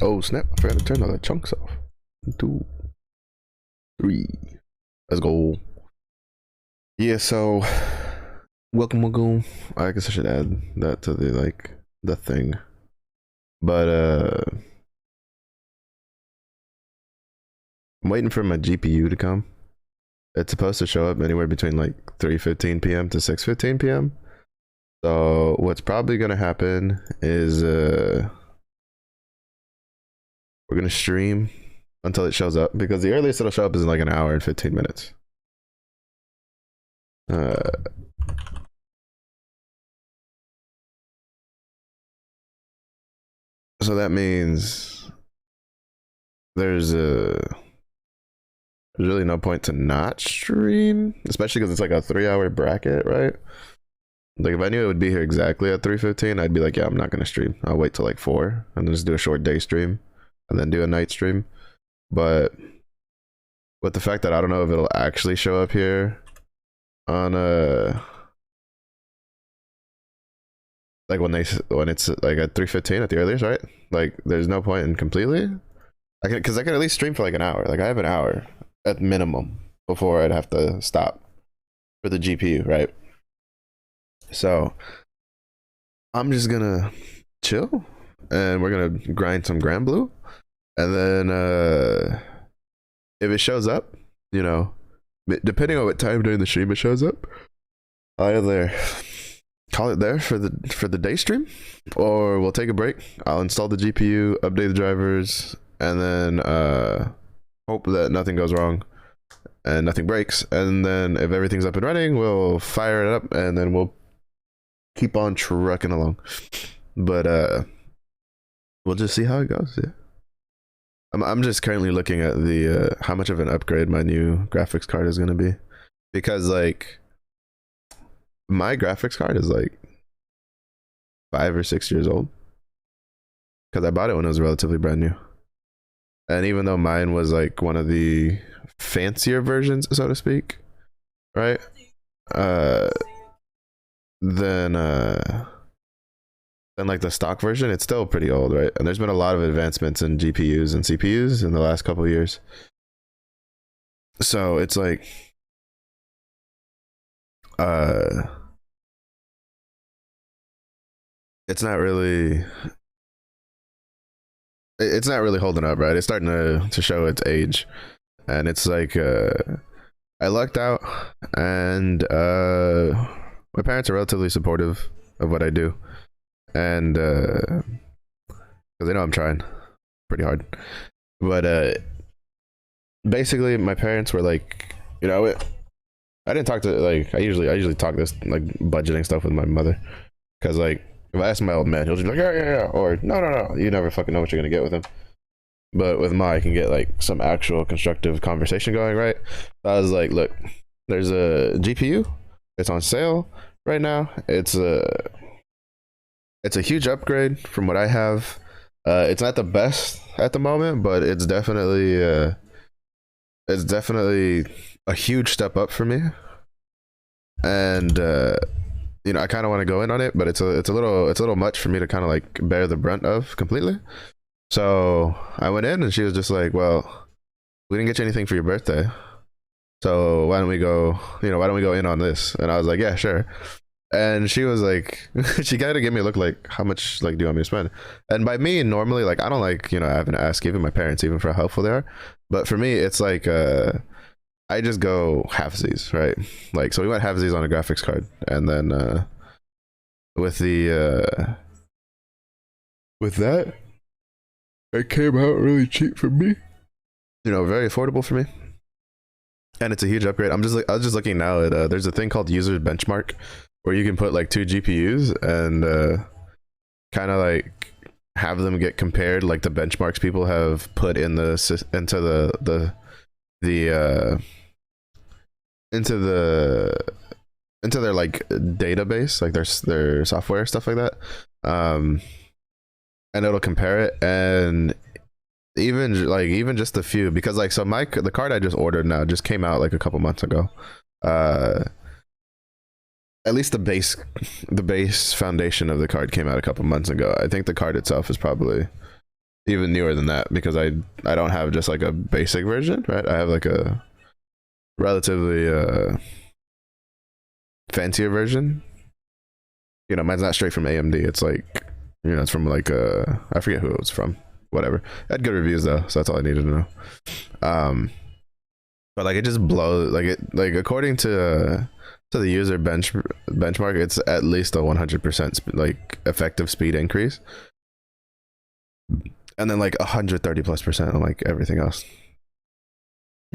Oh snap, I forgot to turn all the chunks off. 2, 3. Let's go. Yeah, so welcome. I guess I should add that to the thing. But I'm waiting for my GPU to come. It's supposed to show up anywhere between like 3:15 p.m. to 6:15 p.m. So what's probably gonna happen is we're gonna stream until it shows up, because the earliest it'll show up is in like an hour and 15 minutes. So that means there's really no point to not stream, especially because it's like a 3-hour bracket, right? Like if I knew it would be here exactly at 3:15, I'd be like, yeah, I'm not gonna stream. I'll wait till like 4 and then just do a short day stream and then do a night stream. But with the fact that I don't know if it'll actually show up here on like when it's like at 3:15 at the earliest, right? Like there's no point in completely. Because I can at least stream for like an hour. Like I have an hour at minimum before I'd have to stop for the GPU, right? So I'm just gonna chill and we're gonna grind some Grand Blue, and then if it shows up, you know, depending on what time during the stream it shows up, I'll either call it there for the day stream, or we'll take a break. I'll install the GPU, update the drivers, and then hope that nothing goes wrong and nothing breaks. And then if everything's up and running, we'll fire it up and then we'll keep on trucking along. But we'll just see how it goes. Yeah, I'm just currently looking at the how much of an upgrade my new graphics card is going to be, because like my graphics card is like 5 or 6 years old, because I bought it when it was relatively brand new. And even though mine was like one of the fancier versions, so to speak, right? Then like the stock version, it's still pretty old, right? And there's been a lot of advancements in GPUs and CPUs in the last couple of years. So it's like it's not really holding up, right? It's starting to show its age. And it's like I lucked out, and my parents are relatively supportive of what I do, and because they know I'm trying pretty hard. But basically my parents were like, you know, I didn't talk to, like, I usually talk this like budgeting stuff with my mother, because like if I ask my old man, he'll just be like, yeah, or no, you never fucking know what you're gonna get with him. But with Ma, I can get like some actual constructive conversation going, right? So I was like, look, there's a GPU, it's on sale right now. It's a huge upgrade from what I have. It's not the best at the moment, but it's definitely a huge step up for me. And you know, I kind of want to go in on it, but it's a little much for me to kind of like bear the brunt of completely. So I went in and she was just like, well, we didn't get you anything for your birthday, so why don't we go in on this? And I was like, yeah, sure. And she was like, she kind of gave me a look like, how much like do you want me to spend? And by me, normally, like, I don't like, you know, having to ask even my parents, even for how helpful they are. But for me, it's like I just go halfsies, right? Like, so we went halfsies on a graphics card, and then with that, it came out really cheap for me. You know, very affordable for me. And it's a huge upgrade. I was just looking now at there's a thing called user benchmark, where you can put like 2 GPUs and kind of like have them get compared, like the benchmarks people have put in into their like database, like their software, stuff like that. And it'll compare it, and even just a few, because like, so the card I just ordered now just came out like a couple months ago. At least the base foundation of the card came out a couple months ago. I think the card itself is probably even newer than that because I don't have just like a basic version, right? I have like a relatively fancier version. You know, mine's not straight from AMD. It's like, you know, it's from like I forget who it was from. Whatever. It had good reviews though, so that's all I needed to know. But like it just blows. Like according to the user benchmark, it's at least a 100% like effective speed increase, and then like 130+% on like everything else.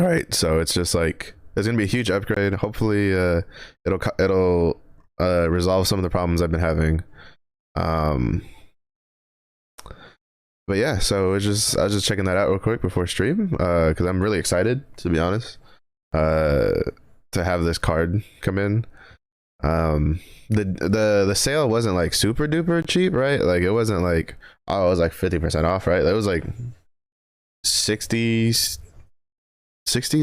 All right, so it's just like there's gonna be a huge upgrade. Hopefully, it'll resolve some of the problems I've been having. But yeah, so I was just checking that out real quick before stream, because I'm really excited, to be honest, to have this card come in. The sale wasn't like super duper cheap, right? Like it wasn't like, oh, it was like 50% off, right? It was like 60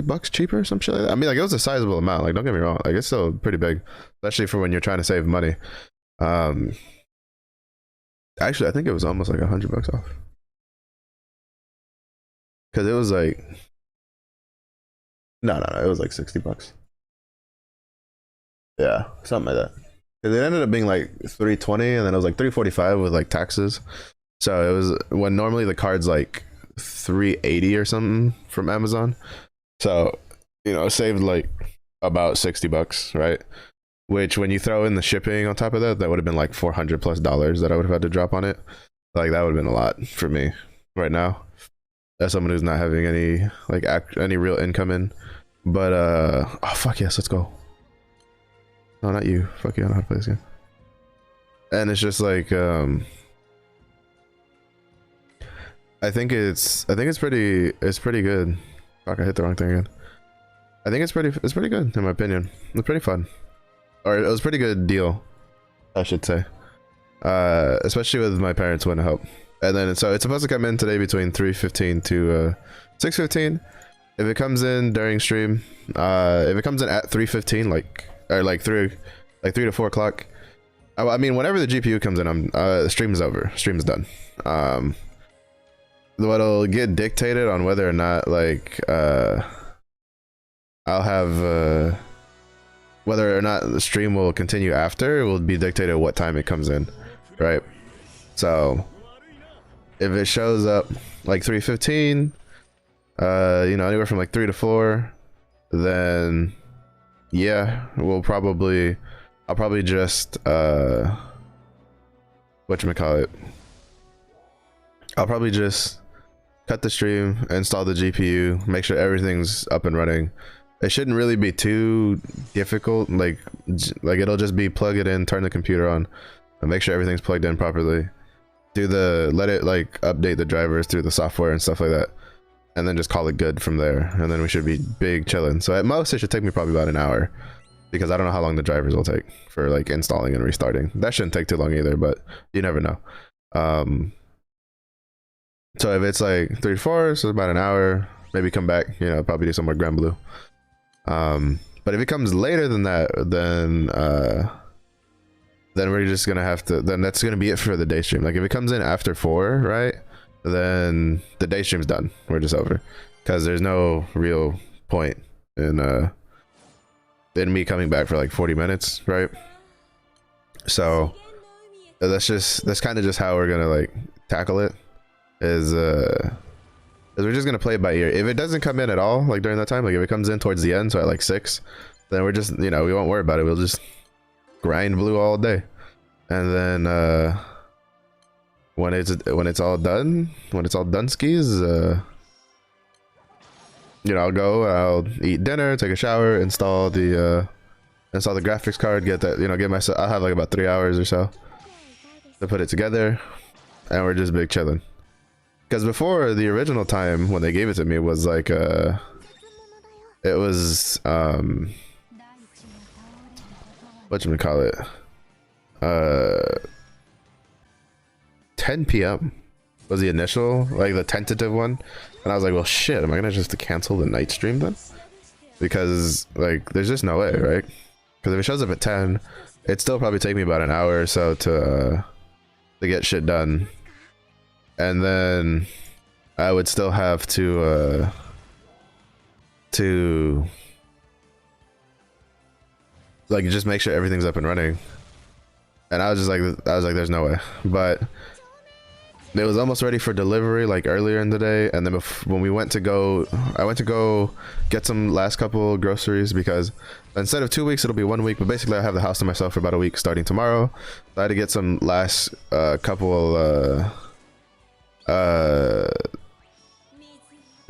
bucks cheaper or some shit like that. I mean, like it was a sizable amount, like don't get me wrong, like it's still pretty big, especially for when you're trying to save money. Actually I think it was almost like $100 off, because it was like no, it was like $60. Yeah, something like that. Because it ended up being like 320, and then it was like 345 with like taxes. So it was, when normally the card's like 380 or something from Amazon. So, you know, it saved like about $60, right? Which when you throw in the shipping on top of that, that would have been like $400+ that I would have had to drop on it. Like that would have been a lot for me right now, as someone who's not having any like any real income in. But oh fuck yes, let's go. No, not you. Fuck you, I don't know how to play this game. And it's just like I think it's pretty good. Fuck, I hit the wrong thing again. I think it's pretty good in my opinion. It's pretty fun. Or it was a pretty good deal, I should say. Especially with my parents wanting to help. And then so it's supposed to come in today between 3:15 to 6:15. If it comes in during stream, if it comes in at 3:15, like 3 to 4 o'clock, I mean whenever the GPU comes in, the stream is over, stream is done. What'll get dictated on whether or not like I'll have whether or not the stream will continue after will be dictated what time it comes in, right? So if it shows up like 3:15, you know, anywhere from like 3 to 4, then yeah, I'll probably just whatchamacallit, I'll probably just cut the stream, install the GPU, make sure everything's up and running. It shouldn't really be too difficult, like it'll just be plug it in, turn the computer on, and make sure everything's plugged in properly. Let it like update the drivers through the software and stuff like that, and then just call it good from there, and then we should be big chilling. So at most it should take me probably about an hour, because I don't know how long the drivers will take for like installing and restarting. That shouldn't take too long either, but you never know. So if it's like 3 to 4, so about an hour, maybe come back, you know, probably do some more Grand Blue. But if it comes later than that, then we're just gonna have to, then that's gonna be it for the day stream. Like if it comes in after 4, right, then the day stream's done, we're just over, because there's no real point in me coming back for like 40 minutes, right? So that's kind of just how we're gonna like tackle it, is we're just gonna play it by ear. If it doesn't come in at all, like during that time, like if it comes in towards the end, so at like 6, then we're just, you know, we won't worry about it, we'll just grind blue all day. And then when it's all done, skis, you know, I'll eat dinner, take a shower, install the graphics card, get that, you know, get myself, I'll have like about 3 hours or so to put it together, and we're just big chilling. Because before, the original time when they gave it to me was like it was whatchamacallit, 10 p.m. was the initial, like the tentative one, and I was like, well shit, am I gonna just cancel the night stream then? Because like there's just no way, right? Because if it shows up at 10, it'd still probably take me about an hour or so to get shit done. and then I would still have to like just make sure everything's up and running. And I was like, there's no way. But it was almost ready for delivery like earlier in the day, and then when we went to go, I went to go get some last couple groceries, because instead of 2 weeks it'll be 1 week, but basically I have the house to myself for about a week starting tomorrow. So I had to get some last couple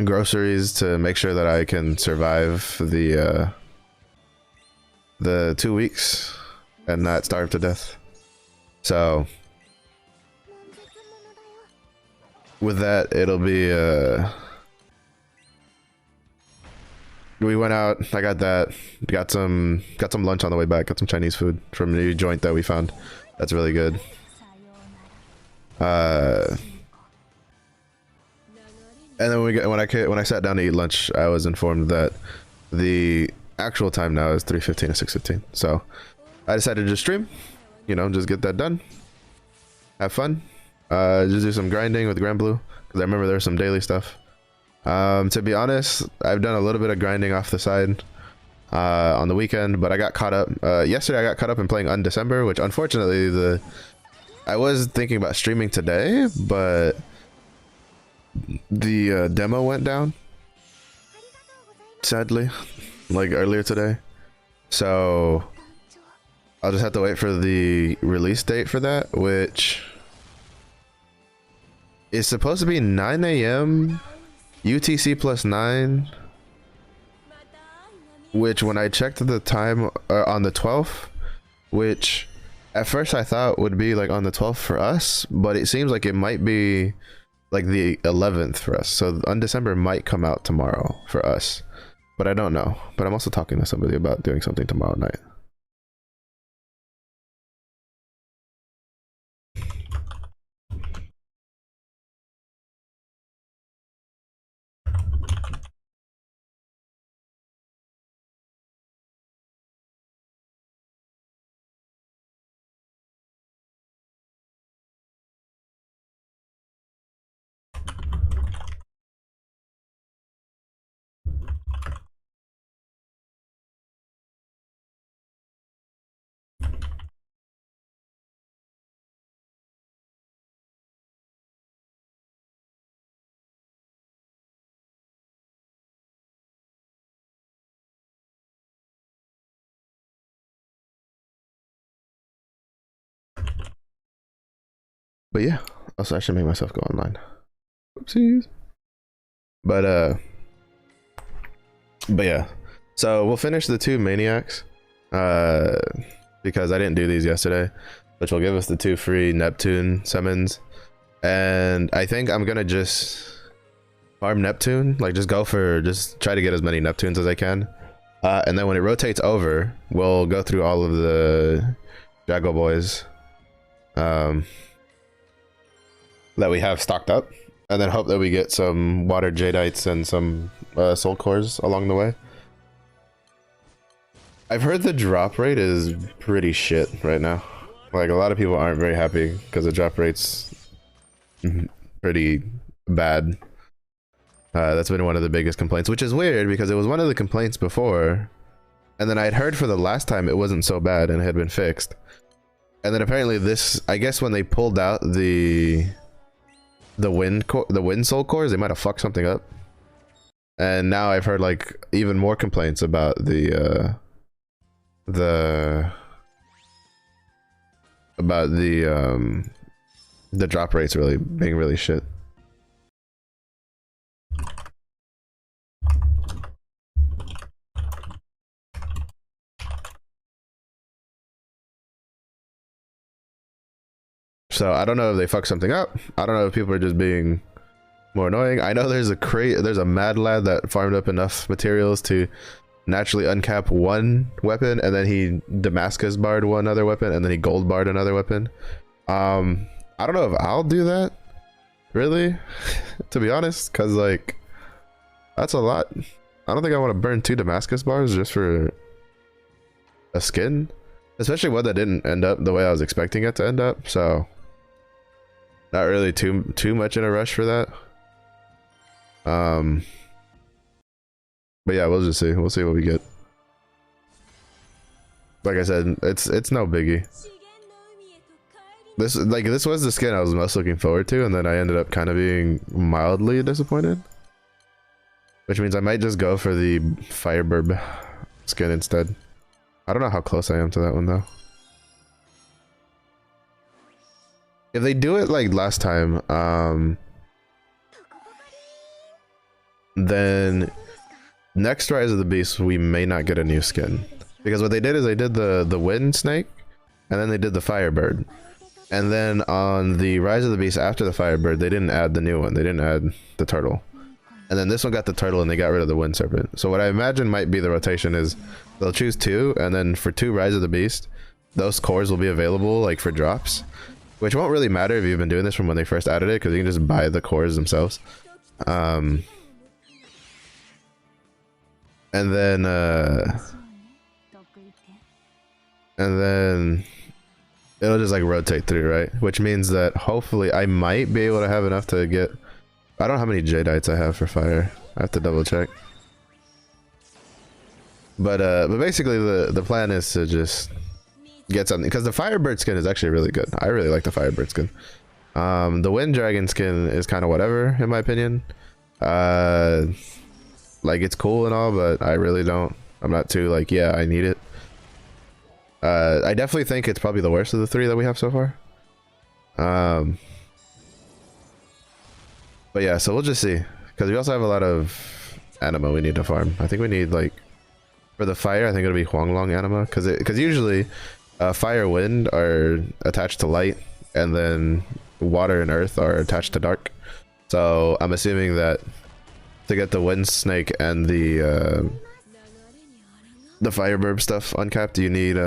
groceries to make sure that I can survive the 2 weeks and not starve to death. So with that, it'll be we went out, I got that, got some lunch on the way back, got some Chinese food from a new joint that we found. That's really good. And then when I sat down to eat lunch, I was informed that the actual time now is 3:15 to 6:15. So I decided to just stream, you know, just get that done, have fun, just do some grinding with Grand Blue, because I remember there's some daily stuff. To be honest, I've done a little bit of grinding off the side on the weekend, but I got caught up yesterday. I got caught up in playing Undecember, which unfortunately I was thinking about streaming today, but the demo went down, sadly, like earlier today. So I'll just have to wait for the release date for that, which is supposed to be 9 AM UTC +9, which when I checked the time on the 12th, which at first I thought would be like on the 12th for us, but it seems like it might be like the 11th for us. So Undecember might come out tomorrow for us, but I don't know. But I'm also talking to somebody about doing something tomorrow night. But yeah, also I should make myself go online. Oopsies. But yeah, so we'll finish the 2 maniacs because I didn't do these yesterday, which will give us the 2 free Neptune summons. And I think I'm gonna just farm Neptune, like just try to get as many Neptunes as I can, and then when it rotates over, we'll go through all of the Jago boys that we have stocked up, and then hope that we get some water Jadites and some soul cores along the way. I've heard the drop rate is pretty shit right now. Like a lot of people aren't very happy because the drop rate's pretty bad. That's been one of the biggest complaints, which is weird because it was one of the complaints before, and then I'd heard for the last time it wasn't so bad and it had been fixed. And then apparently this, I guess when they pulled out the wind soul cores, they might have fucked something up. And now I've heard like even more complaints about the drop rates really being really shit. So I don't know if they fucked something up. I don't know if people are just being more annoying. I know there's a mad lad that farmed up enough materials to naturally uncap one weapon, and then he Damascus barred one other weapon, and then he gold barred another weapon. I don't know if I'll do that, really, to be honest, because like that's a lot. I don't think I want to burn 2 Damascus bars just for a skin, especially one that didn't end up the way I was expecting it to end up. So Not really too much in a rush for that. But yeah, we'll just see. We'll see what we get. Like I said, it's no biggie. This was the skin I was most looking forward to, and then I ended up kind of being mildly disappointed. Which means I might just go for the Fireburb skin instead. I don't know how close I am to that one though. If they do it like last time, then next Rise of the Beast we may not get a new skin. Because what they did is they did the Wind Snake, and then they did the Firebird. And then on the Rise of the Beast after the Firebird, they didn't add the new one. They didn't add the turtle. And then this one got the turtle and they got rid of the Wind Serpent. So what I imagine might be the rotation is they'll choose 2, and then for 2 Rise of the Beast, those cores will be available like for drops. Which won't really matter if you've been doing this from when they first added it, because you can just buy the cores themselves. And then it'll just like rotate through, right? Which means that hopefully I might be able to have enough to get... I don't know how many Jadites I have for fire. I have to double check. But basically the plan is to just get something, because the Firebird skin is actually really good. I really like the Firebird skin. The Wind Dragon skin is kind of whatever in my opinion. Like it's cool and all, but I really don't. I'm not too like, yeah, I need it. I definitely think it's probably the worst of the 3 that we have so far. But yeah, so we'll just see, because we also have a lot of anima we need to farm. I think we need like, for the fire, I think it'll be Huanglong anima, because usually fire, wind are attached to light, and then water and earth are attached to dark. So I'm assuming that to get the wind snake and the Fireburb stuff uncapped, you need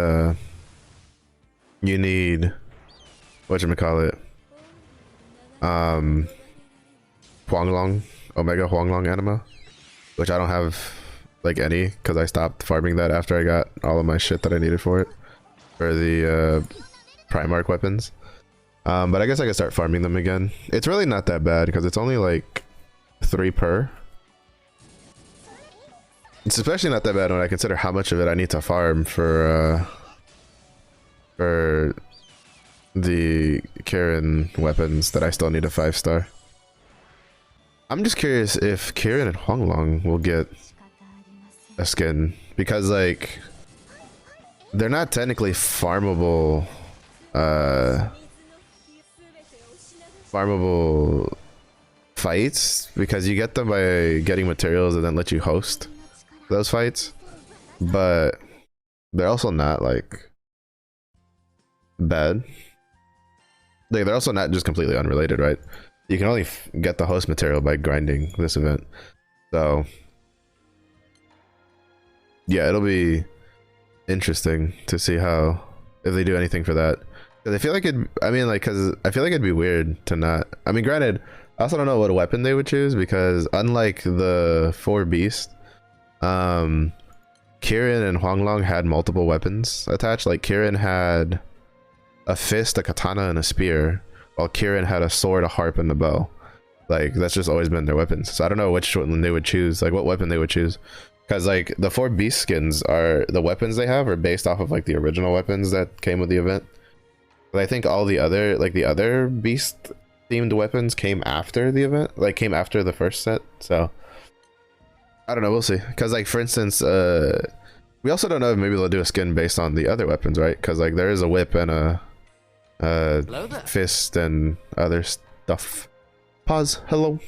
whatchamacallit, Huanglong, Omega Huanglong anima, which I don't have like any, because I stopped farming that after I got all of my shit that I needed for it, for the Primarch weapons. But I guess I can start farming them again. It's really not that bad, because it's only like 3 per. It's especially not that bad when I consider how much of it I need to farm for the Kieran weapons that I still need a 5-star. I'm just curious if Kieran and Huanglong will get a skin, because like they're not technically farmable fights, because you get them by getting materials and then let you host those fights, but they're also not like bad. Like they're also not just completely unrelated, right? You can only get the host material by grinding this event. So yeah, it'll be interesting to see how, if they do anything for that. Because I feel like because I feel like it'd be weird to not. I mean, granted, I also don't know what weapon they would choose, because unlike the 4 beast, Kieran and Huanglong had multiple weapons attached. Like Kieran had a fist, a katana, and a spear, while Kieran had a sword, a harp, and a bow. Like that's just always been their weapons. So I don't know which one they would choose, like what weapon they would choose. Because like the 4 beast skins, are the weapons they have are based off of like the original weapons that came with the event. But I think all the other, like the other beast themed weapons came after the event, like came after the first set. So I don't know, we'll see. Because like for instance, we also don't know if maybe they'll do a skin based on the other weapons, right? Because like there is a whip and a fist and other stuff. Pause. Hello.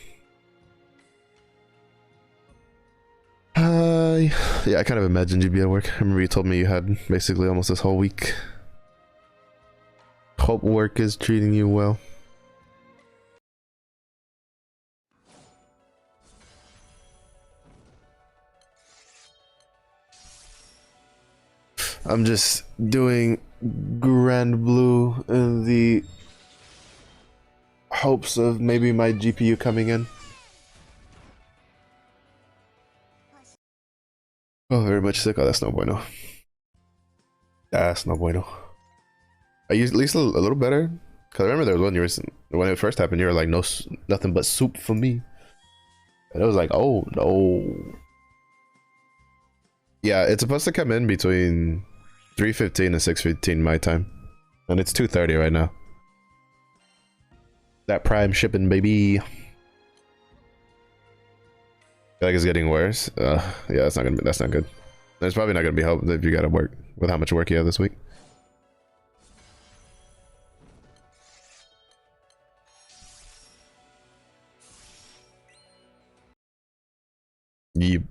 Yeah, I kind of imagined you'd be at work. I remember you told me you had basically almost this whole week. Hope work is treating you well. I'm just doing Grand Blue in the hopes of maybe my GPU coming in. Oh, very much sick. Oh, that's no bueno. That's no bueno. Are you at least a little better? Cause I remember there was one you were, when it first happened, you were like, no, nothing but soup for me. And it was like, oh no. Yeah, it's supposed to come in between 3:15 and 6:15 my time. And it's 2:30 right now. That prime shipping, baby. I feel like it's getting worse. Yeah, that's not good. There's probably not gonna be help if you gotta work with how much work you have this week. Yep.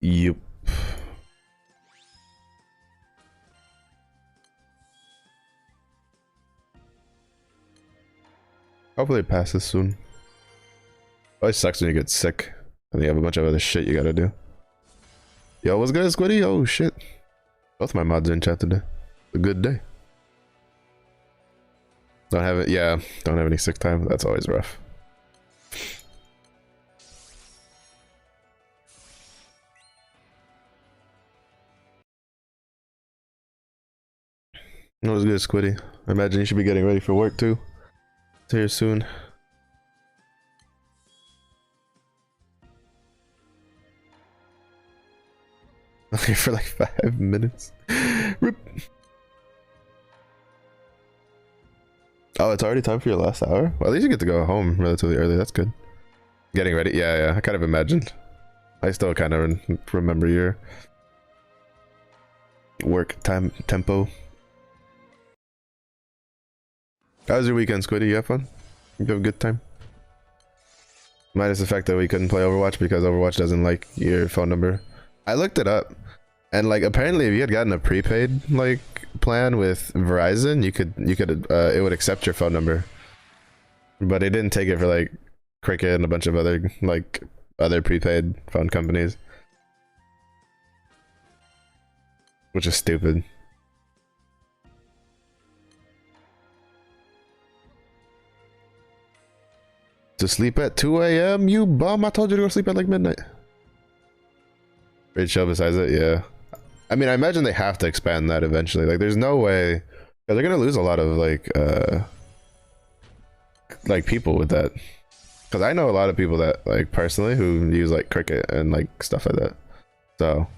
Yep. Hopefully it passes soon. Always sucks when you get sick and you have a bunch of other shit you gotta do. Yo, what's good, Squiddy? Oh shit. Both my mods are in chat today. A good day. Don't have it. Yeah, don't have any sick time. That's always rough. It was good, Squiddy. I imagine you should be getting ready for work too. It's here soon. Okay, for like 5 minutes. Rip. Oh, it's already time for your last hour? Well, at least you get to go home relatively early. That's good. Getting ready? Yeah. I kind of imagined. I still kind of remember your work time tempo. How was your weekend, Squiddy? You have fun? You have a good time? Minus the fact that we couldn't play Overwatch because Overwatch doesn't like your phone number. I looked it up, and like apparently if you had gotten a prepaid like plan with Verizon, you could it would accept your phone number. But it didn't take it for like Cricket and a bunch of other like other prepaid phone companies. Which is stupid. To sleep at 2 a.m. You bum! I told you to go sleep at like midnight. Great show besides it, yeah. I mean, I imagine they have to expand that eventually. Like, there's no way they're gonna lose a lot of like people with that. Because I know a lot of people that like personally who use like Cricket and like stuff like that. So,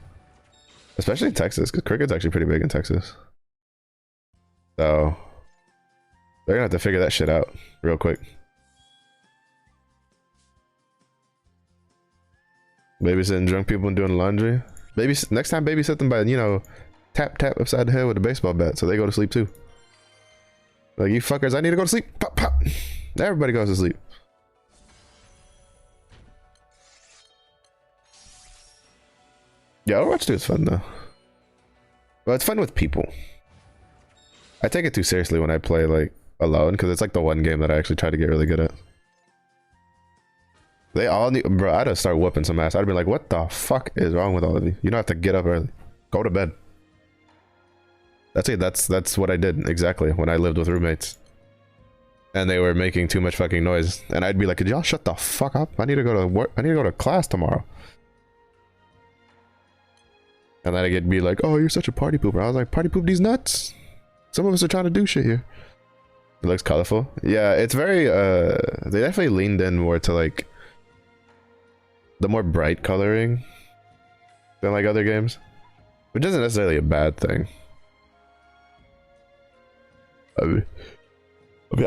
especially in Texas, because Cricket's actually pretty big in Texas. So, they're gonna have to figure that shit out real quick. Babysitting drunk people and doing laundry. Next time babysit them by, you know, tap upside the head with a baseball bat so they go to sleep too. Like, you fuckers, I need to go to sleep. Pop, pop. Everybody goes to sleep. Yeah, Overwatch 2 is fun though. Well, it's fun with people. I take it too seriously when I play like alone because it's like the one game that I actually try to get really good at. They all need, bro. I'd have start whooping some ass. I'd be like, "What the fuck is wrong with all of you? You don't have to get up early. Go to bed." That's it. That's what I did exactly when I lived with roommates, and they were making too much fucking noise. And I'd be like, "Could y'all shut the fuck up? I need to go to work. I need to go to class tomorrow." And then I'd be like, "Oh, you're such a party pooper." I was like, "Party poop these nuts. Some of us are trying to do shit here." It looks colorful. Yeah, it's very. They definitely leaned in more to like the more bright coloring than like other games, which isn't necessarily a bad thing. I mean,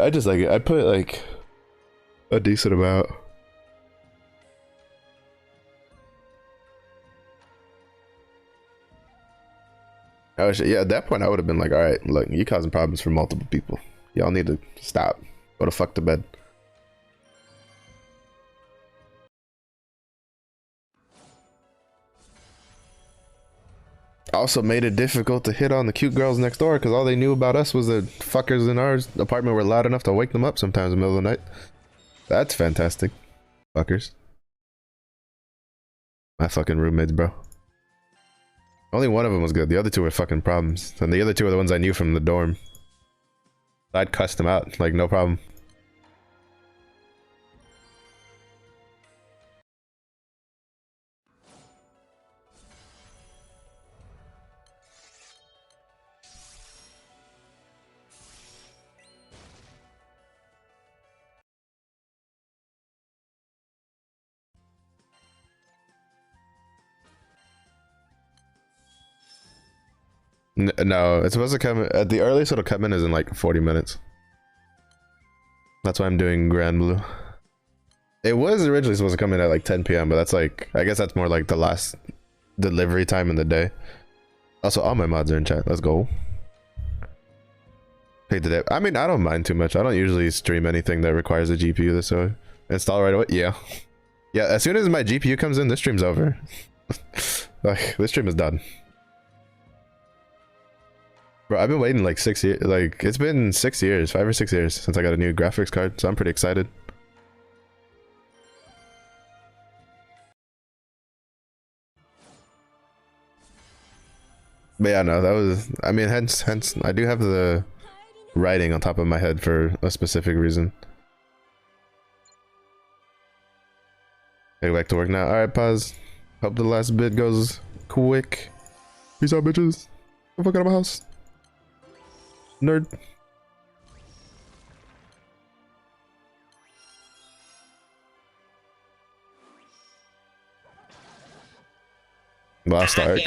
I just like it. I put like a decent amount. Yeah, at that point I would have been like, all right, look, you causing problems for multiple people. Y'all need to stop. Go the fuck to bed. Also made it difficult to hit on the cute girls next door because all they knew about us was the fuckers in our apartment were loud enough to wake them up sometimes in the middle of the night. That's fantastic. Fuckers. My fucking roommates, bro. Only one of them was good. The other two were fucking problems. And the other two are the ones I knew from the dorm. I'd cuss them out, like, no problem. No, it's supposed to come at the earliest. It'll come in is in like 40 minutes. That's why I'm doing Grand Blue. It was originally supposed to come in at like 10 p.m., but that's like, I guess that's more like the last delivery time in the day. Also, all my mods are in chat. Let's go. Paid today. I mean, I don't mind too much. I don't usually stream anything that requires a GPU this so install right away. Yeah. Yeah, as soon as my GPU comes in, this stream's over. Like, this stream is done. Bro, I've been waiting like 6 years. Like, it's been 6 years, 5 or 6 years since I got a new graphics card, so I'm pretty excited. But yeah, no, that was, I mean, hence, I do have the writing on top of my head for a specific reason. Get back to work now. Alright, pause. Hope the last bit goes quick. Peace out, bitches. Go fuck out of my house. Nerd. Lost arc.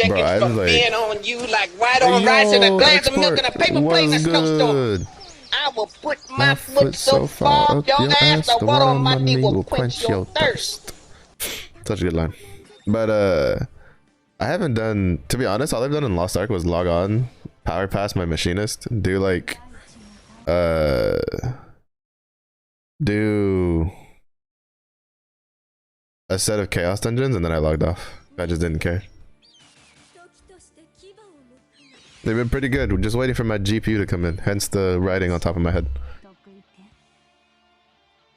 Bro, I was like, on you like white on rice and a glass of milk and a paper plate in the snow store. I will put my foot so far up your ass, the water on my knee will quench your thirst. Such a good line. But I haven't done, to be honest, all I've done in Lost Ark was log on, power pass my machinist, do like do a set of chaos dungeons, and then I logged off. I just didn't care. They've been pretty good. We're just waiting for my GPU to come in, hence the writing on top of my head.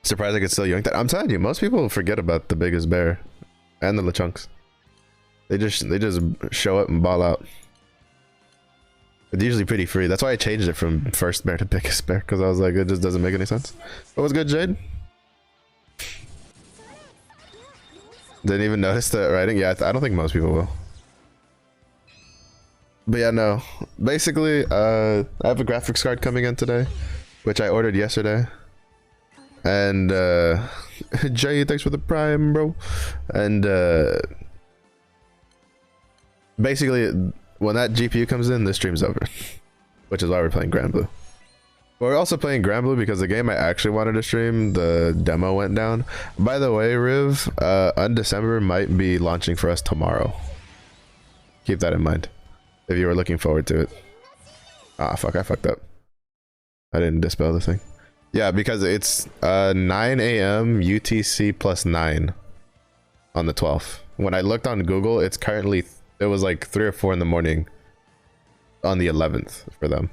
Surprised I could still yoink that. I'm telling you, most people forget about the biggest bear and the Lechunks. They just show up and ball out. It's usually pretty free. That's why I changed it from first bear to biggest bear, because I was like, it just doesn't make any sense. What was good, Jade? Didn't even notice the writing. Yeah, I don't think most people will. But yeah, no. Basically, I have a graphics card coming in today, which I ordered yesterday. And Jay, thanks for the prime, bro. And basically, when that GPU comes in, this stream's over, which is why we're playing Grand Blue. We're also playing Grand Blue because the game I actually wanted to stream, the demo went down. By the way, Riv, Undecember might be launching for us tomorrow. Keep that in mind if you were looking forward to it. Ah, fuck, I fucked up. I didn't dispel the thing. Yeah, because it's 9 a.m. UTC plus 9 on the 12th. When I looked on Google, it's currently, it was like 3 or 4 in the morning on the 11th for them.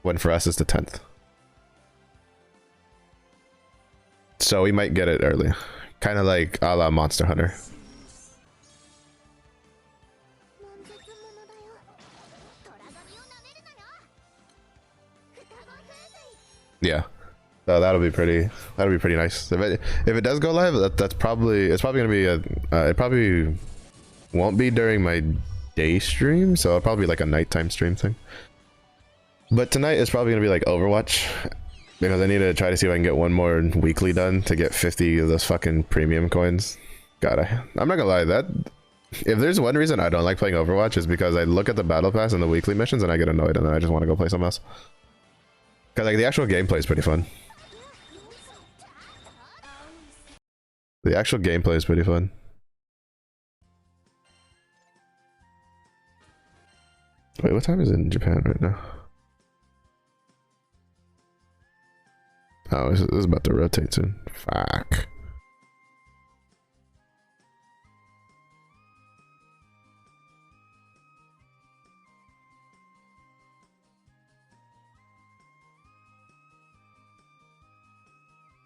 When for us it's the 10th. So we might get it early. Kind of like a la Monster Hunter. Yeah. So that'll be pretty nice. If it does go live, it's probably gonna be it probably won't be during my day stream, so it'll probably be like a nighttime stream thing. But tonight is probably gonna be like Overwatch, because I need to try to see if I can get one more weekly done to get 50 of those fucking premium coins. God, I'm not gonna lie, that if there's one reason I don't like playing Overwatch is because I look at the battle pass and the weekly missions and I get annoyed and then I just want to go play something else. Cause like the actual gameplay is pretty fun. The actual gameplay is pretty fun. Wait, what time is it in Japan right now? Oh, this is about to rotate soon. Fuck.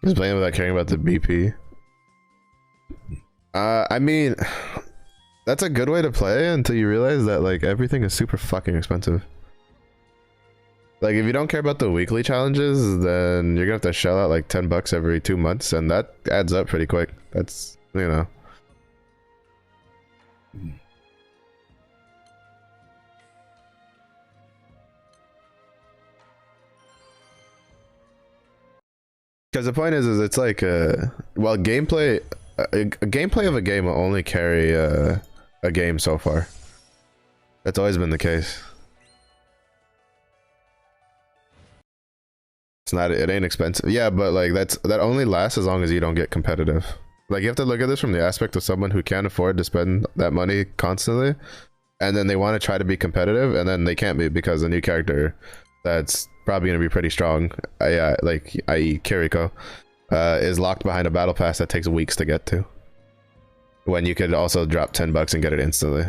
Just playing without caring about the BP. I mean, that's a good way to play until you realize that like everything is super fucking expensive. Like if you don't care about the weekly challenges, then you're gonna have to shell out like 10 bucks every 2 months, and that adds up pretty quick. That's, you know. Because the point is it's like well, gameplay, a gameplay of a game will only carry a game so far. It's always been the case. It's not, it ain't expensive. Yeah, but like that only lasts as long as you don't get competitive. Like you have to look at this from the aspect of someone who can't afford to spend that money constantly, and then they want to try to be competitive, and then they can't be because a new character that's probably going to be pretty strong, like i.e. Kiriko, is locked behind a battle pass that takes weeks to get to. When you could also drop $10 and get it instantly.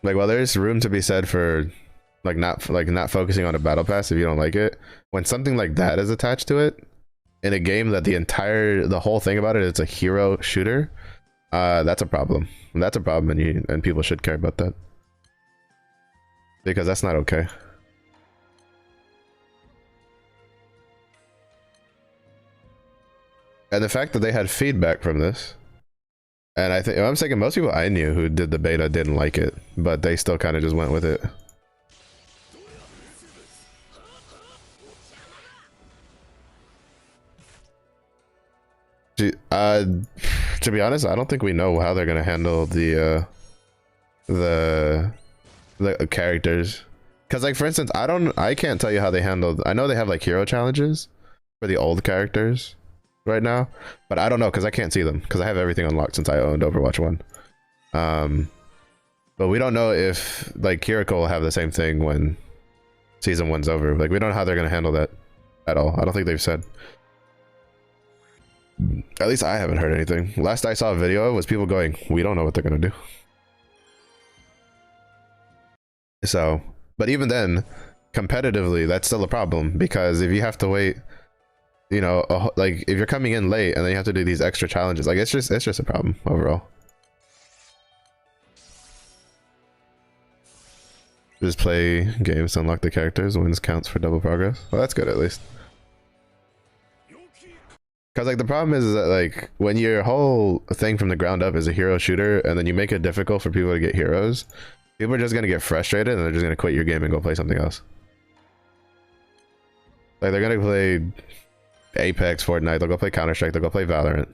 Like, while there's room to be said for not focusing on a battle pass if you don't like it, when something like that is attached to it in a game that the whole thing about it is a hero shooter, that's a problem. That's a problem, and people should care about that, because that's not okay. And the fact that they had feedback from this, and I'm thinking most people I knew who did the beta didn't like it, but they still kind of just went with it. To be honest, I don't think we know how they're gonna handle the characters. Because like for instance, I can't tell you how they handled. I know they have like hero challenges for the old characters right now, but I don't know because I can't see them because I have everything unlocked since I owned Overwatch 1. But we don't know if like Kiriko will have the same thing when season 1's over. Like we don't know how they're gonna handle that at all. I don't think they've said. At least I haven't heard anything. Last I saw a video was people going, we don't know what they're gonna do. So, but even then, competitively, that's still a problem, because if you have to wait, you know, like if you're coming in late and then you have to do these extra challenges, like it's just a problem overall. Just play games to unlock the characters. Wins counts for double progress. Well, that's good at least. Because like the problem is that like when your whole thing from the ground up is a hero shooter, and then you make it difficult for people to get heroes, people are just gonna get frustrated and they're just gonna quit your game and go play something else. Like they're gonna play Apex, Fortnite, they'll go play Counter-Strike, they'll go play Valorant.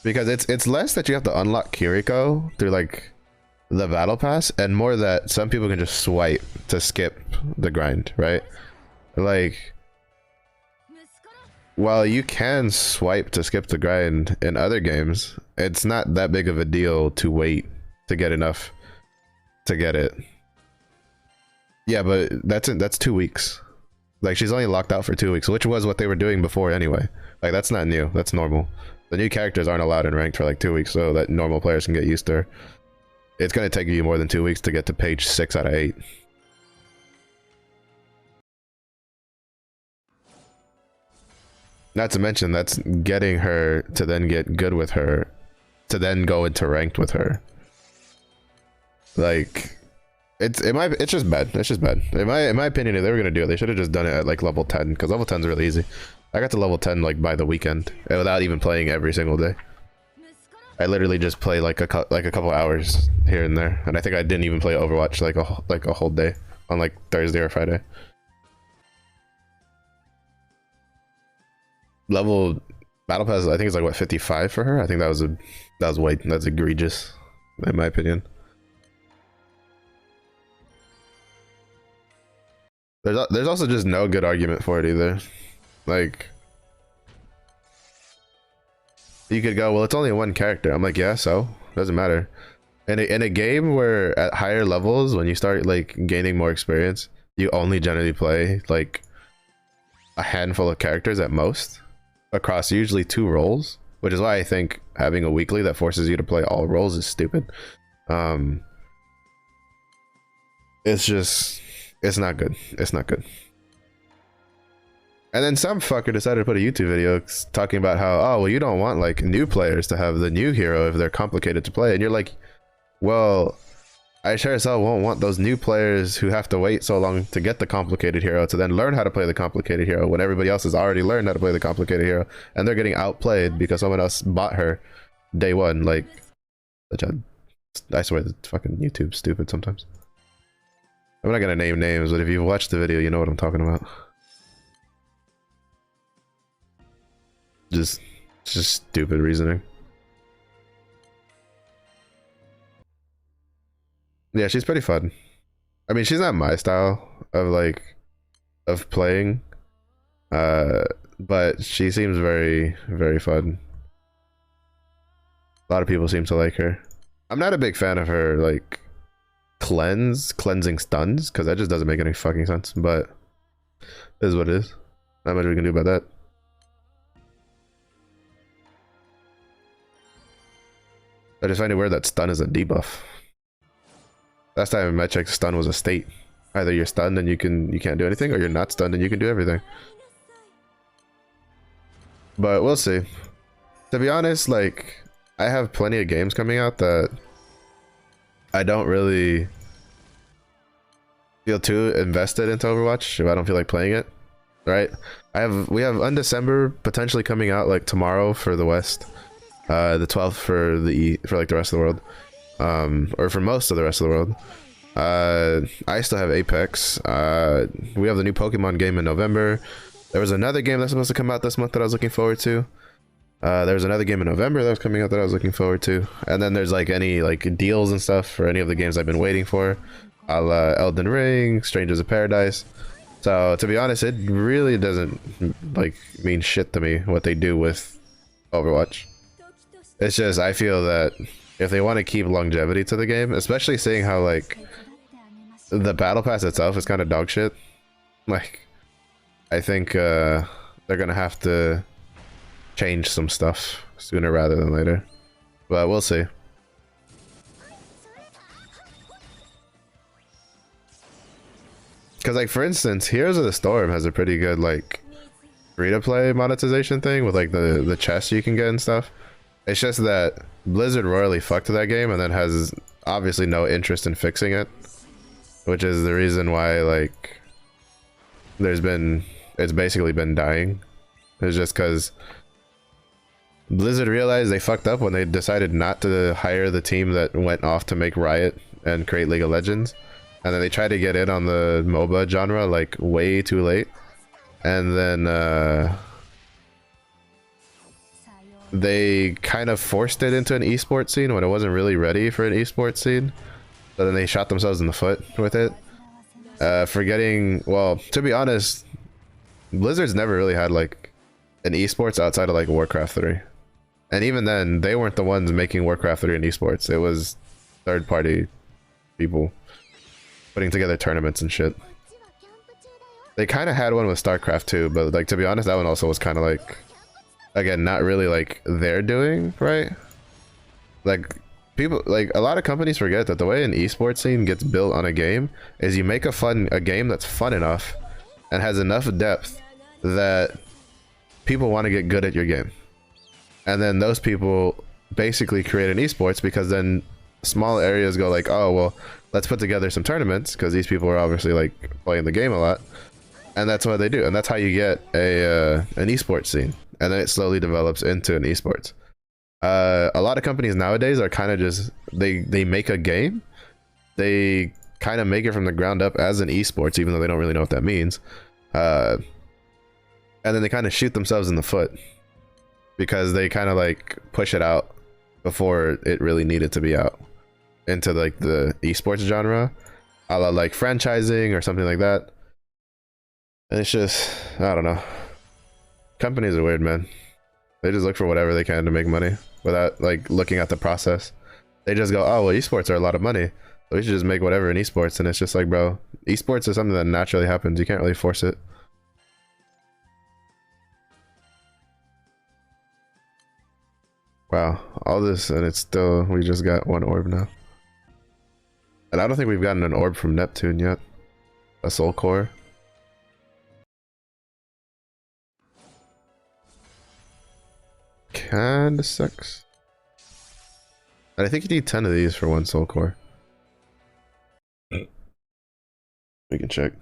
Because it's less that you have to unlock Kiriko through like the battle pass, and more that some people can just swipe to skip the grind, right? Like, while you can swipe to skip the grind in other games, it's not that big of a deal to wait to get enough to get it. Yeah, but that's 2 weeks. Like she's only locked out for 2 weeks, which was what they were doing before anyway. Like that's not new, that's normal. The new characters aren't allowed in ranked for like 2 weeks so that normal players can get used to her. It's going to take you more than 2 weeks to get to page 6 out of 8. Not to mention, that's getting her to then get good with her, to then go into ranked with her. Like, it's just bad. It's just bad. In my opinion, if they were going to do it, they should have just done it at like level 10, because level 10 is really easy. I got to level 10 like by the weekend, without even playing every single day. I literally just play like a couple hours here and there, and I think I didn't even play Overwatch like a whole day on like Thursday or Friday. Level battle pass, I think it's like what 55 for her. I think that's egregious, in my opinion. There's also just no good argument for it either. Like, you could go, well, it's only one character. I'm like, yeah, so doesn't matter. In a game where at higher levels, when you start like gaining more experience, you only generally play like a handful of characters at most across usually 2 roles, which is why I think having a weekly that forces you to play all roles is stupid. It's not good. It's not good. And then some fucker decided to put a YouTube video talking about how, oh, well, you don't want like new players to have the new hero if they're complicated to play. And you're like, well, I sure as hell won't want those new players who have to wait so long to get the complicated hero to then learn how to play the complicated hero when everybody else has already learned how to play the complicated hero, and they're getting outplayed because someone else bought her day one. Like, I swear, the fucking YouTube's stupid sometimes. I'm not gonna name names, but if you've watched the video, you know what I'm talking about. Just stupid reasoning. Yeah, she's pretty fun. I mean, she's not my style of like of playing, uh, but she seems very, very fun. A lot of people seem to like her. I'm not a big fan of her like cleansing stuns because that just doesn't make any fucking sense. But it is what it is. Not much we can do about that. I just find it weird that stun is a debuff. Last time I checked, stun was a state. Either you're stunned and you can't do anything, or you're not stunned and you can do everything. But we'll see. To be honest, like I have plenty of games coming out that I don't really feel too invested into Overwatch if I don't feel like playing it. Right? We have Undecember potentially coming out like tomorrow for the West. The 12th for like the rest of the world. Or for most of the rest of the world. I still have Apex. We have the new Pokemon game in November. There was another game that's supposed to come out this month that I was looking forward to. There was another game in November that was coming out that I was looking forward to. And then there's like any like deals and stuff for any of the games I've been waiting for. Elden Ring, Strangers of Paradise. So to be honest, it really doesn't like mean shit to me what they do with Overwatch. It's just I feel that if they want to keep longevity to the game, especially seeing how like the battle pass itself is kind of dog shit, like I think they're gonna have to change some stuff sooner rather than later, but we'll see. Because like for instance, Heroes of the Storm has a pretty good like free-to-play monetization thing with like the chests you can get and stuff. It's just that Blizzard royally fucked that game and then has obviously no interest in fixing it, which is the reason why like it's basically been dying. It's just because Blizzard realized they fucked up when they decided not to hire the team that went off to make Riot and create League of Legends, and then they tried to get in on the MOBA genre like way too late, and then they kind of forced it into an esports scene when it wasn't really ready for an esports scene. So then they shot themselves in the foot with it. Forgetting, well, to be honest, Blizzard's never really had like an esports outside of like Warcraft 3. And even then, they weren't the ones making Warcraft 3 and esports. It was third-party people putting together tournaments and shit. They kind of had one with StarCraft 2, but like to be honest, that one also was kind of like, again, not really like their doing, right? Like people, like a lot of companies forget that the way an esports scene gets built on a game is you make a game that's fun enough and has enough depth that people want to get good at your game, and then those people basically create an esports because then small areas go like, oh well, let's put together some tournaments because these people are obviously like playing the game a lot, and that's what they do, and that's how you get an esports scene, and then it slowly develops into an esports. A lot of companies nowadays are kind of just they make a game, they kind of make it from the ground up as an esports, even though they don't really know what that means, and then they kind of shoot themselves in the foot because they kind of like push it out before it really needed to be out into like the esports genre, a la like franchising or something like that. And it's just, I don't know, companies are weird, man. They just look for whatever they can to make money without like looking at the process. They just go, oh well, esports are a lot of money, so we should just make whatever in esports. And it's just like, bro, esports is something that naturally happens. You can't really force it. Wow, all this and it's still, we just got one orb now. And I don't think we've gotten an orb from Neptune yet. A soul core. Kinda sucks. And I think you need 10 of these for one soul core. We can check.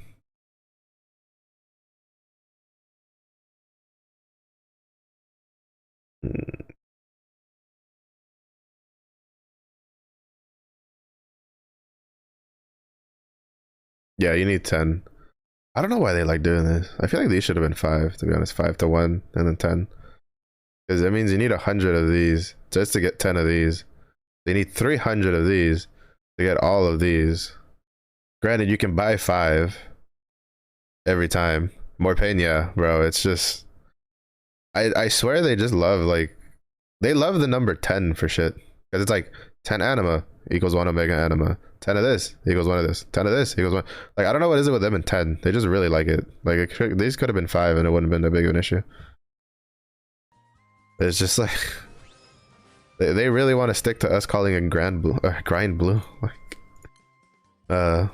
Yeah, you need 10. I don't know why they like doing this. I feel like these should have been 5, to be honest. 5 to 1 and then 10. Because that means you need 100 of these just to get 10 of these. They need 300 of these to get all of these. Granted, you can buy 5 every time. More pain, yeah, bro. It's just... I swear they just love, like... They love the number 10 for shit. Because it's like, 10 anima equals 1 omega anima. 10 of this equals 1 of this. 10 of this equals 1. Like, I don't know what is it with them in 10. They just really like it. Like, these could have been 5 and it wouldn't have been a big of an issue. It's just like... They really want to stick to us calling it grind blue. Like, I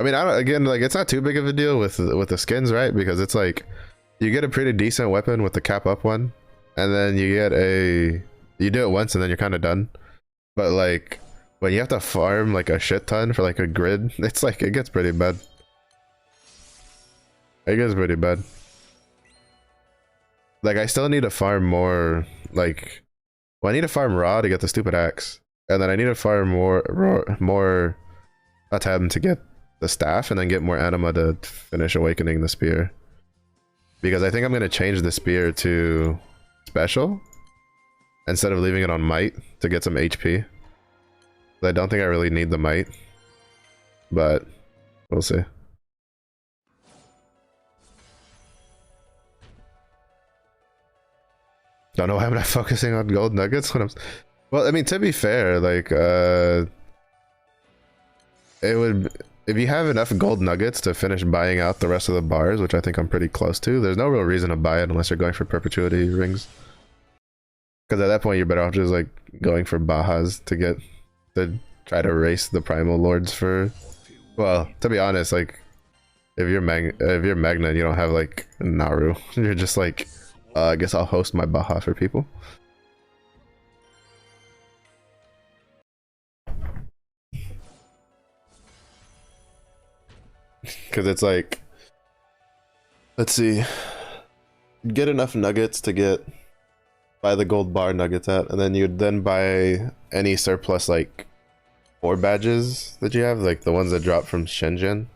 mean, I don't, again, like, it's not too big of a deal with the skins, right? Because it's like, you get a pretty decent weapon with the cap up one, and then you get you do it once and then you're kind of done. But like, when you have to farm like a shit ton for like a grid, it's like, it gets pretty bad. It gets pretty bad. Like, I still need to farm more, like, well, I need to farm raw to get the stupid axe, and then I need to farm more attempt to get the staff, and then get more anima to finish awakening the spear. Because I think I'm gonna change the spear to special instead of leaving it on might to get some HP. I don't think I really need the might, but we'll see. Don't know why I'm not focusing on gold nuggets when I'm... Well, I mean, to be fair, like, it would... If you have enough gold nuggets to finish buying out the rest of the bars, which I think I'm pretty close to, there's no real reason to buy it unless you're going for perpetuity rings. Because at that point, you're better off just, like, going for Bajas to try to race the primal lords for... Well, to be honest, like, if you're Magna and you don't have, like, Naru, you're just like... I guess I'll host my Baja for people. Because it's like, let's see, get enough nuggets to buy the gold bar nuggets at, and then you'd then buy any surplus like 4 badges that you have, like the ones that drop from Shenzhen,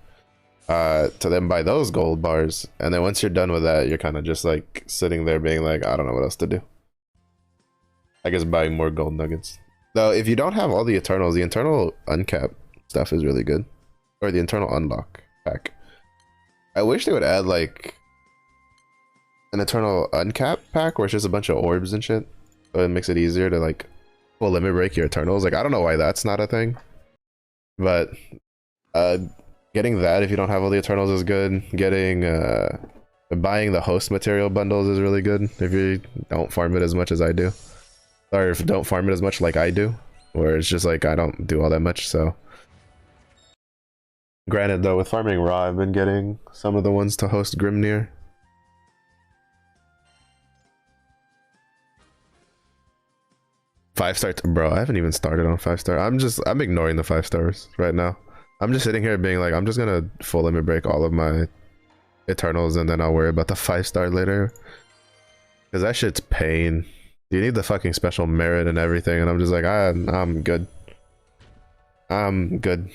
to then buy those gold bars. And then once you're done with that, you're kind of just like sitting there being like, I don't know what else to do. I guess buying more gold nuggets. Though if you don't have all the Eternals, the Eternal Uncap stuff is really good. Or the Eternal Unlock pack. I wish they would add like an Eternal Uncap pack where it's just a bunch of orbs and shit. So it makes it easier to like full limit break your Eternals. Like, I don't know why that's not a thing. But getting that if you don't have all the Eternals is good. Getting buying the host material bundles is really good if you don't farm it as much as I do. Or if you don't farm it as much like I do. Where it's just like I don't do all that much, so. Granted though, with farming raw, I've been getting some of the ones to host Grimnir. Five-star, bro, I haven't even started on 5-star. I'm ignoring the 5 stars right now. I'm just sitting here being like, I'm just gonna full limit break all of my Eternals and then I'll worry about the 5-star later. Cause that shit's pain. You need the fucking special merit and everything, and I'm just like, I'm good. I'm good.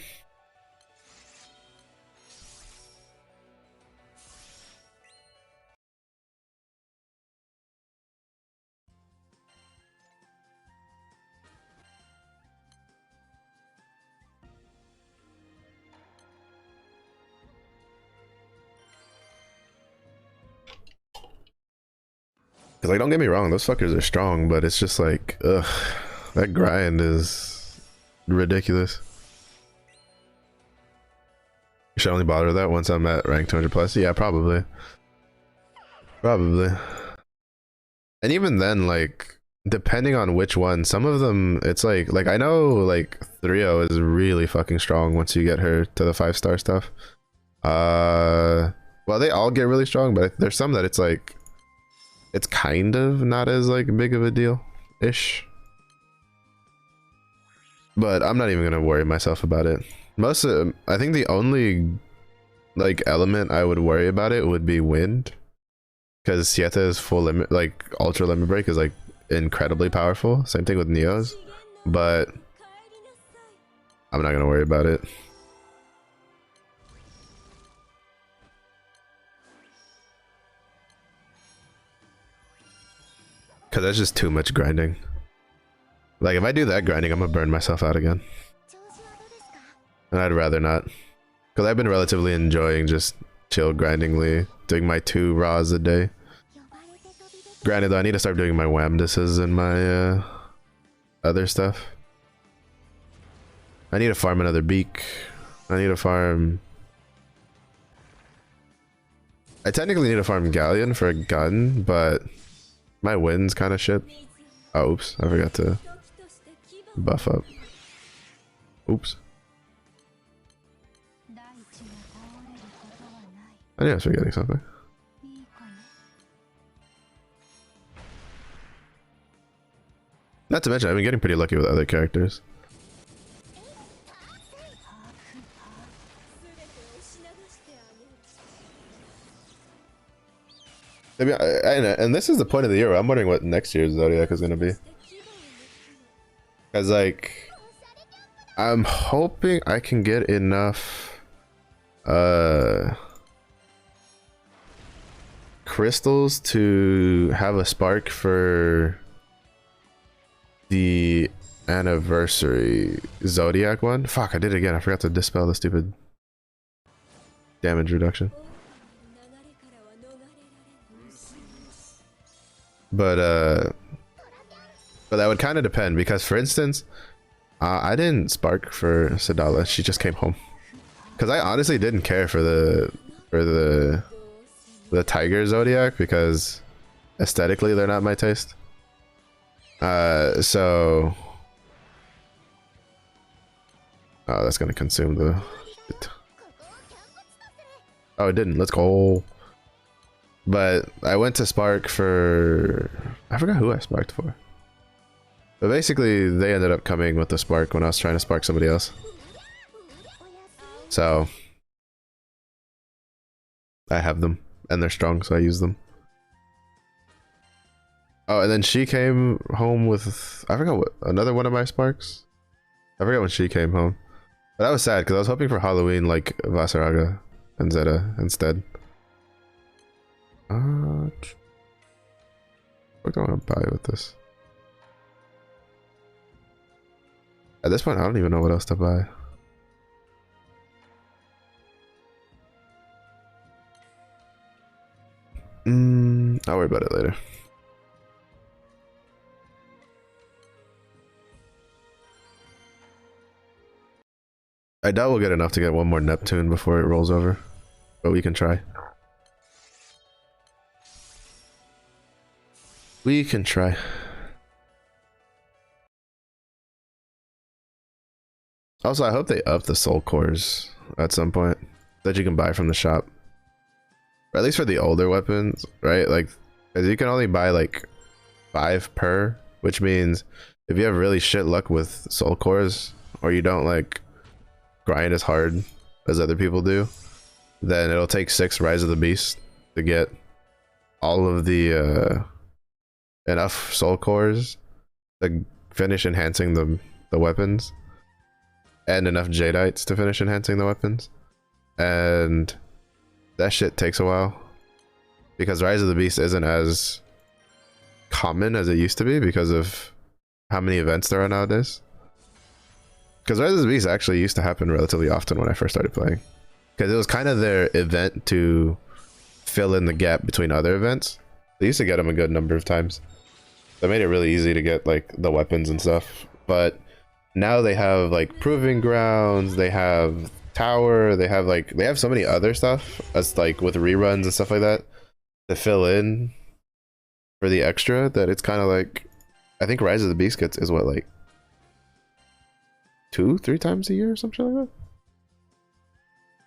Cause like, don't get me wrong, those fuckers are strong, but it's just like, ugh, that grind is ridiculous. Should I only bother with that once I'm at rank 200 plus? Yeah, probably. Probably. And even then, like, depending on which one, some of them, it's like I know like 3-0 is really fucking strong once you get her to the 5-star stuff. Well, they all get really strong, but there's some that it's like, it's kind of not as like big of a deal ish, but I'm not even gonna worry myself about it. I think the only like element I would worry about it would be wind, because Sieta's full limit, like ultra limit break, is like incredibly powerful. Same thing with Neo's, but I'm not gonna worry about it. Cause that's just too much grinding. Like if I do that grinding, I'm gonna burn myself out again. And I'd rather not. Cause I've been relatively enjoying just chill grindingly, doing my 2 raws a day. Granted though, I need to start doing my whamdises and my other stuff. I need to farm another beak. I need to farm... I technically need to farm galleon for a gun, but my wind's kind of shit. Oh, oops. I forgot to buff up. Oops. I knew I was forgetting something. Not to mention, I've been getting pretty lucky with other characters. I mean, and this is the point of the year where I'm wondering what next year's Zodiac is going to be. Because, like, I'm hoping I can get enough crystals to have a spark for the anniversary Zodiac one. Fuck, I did it again. I forgot to dispel the stupid damage reduction. But that would kind of depend, because for instance, I didn't spark for Sadala. She just came home. Because I honestly didn't care for the Tiger Zodiac, because aesthetically they're not my taste. So oh, that's gonna consume the shit. Oh, it didn't. Let's go. But I went to spark for... I forgot who I sparked for. But basically, they ended up coming with the spark when I was trying to spark somebody else. So I have them, and they're strong, so I use them. Oh, and then she came home with... I forgot what... Another one of my sparks? I forgot when she came home. But that was sad, because I was hoping for Halloween, like, Vasaraga and Zeta instead. What do I want to buy with this? At this point, I don't even know what else to buy. I'll worry about it later. I doubt we'll get enough to get one more Neptune before it rolls over, but we can try. We can try. Also, I hope they up the soul cores at some point that you can buy from the shop. Or at least for the older weapons, right? Like, because you can only buy like 5 per, which means if you have really shit luck with soul cores, or you don't like grind as hard as other people do, then it'll take 6 Rise of the Beast to get all of the enough soul cores to finish enhancing the weapons, and enough Jadites to finish enhancing the weapons. And that shit takes a while, because Rise of the Beast isn't as common as it used to be because of how many events there are nowadays. Because Rise of the Beast actually used to happen relatively often when I first started playing, because it was kind of their event to fill in the gap between other events. They used to get them a good number of times. That made it really easy to get like the weapons and stuff. But now they have like Proving Grounds, they have Tower, they have so many other stuff as like with reruns and stuff like that to fill in for the extra, that it's kind of like, I think Rise of the Beast is what, like 2-3 times a year or something like that?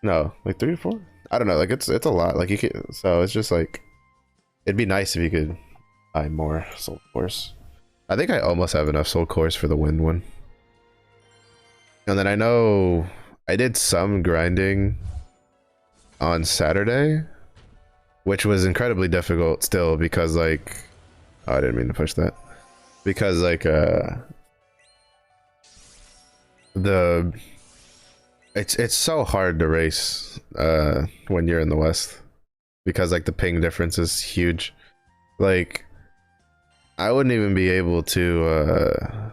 No, like 3 or 4? I don't know, like it's a lot. Like you can, so it's just like, it'd be nice if you could buy more soul cores. I think I almost have enough soul cores for the wind one. And then I know I did some grinding on Saturday, which was incredibly difficult still, because like, oh, I didn't mean to push that. Because like it's so hard to race when you're in the West, because like the ping difference is huge. Like I wouldn't even be able to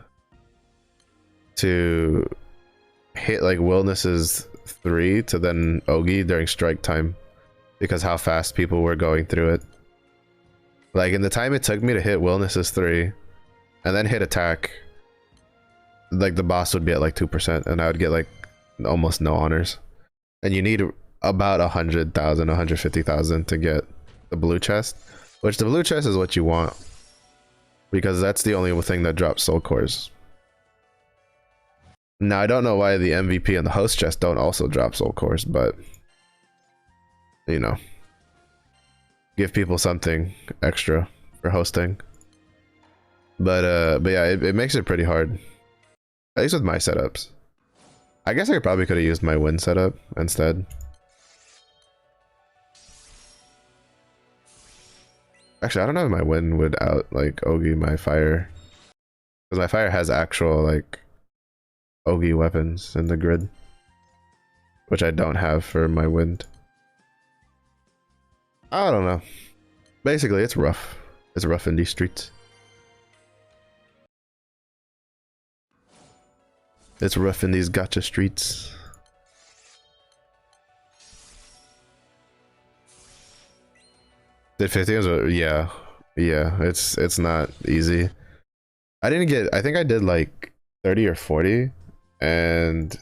hit like Willness's 3 to then Ogi during strike time because how fast people were going through it. Like in the time it took me to hit Willness's 3 and then hit attack, like the boss would be at like 2% and I would get like almost no honors. And you need about 100,000, 150,000 to get the blue chest, which the blue chest is what you want because that's the only thing that drops soul cores. Now I don't know why the MVP and the host chest don't also drop soul cores, but you know, give people something extra for hosting. But yeah, it makes it pretty hard, at least with my setups. I guess I probably could have used my win setup instead. Actually, I don't know if my win would out like Ogi my fire, because my fire has actual like Ogi weapons in the grid, which I don't have for my wind. I don't know. Basically, it's rough. It's rough in these streets. It's rough in these gacha streets. Did 50? Yeah, it's not easy. I think I did like 30 or 40, and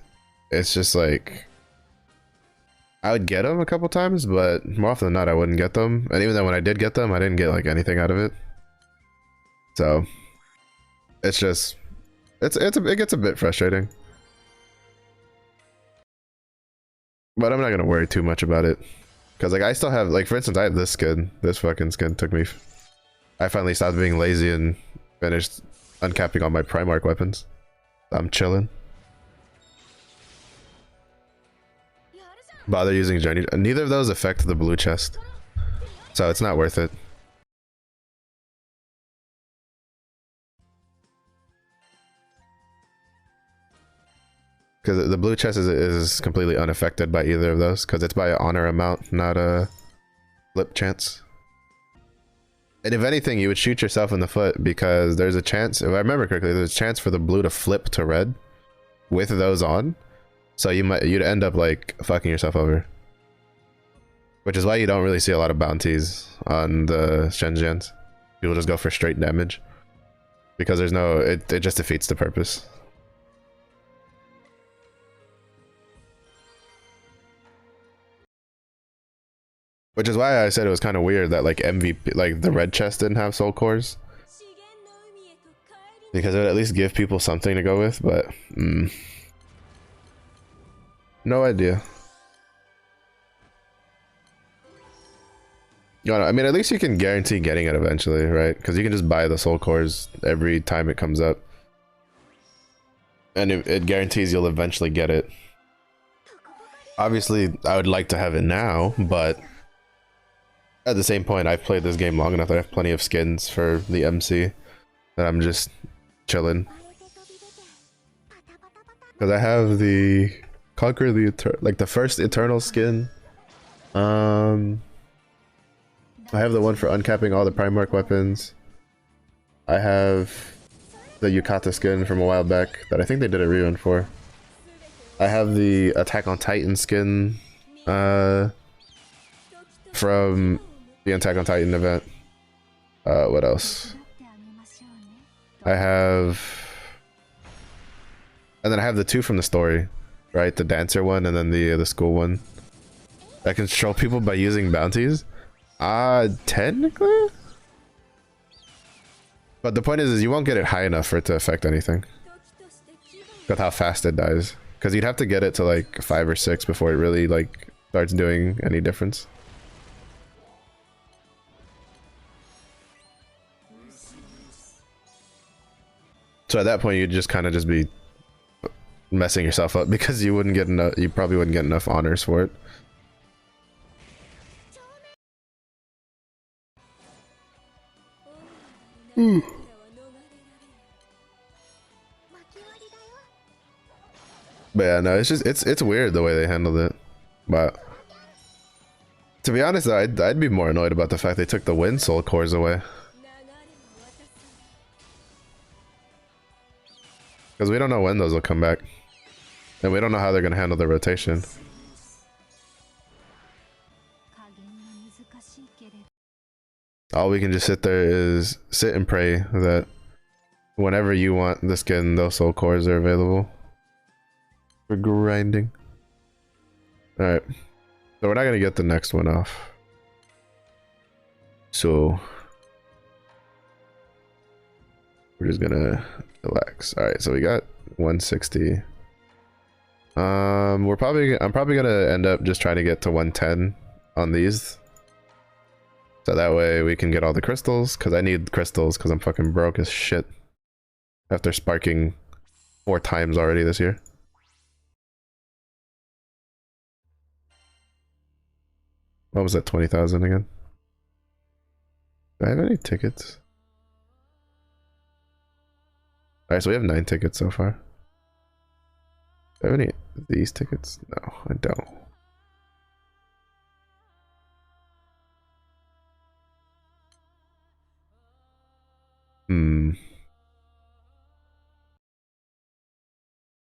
it's just like I would get them a couple times, but more often than not I wouldn't get them. And even then when I did get them, I didn't get like anything out of it. So it's just it gets a bit frustrating. But I'm not gonna worry too much about it. Because like I still have, like for instance, I have this skin. This fucking skin took me, I finally stopped being lazy and finished uncapping all my Primarch weapons. I'm chilling. Bother using Journey. Neither of those affect the blue chest, so it's not worth it. Because the blue chest is completely unaffected by either of those, because it's by an honor amount, not a flip chance. And if anything, you would shoot yourself in the foot, because there's a chance, if I remember correctly, there's a chance for the blue to flip to red with those on. So you'd end up like fucking yourself over. Which is why you don't really see a lot of bounties on the Shenzhens. People just go for straight damage. Because there's no, it just defeats the purpose. Which is why I said it was kind of weird that like MVP, like the red chest didn't have soul cores. Because it would at least give people something to go with, but no idea. No, I mean, at least you can guarantee getting it eventually, right? Because you can just buy the soul cores every time it comes up. And it guarantees you'll eventually get it. Obviously, I would like to have it now, but at the same point, I've played this game long enough that I have plenty of skins for the MC that I'm just chilling. Because I have the Conquer the like the first Eternal skin. I have the one for uncapping all the Primarch weapons. I have the Yukata skin from a while back that I think they did a rerun for. I have the Attack on Titan skin from the Attack on Titan event. What else? I have... And then I have the two from the story, right? The dancer one and then the school one. I control people by using bounties. Technically? But the point is you won't get it high enough for it to affect anything. With how fast it dies. Because you'd have to get it to like 5 or 6 before it really like starts doing any difference. So at that point you'd just kind of just be messing yourself up because you wouldn't get enough, you probably wouldn't get enough honors for it. But yeah, no, it's just it's weird the way they handled it. But to be honest, I'd be more annoyed about the fact they took the wind soul cores away. Because we don't know when those will come back. And we don't know how they're going to handle the rotation. All we can just sit there is sit and pray that whenever you want the skin, those soul cores are available for grinding. Alright. So we're not going to get the next one off. So we're just going to relax. Alright, so we got 160. I'm probably going to end up just trying to get to 110 on these. So that way we can get all the crystals, because I need crystals because I'm fucking broke as shit. After sparking 4 times already this year. What was that, 20,000 again? Do I have any tickets? Alright, so we have 9 tickets so far. Do I have any of these tickets? No, I don't.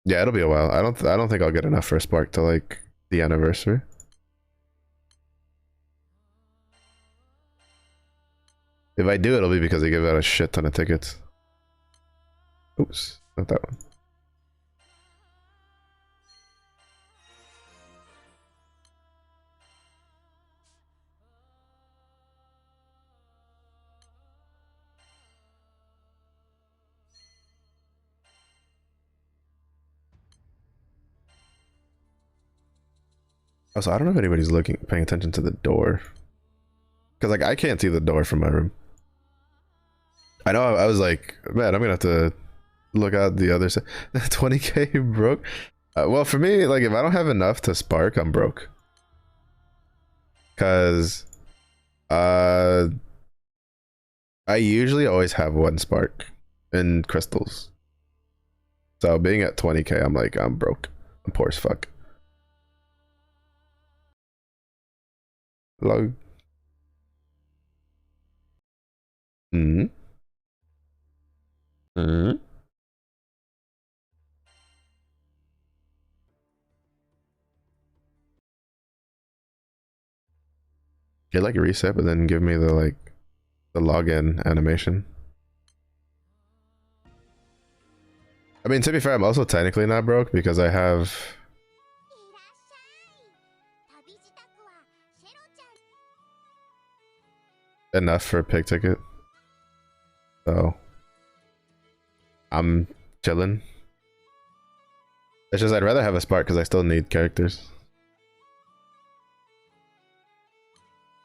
Yeah, it'll be a while. I don't think I'll get enough for a spark to like the anniversary. If I do, it'll be because they give out a shit ton of tickets. Oops, not that one. Also, I don't know if anybody's paying attention to the door. Because, like, I can't see the door from my room. I know I was like, man, I'm going to have to look out the other side. 20k broke? Well, for me, like, if I don't have enough to spark, I'm broke. Because, I usually always have 1 spark in crystals. So, being at 20k, I'm like, I'm broke. I'm poor as fuck. Log. You like reset, but then give me the login animation. I mean, to be fair, I'm also technically not broke because I have enough for a pig ticket. So I'm chilling. It's just I'd rather have a spark because I still need characters.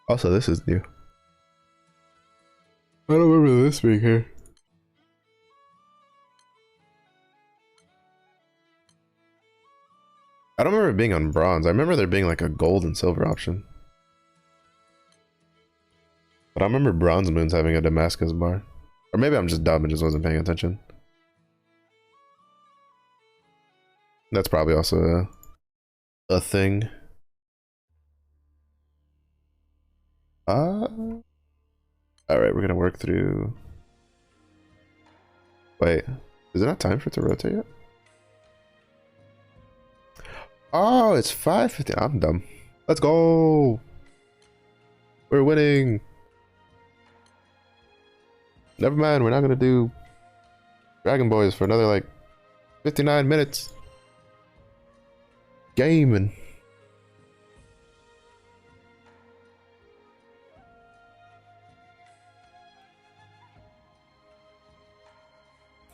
Also, this is new. I don't remember this being here. I don't remember it being on bronze. I remember there being like a gold and silver option. But I remember bronze moons having a Damascus bar. Or maybe I'm just dumb and just wasn't paying attention. That's probably also a thing. Alright, we're gonna work through. Wait, is it not time for it to rotate yet? Oh, it's 5:50. I'm dumb. Let's go. We're winning. Never mind, we're not gonna do Dragon Boys for another like 59 minutes. Gaming.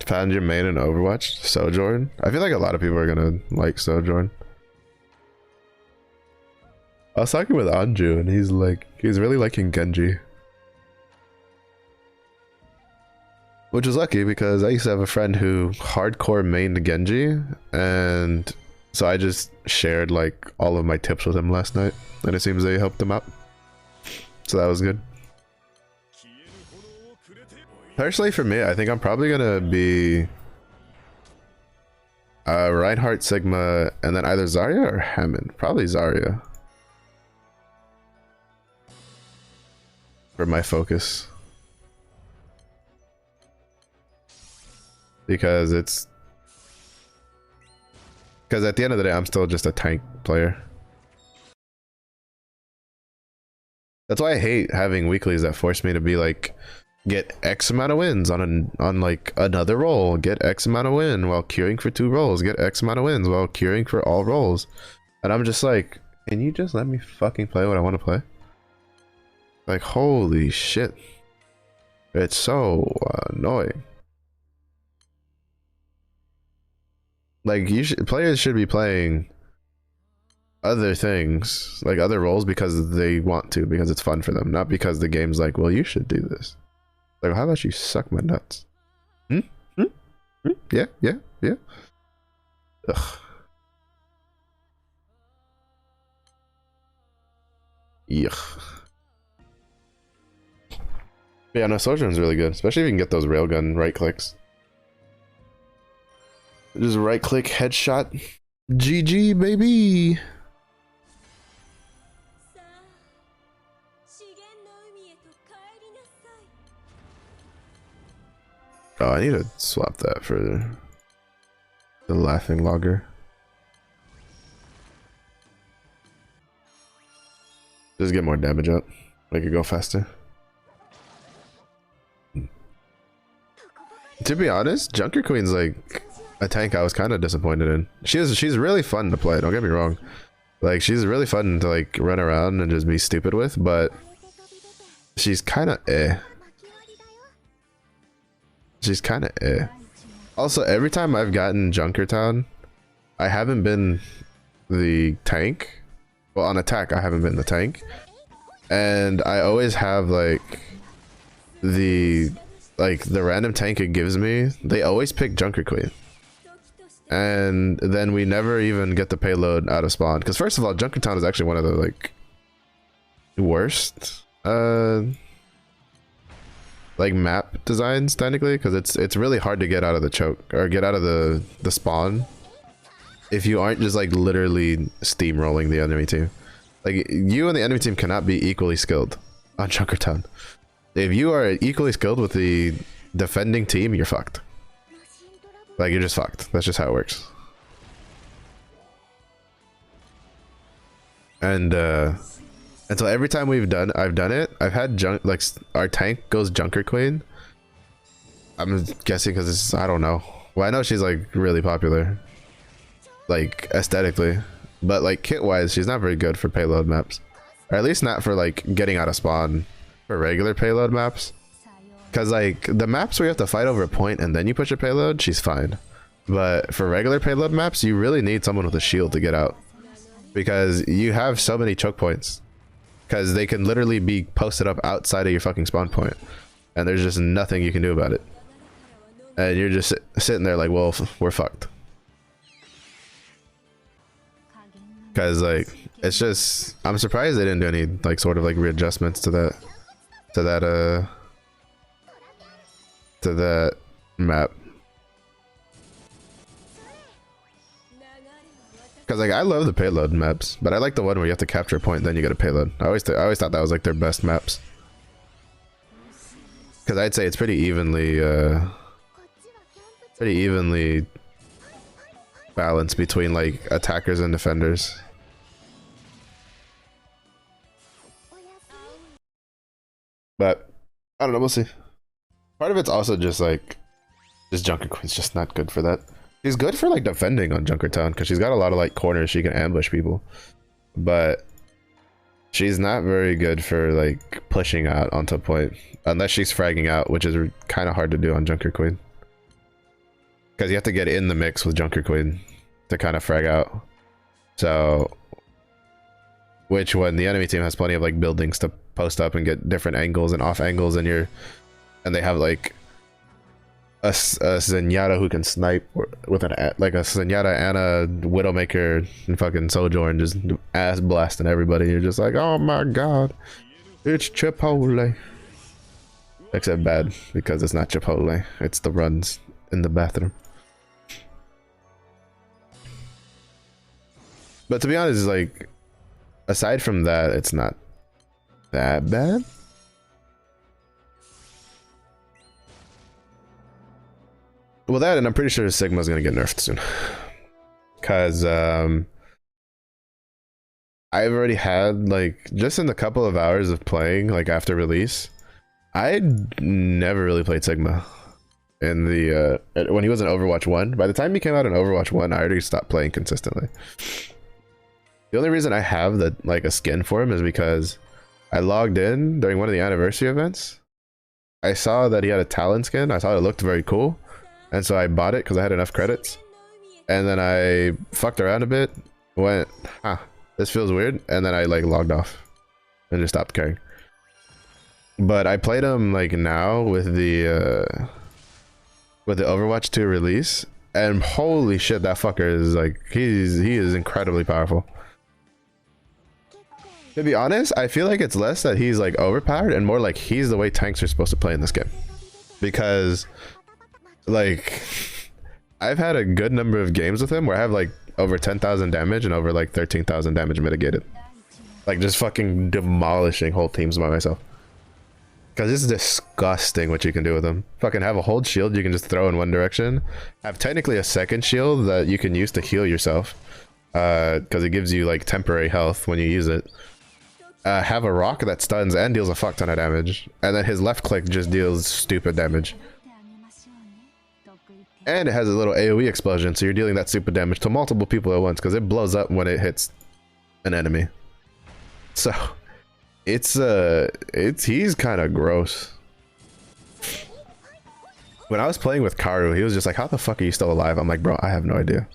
Found your main in Overwatch, Sojourn. I feel like a lot of people are gonna like Sojourn. I was talking with Anju and he's really liking Genji. Which was lucky because I used to have a friend who hardcore mained Genji, and so I just shared like all of my tips with him last night, and it seems they helped him out. So that was good. Personally, for me, I think I'm probably gonna be Reinhardt, Sigma, and then either Zarya or Hammond. Probably Zarya for my focus, because it's Because at the end of the day, I'm still just a tank player. That's why I hate having weeklies that force me to be like, get X amount of wins on like another role, get X amount of win while queuing for 2 roles, get X amount of wins while queuing for all roles. And I'm just like, can you just let me fucking play what I want to play? Like, holy shit. It's so annoying. Like, players should be playing other things, like other roles, because they want to, because it's fun for them, not because the game's like, well, you should do this. Like, how about you suck my nuts? Yeah. Ugh. Yuck. Yeah, no, Sojourn's really good, especially if you can get those railgun right clicks. Just right click headshot. GG, baby. Oh, I need to swap that for the laughing logger. Just get more damage up. Make it go faster. To be honest, Junker Queen's like a tank I was kind of disappointed in. She's really fun to play, don't get me wrong. Like, she's really fun to like run around and just be stupid with, but she's kind of She's kind of Also, every time I've gotten Junkertown, I haven't been the tank. Well, on attack, I haven't been the tank. And I always have like the random tank it gives me. They always pick Junker Queen. And then we never even get the payload out of spawn. Because first of all, Junkertown is actually one of the like worst like map designs technically, because it's really hard to get out of the choke or get out of the spawn if you aren't just like literally steamrolling the enemy team. Like, you and the enemy team cannot be equally skilled on Junkertown. If you are equally skilled with the defending team, you're fucked. Like, you're just fucked. That's just how it works. And so every time I've done it, I've had like our tank goes Junker Queen. I'm guessing because it's, I don't know. Well, I know she's like really popular, like aesthetically, but like kit wise, she's not very good for payload maps, or at least not for like getting out of spawn for regular payload maps. Because like the maps where you have to fight over a point and then you push a payload, she's fine. But for regular payload maps, you really need someone with a shield to get out, because you have so many choke points. Because they can literally be posted up outside of your fucking spawn point, and there's just nothing you can do about it. And you're just sitting there like, well, we're fucked. Because like, it's just, I'm surprised they didn't do any like sort of like readjustments to that map. Because like, I love the payload maps, but I like the one where you have to capture a point and then you get a payload. I always thought that was like their best maps. Because I'd say it's pretty evenly balanced between like attackers and defenders. But I don't know, we'll see. Part of it's also just like, this Junker Queen's just not good for that. She's good for like defending on Junkertown because she's got a lot of like corners she can ambush people, but she's not very good for like pushing out onto a point unless she's fragging out, which is kind of hard to do on Junker Queen because you have to get in the mix with Junker Queen to kind of frag out. So, which when the enemy team has plenty of like buildings to post up and get different angles and off angles, and they have like a Zenyatta who can snipe with like a Zenyatta and a Widowmaker and fucking Sojourn just ass blasting everybody. You're just like, oh my god, it's Chipotle. Except bad, because it's not Chipotle, it's the runs in the bathroom. But to be honest, like, aside from that, it's not that bad. Well, that, and I'm pretty sure Sigma's gonna get nerfed soon. because I've already had like just in the couple of hours of playing like after release, I never really played Sigma in the when he was in Overwatch 1. By the time he came out in Overwatch 1, I already stopped playing consistently. The only reason I have that like a skin for him is because I logged in during one of the anniversary events. I saw that he had a Talon skin. I thought it looked very cool, and so I bought it because I had enough credits. And then I fucked around a bit, went, huh, this feels weird, and then I like logged off and just stopped caring. But I played him like now with the Overwatch 2 release, and holy shit, that fucker is like he is incredibly powerful. To be honest, I feel like it's less that he's like overpowered and more like he's the way tanks are supposed to play in this game. Because like I've had a good number of games with him where I have like over 10,000 damage and over like 13,000 damage mitigated. Like just fucking demolishing whole teams by myself. Because it's disgusting what you can do with him. Fucking have a hold shield you can just throw in one direction. Have technically a second shield that you can use to heal yourself. Because it gives you like temporary health when you use it. Have a rock that stuns and deals a fuck ton of damage. And then his left click just deals stupid damage. And it has a little AoE explosion, so you're dealing that super damage to multiple people at once because it blows up when it hits an enemy. So he's kind of gross. When I was playing with Karu, he was just like, how the fuck are you still alive? I'm like, bro, I have no idea.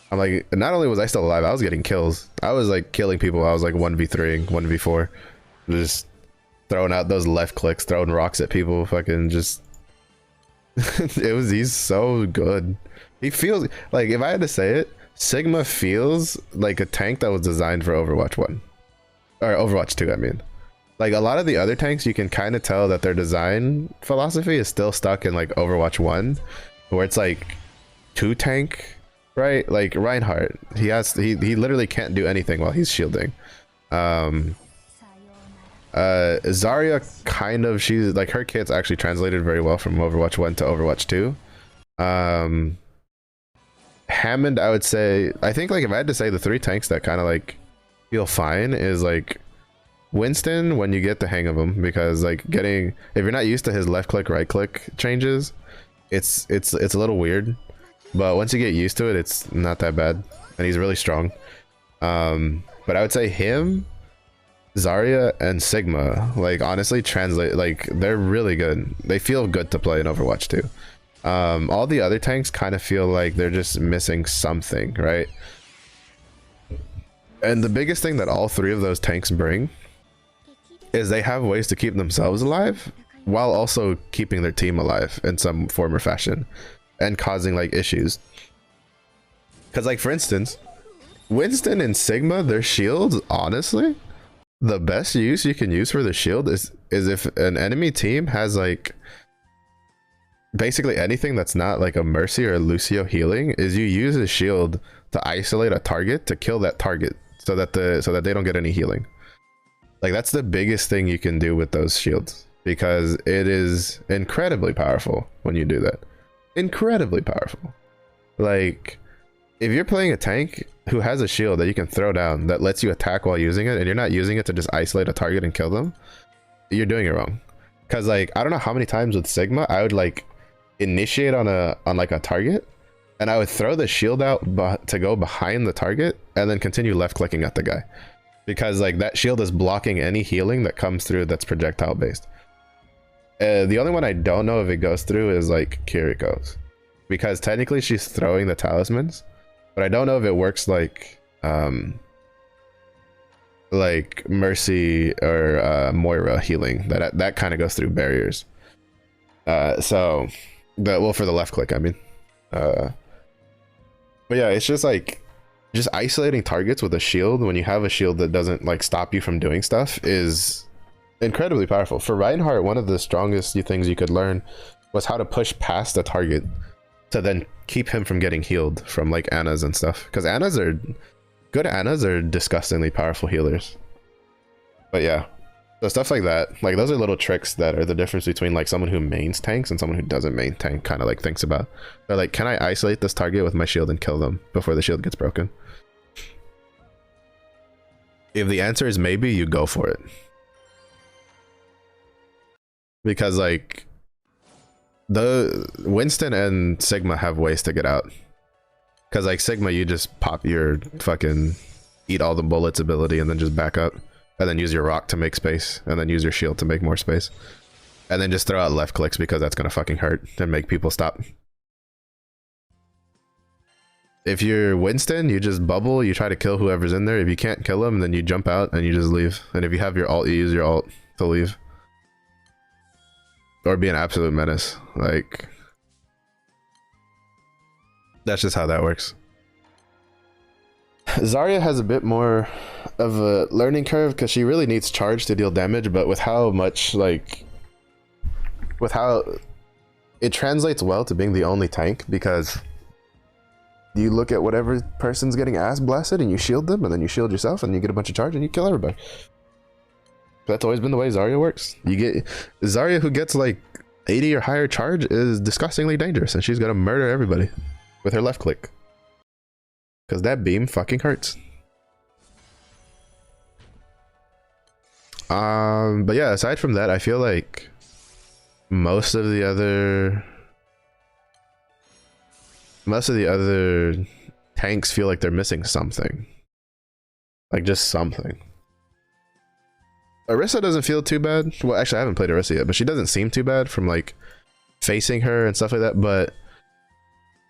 I'm like, not only was I still alive, I was getting kills. I was like killing people. I was like 1v3, 1v4, just throwing out those left clicks, throwing rocks at people, fucking just he's so good. He feels like, if I had to say it, Sigma feels like a tank that was designed for Overwatch 1 or Overwatch 2. I mean, like a lot of the other tanks, you can kind of tell that their design philosophy is still stuck in like Overwatch 1, where it's like 2 tank, right? Like Reinhardt, he literally can't do anything while he's shielding. Zarya kind of, she's like, her kit's actually translated very well from Overwatch 1 to Overwatch 2. Hammond, I would say, I think like if I had to say the 3 tanks that kind of like feel fine is like Winston when you get the hang of him, because like if you're not used to his left click right click changes, it's a little weird, but once you get used to it, it's not that bad, and he's really strong. But I would say him, Zarya, and Sigma, like honestly translate, like they're really good. They feel good to play in Overwatch 2. All the other tanks kind of feel like they're just missing something, right? And the biggest thing that all 3 of those tanks bring is they have ways to keep themselves alive while also keeping their team alive in some form or fashion and causing like issues. Because like for instance, Winston and Sigma, their shields, honestly, the best use you can use for the shield is if an enemy team has like basically anything that's not like a Mercy or a Lucio healing, is you use a shield to isolate a target to kill that target so that they don't get any healing. Like that's the biggest thing you can do with those shields, because it is incredibly powerful when you do that. Incredibly powerful. Like if you're playing a tank who has a shield that you can throw down that lets you attack while using it, and you're not using it to just isolate a target and kill them, you're doing it wrong. Because like I don't know how many times with Sigma I would like initiate on like a target, and I would throw the shield out to go behind the target and then continue left clicking at the guy, because like that shield is blocking any healing that comes through that's projectile based. The only one I don't know if it goes through is like Kiriko's, because technically she's throwing the talismans, but I don't know if it works like Mercy or Moira healing. That kind of goes through barriers. So well, for the left click, I mean. But yeah, it's just like just isolating targets with a shield when you have a shield that doesn't like stop you from doing stuff is incredibly powerful. For Reinhardt, one of the strongest things you could learn was how to push past a target to then keep him from getting healed from like Annas and stuff, because Annas are disgustingly powerful healers. But yeah, So stuff like that, like those are little tricks that are the difference between like someone who mains tanks and someone who doesn't main tank kind of like thinks about. They're like, can I isolate this target with my shield and kill them before the shield gets broken? If the answer is maybe, you go for it. Because like the Winston and Sigma have ways to get out. Because like Sigma, you just pop your fucking eat all the bullets ability and then just back up. And then use your rock to make space. And then use your shield to make more space. And then just throw out left clicks because that's gonna fucking hurt and make people stop. If you're Winston, you just bubble, you try to kill whoever's in there. If you can't kill them, then you jump out and you just leave. And if you have your ult, you use your ult to leave. Or be an absolute menace. Like, that's just how that works. Zarya has a bit more of a learning curve because she really needs charge to deal damage, but with how much, like, with how it translates well to being the only tank, because you look at whatever person's getting ass blasted and you shield them, and then you shield yourself and you get a bunch of charge and you kill everybody. That's always been the way Zarya works. You get Zarya who gets like 80 or higher charge is disgustingly dangerous, and she's gonna murder everybody with her left click. Because that beam fucking hurts. But yeah, aside from that, I feel like most of the other tanks feel like they're missing something. Like just something. Orisa doesn't feel too bad. Well, actually I haven't played Orisa yet, but she doesn't seem too bad from like facing her and stuff like that, but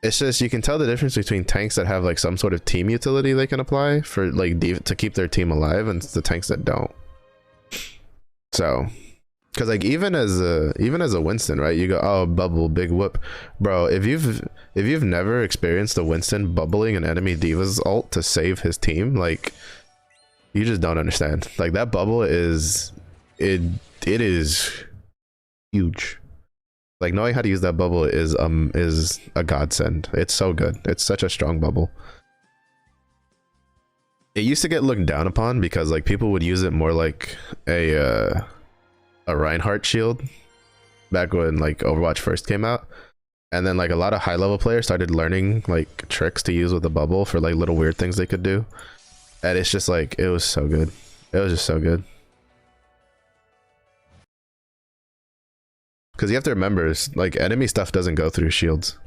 it's just, you can tell the difference between tanks that have like some sort of team utility they can apply for like to keep their team alive, and the tanks that don't. So, because like even as a Winston, right? You go, oh, bubble, big whoop, bro. If you've never experienced a Winston bubbling an enemy diva's ult to save his team, like you just don't understand. Like that bubble is it is huge. Like knowing how to use that bubble is a godsend. It's so good. It's such a strong bubble. It used to get looked down upon because like people would use it more like a Reinhardt shield back when like Overwatch first came out, and then like a lot of high level players started learning like tricks to use with the bubble for like little weird things they could do, and it's just like it was so good. It was just so good. Because you have to remember, like enemy stuff doesn't go through shields,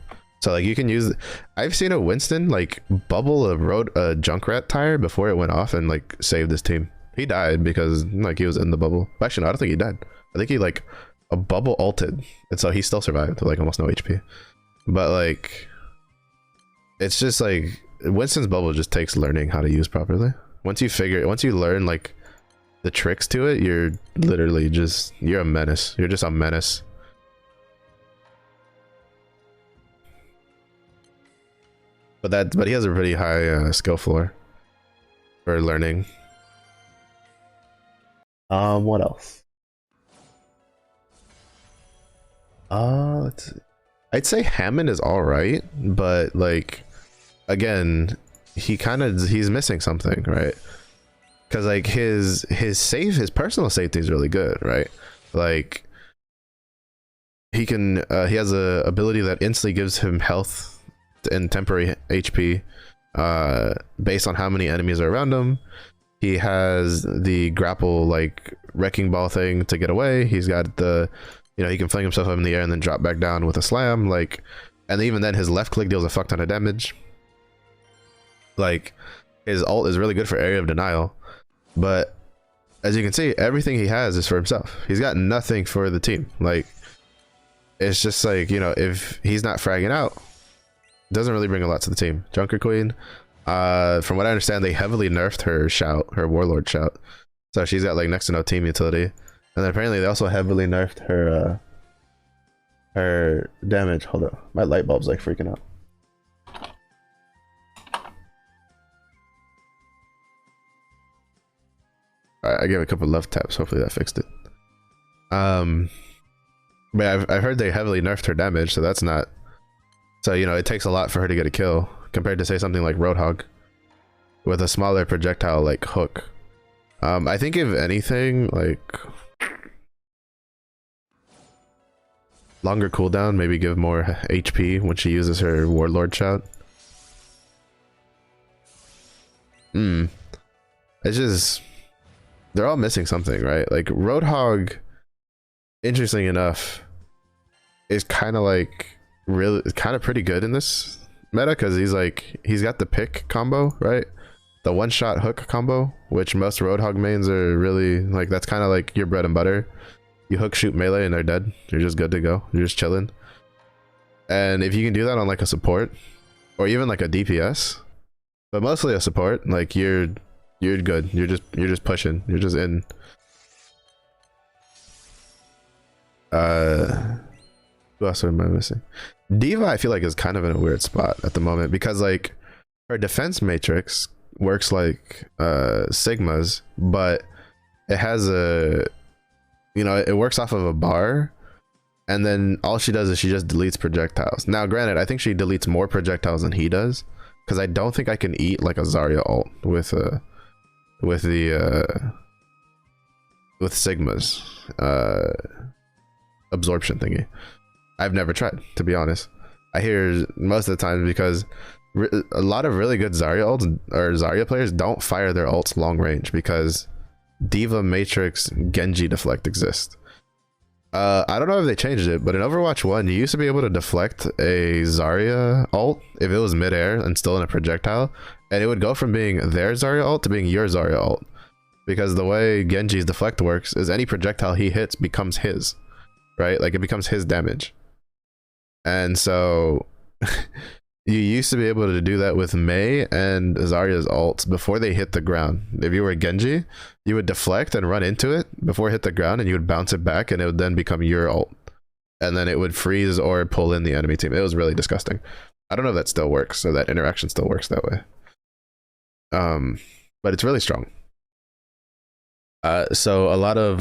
so like you can use. I've seen a Winston like bubble a Junkrat tire before it went off and like saved his team. He died because like he was in the bubble. Actually, no, I don't think he died. I think he like a bubble ulted, and so he still survived with like almost no HP. But like, it's just like Winston's bubble just takes learning how to use properly. Once you learn like the tricks to it, you're literally just you're a menace. You're just a menace. But he has a pretty high skill floor for learning. What else? Let's see. I'd say Hammond is all right, but like again, he's missing something, right? Because like his personal safety is really good, right? Like he has a ability that instantly gives him health and temporary HP based on how many enemies are around him. He has the grapple like wrecking ball thing to get away. He's got the, he can fling himself up in the air and then drop back down with a slam, like, and even then his left click deals a fuck ton of damage. Like his ult is really good for area of denial, but as you can see, everything he has is for himself. He's got nothing for the team. Like it's just like, if he's not fragging out, doesn't really bring a lot to the team. Junker Queen, from what I understand, they heavily nerfed her Warlord shout, so she's got like next to no team utility. And then apparently they also heavily nerfed her damage. Hold up, my light bulb's like freaking out. Alright, I gave a couple left taps, hopefully that fixed it. But I've heard they heavily nerfed her damage, so that's not. So, it takes a lot for her to get a kill compared to say something like Roadhog with a smaller projectile like hook. I think if anything, like longer cooldown, maybe give more HP when she uses her warlord shout. It's just they're all missing something, right? Like Roadhog, interesting enough, is kind of like really kind of pretty good in this meta because he's got the pick combo, right? The one-shot hook combo, which most Roadhog mains are really like. That's kind of like your bread and butter. You hook, shoot, melee, and they're dead. You're just good to go. You're just chilling. And if you can do that on like a support, or even like a DPS, but mostly a support, like you're good. You're just pushing. You're just in. Who else am I missing? Diva, I feel like is kind of in a weird spot at the moment because like her defense matrix works like Sigma's, but it has a, you know, it works off of a bar, and then all she does is she just deletes projectiles. Now granted, I think she deletes more projectiles than he does, because I don't think I can eat like a Zarya ult with Sigma's absorption thingy. I've never tried, to be honest. I hear most of the time because a lot of really good Zarya ults or Zarya players don't fire their ults long range because Diva Matrix Genji deflect exists. I don't know if they changed it, but in Overwatch 1 you used to be able to deflect a Zarya ult if it was midair and still in a projectile, and it would go from being their Zarya ult to being your Zarya ult, because the way Genji's deflect works is any projectile he hits becomes his, right? Like it becomes his damage. And so you used to be able to do that with Mei and Zarya's ults before they hit the ground. If you were Genji, you would deflect and run into it before it hit the ground, and you would bounce it back, and it would then become your ult. And then it would freeze or pull in the enemy team. It was really disgusting. I don't know if that still works, or that interaction still works that way. But it's really strong. So a lot of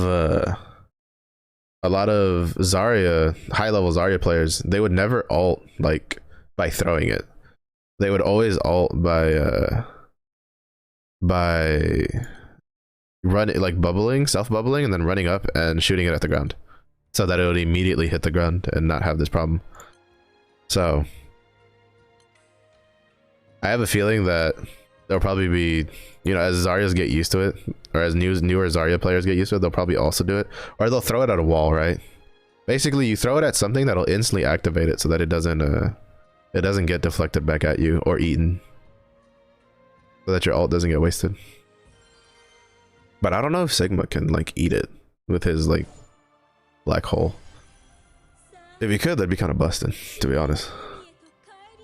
Zarya, high-level Zarya players, they would never ult like by throwing it. They would always ult by running, like bubbling, self-bubbling, and then running up and shooting it at the ground, so that it would immediately hit the ground and not have this problem. So I have a feeling that there'll probably be, you know, as Zaryas get used to it, or as newer Zarya players get used to it, they'll probably also do it, or they'll throw it at a wall, right? Basically, you throw it at something that'll instantly activate it so that it doesn't get deflected back at you or eaten, so that your ult doesn't get wasted. But I don't know if Sigma can like eat it with his like black hole. If he could, that'd be kind of busted, to be honest.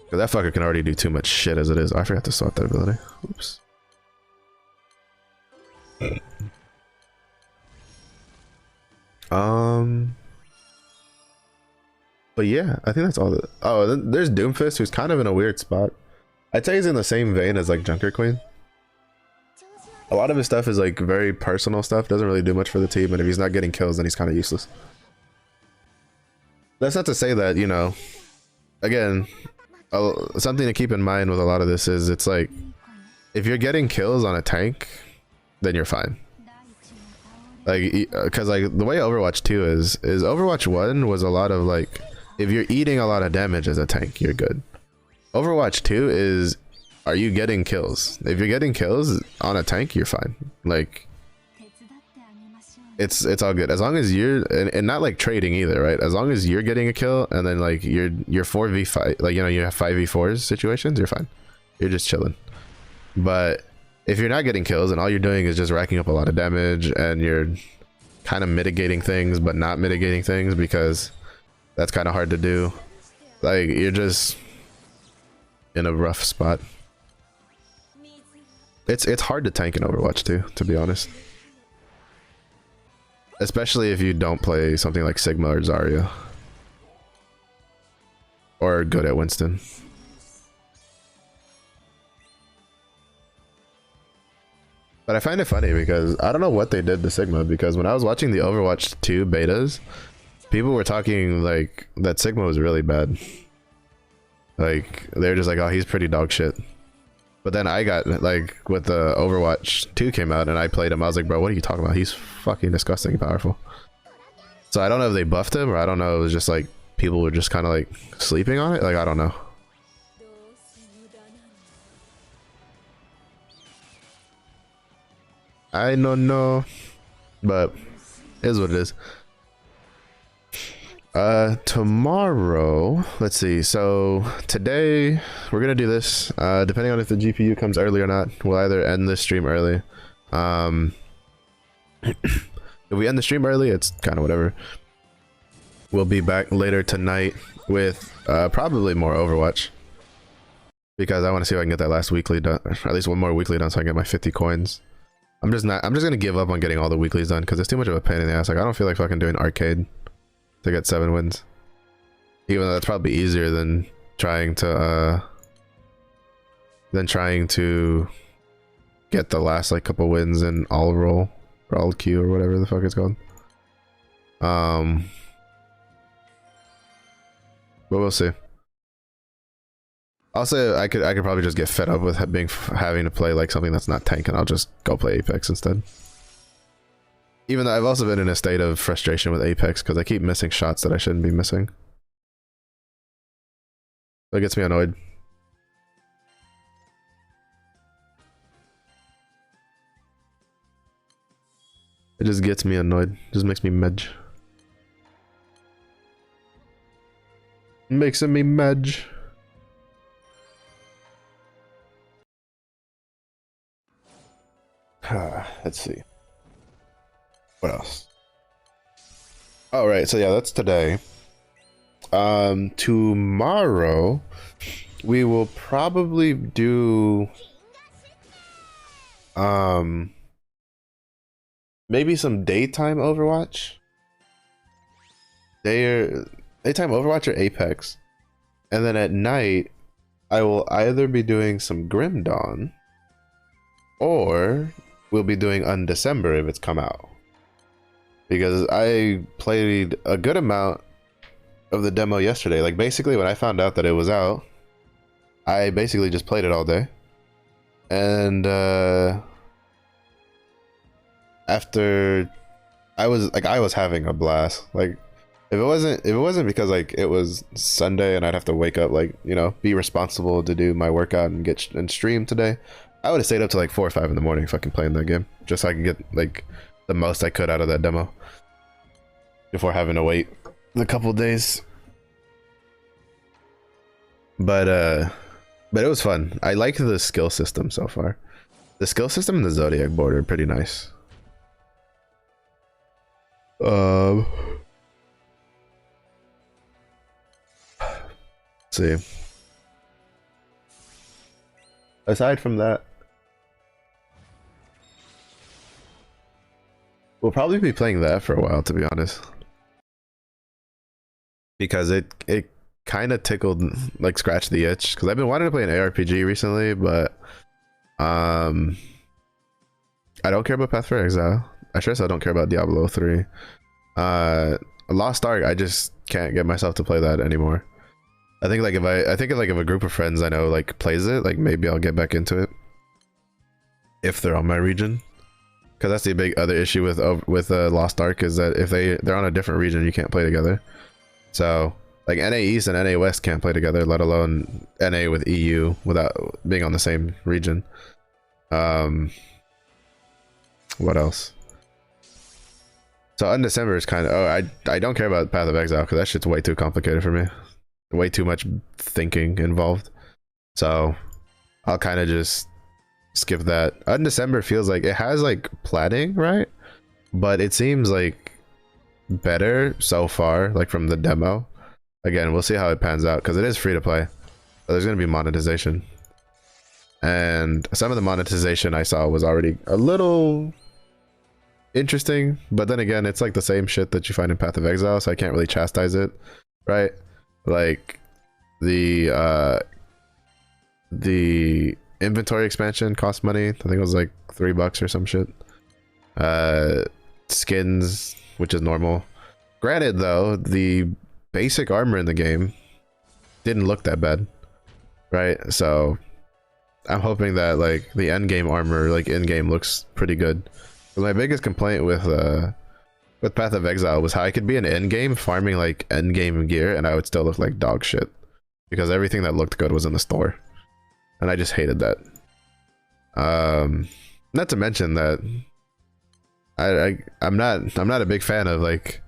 Because that fucker can already do too much shit as it is. I forgot to swap that ability. Oops. But yeah, I think that's all. Oh, then there's Doomfist, who's kind of in a weird spot. I'd say he's in the same vein as like Junker Queen. A lot of his stuff is like very personal stuff, doesn't really do much for the team, and if he's not getting kills, then he's kind of useless. That's not to say that, you know, again, something to keep in mind with a lot of this is it's like, if you're getting kills on a tank, then you're fine. Like, because like the way Overwatch 2 is Overwatch 1 was a lot of like, if you're eating a lot of damage as a tank, you're good. Overwatch 2 is, are you getting kills? If you're getting kills on a tank, you're fine. Like, it's all good as long as you're and not like trading either, right? As long as you're getting a kill and then like you're 4v5, like, you know, you have 5v4s situations, you're fine. You're just chilling. But if you're not getting kills and all you're doing is just racking up a lot of damage and you're kind of mitigating things but not mitigating things, because that's kind of hard to do, like, you're just in a rough spot. It's hard to tank in Overwatch 2, to be honest. Especially if you don't play something like Sigma or Zarya. Or are good at Winston. But I find it funny because I don't know what they did to Sigma, because when I was watching the Overwatch 2 betas, people were talking like that Sigma was really bad. Like, they were just like, oh, he's pretty dog shit. But then I got like with the Overwatch 2 came out and I played him. I was like, bro, what are you talking about? He's fucking disgusting powerful. So I don't know if they buffed him or I don't know. It was just like people were just kind of like sleeping on it. Like, I don't know. I don't know, but it is what it is. Tomorrow, let's see. So today we're gonna do this. Depending on if the GPU comes early or not, we'll either end this stream early. If we end the stream early, it's kind of whatever. We'll be back later tonight with probably more Overwatch because I want to see if I can get that last weekly done, or at least one more weekly done, so I can get my 50 coins. I'm just gonna give up on getting all the weeklies done because it's too much of a pain in the ass. Like, I don't feel like fucking doing arcade to get 7 wins, even though that's probably easier than trying to get the last like couple wins in all roll or all queue or whatever the fuck it's called. But we'll see. I'll say I could probably just get fed up with having to play like something that's not tank, and I'll just go play Apex instead. Even though I've also been in a state of frustration with Apex because I keep missing shots that I shouldn't be missing. So it gets me annoyed. It just gets me annoyed. It just makes me medge. Makes me medge. Let's see. What else? Oh, right. So yeah, that's today. Tomorrow we will probably do maybe some daytime Overwatch. Daytime Overwatch or Apex. And then at night I will either be doing some Grim Dawn or we'll be doing Undecember if it's come out. Because I played a good amount of the demo yesterday. Like, basically when I found out that it was out, I basically just played it all day. And after I was having a blast. Like, if it wasn't because like it was Sunday and I'd have to wake up, like, you know, be responsible to do my workout and stream today, I would have stayed up to like 4 or 5 in the morning fucking playing that game just so I could get like the most I could out of that demo before having to wait a couple days. But it was fun. I like the skill system so far. The skill system and the Zodiac board are pretty nice. Let's see. Aside from that, we'll probably be playing that for a while, to be honest, because it kind of tickled, like, scratched the itch, because I've been wanting to play an ARPG recently, but I don't care about Path for Exile. I sure as I don't care about Diablo 3. Lost Ark, I just can't get myself to play that anymore. I think like if a group of friends I know like plays it, like maybe I'll get back into it if they're on my region. Because that's the big other issue with Lost Ark, is that if they're on a different region, you can't play together. So like NA East and NA West can't play together, let alone NA with EU without being on the same region. What else? So Undecember is kind of, I don't care about Path of Exile because that shit's way too complicated for me. Way too much thinking involved. So I'll kind of just skip that. Undecember feels like it has like planning, right? But it seems like better so far, like from the demo. Again, we'll see how it pans out because it is free to play. So there's going to be monetization. And some of the monetization I saw was already a little interesting, but then again, it's like the same shit that you find in Path of Exile, so I can't really chastise it, right? Like the inventory expansion cost money. I think it was like $3 or some shit. Skins, which is normal. Granted though, the basic armor in the game didn't look that bad, right? So I'm hoping that like the end game armor like in game looks pretty good. But my biggest complaint with Path of Exile was how I could be in end game farming like end game gear and I would still look like dog shit because everything that looked good was in the store, and I just hated that. Not to mention that I'm not a big fan of like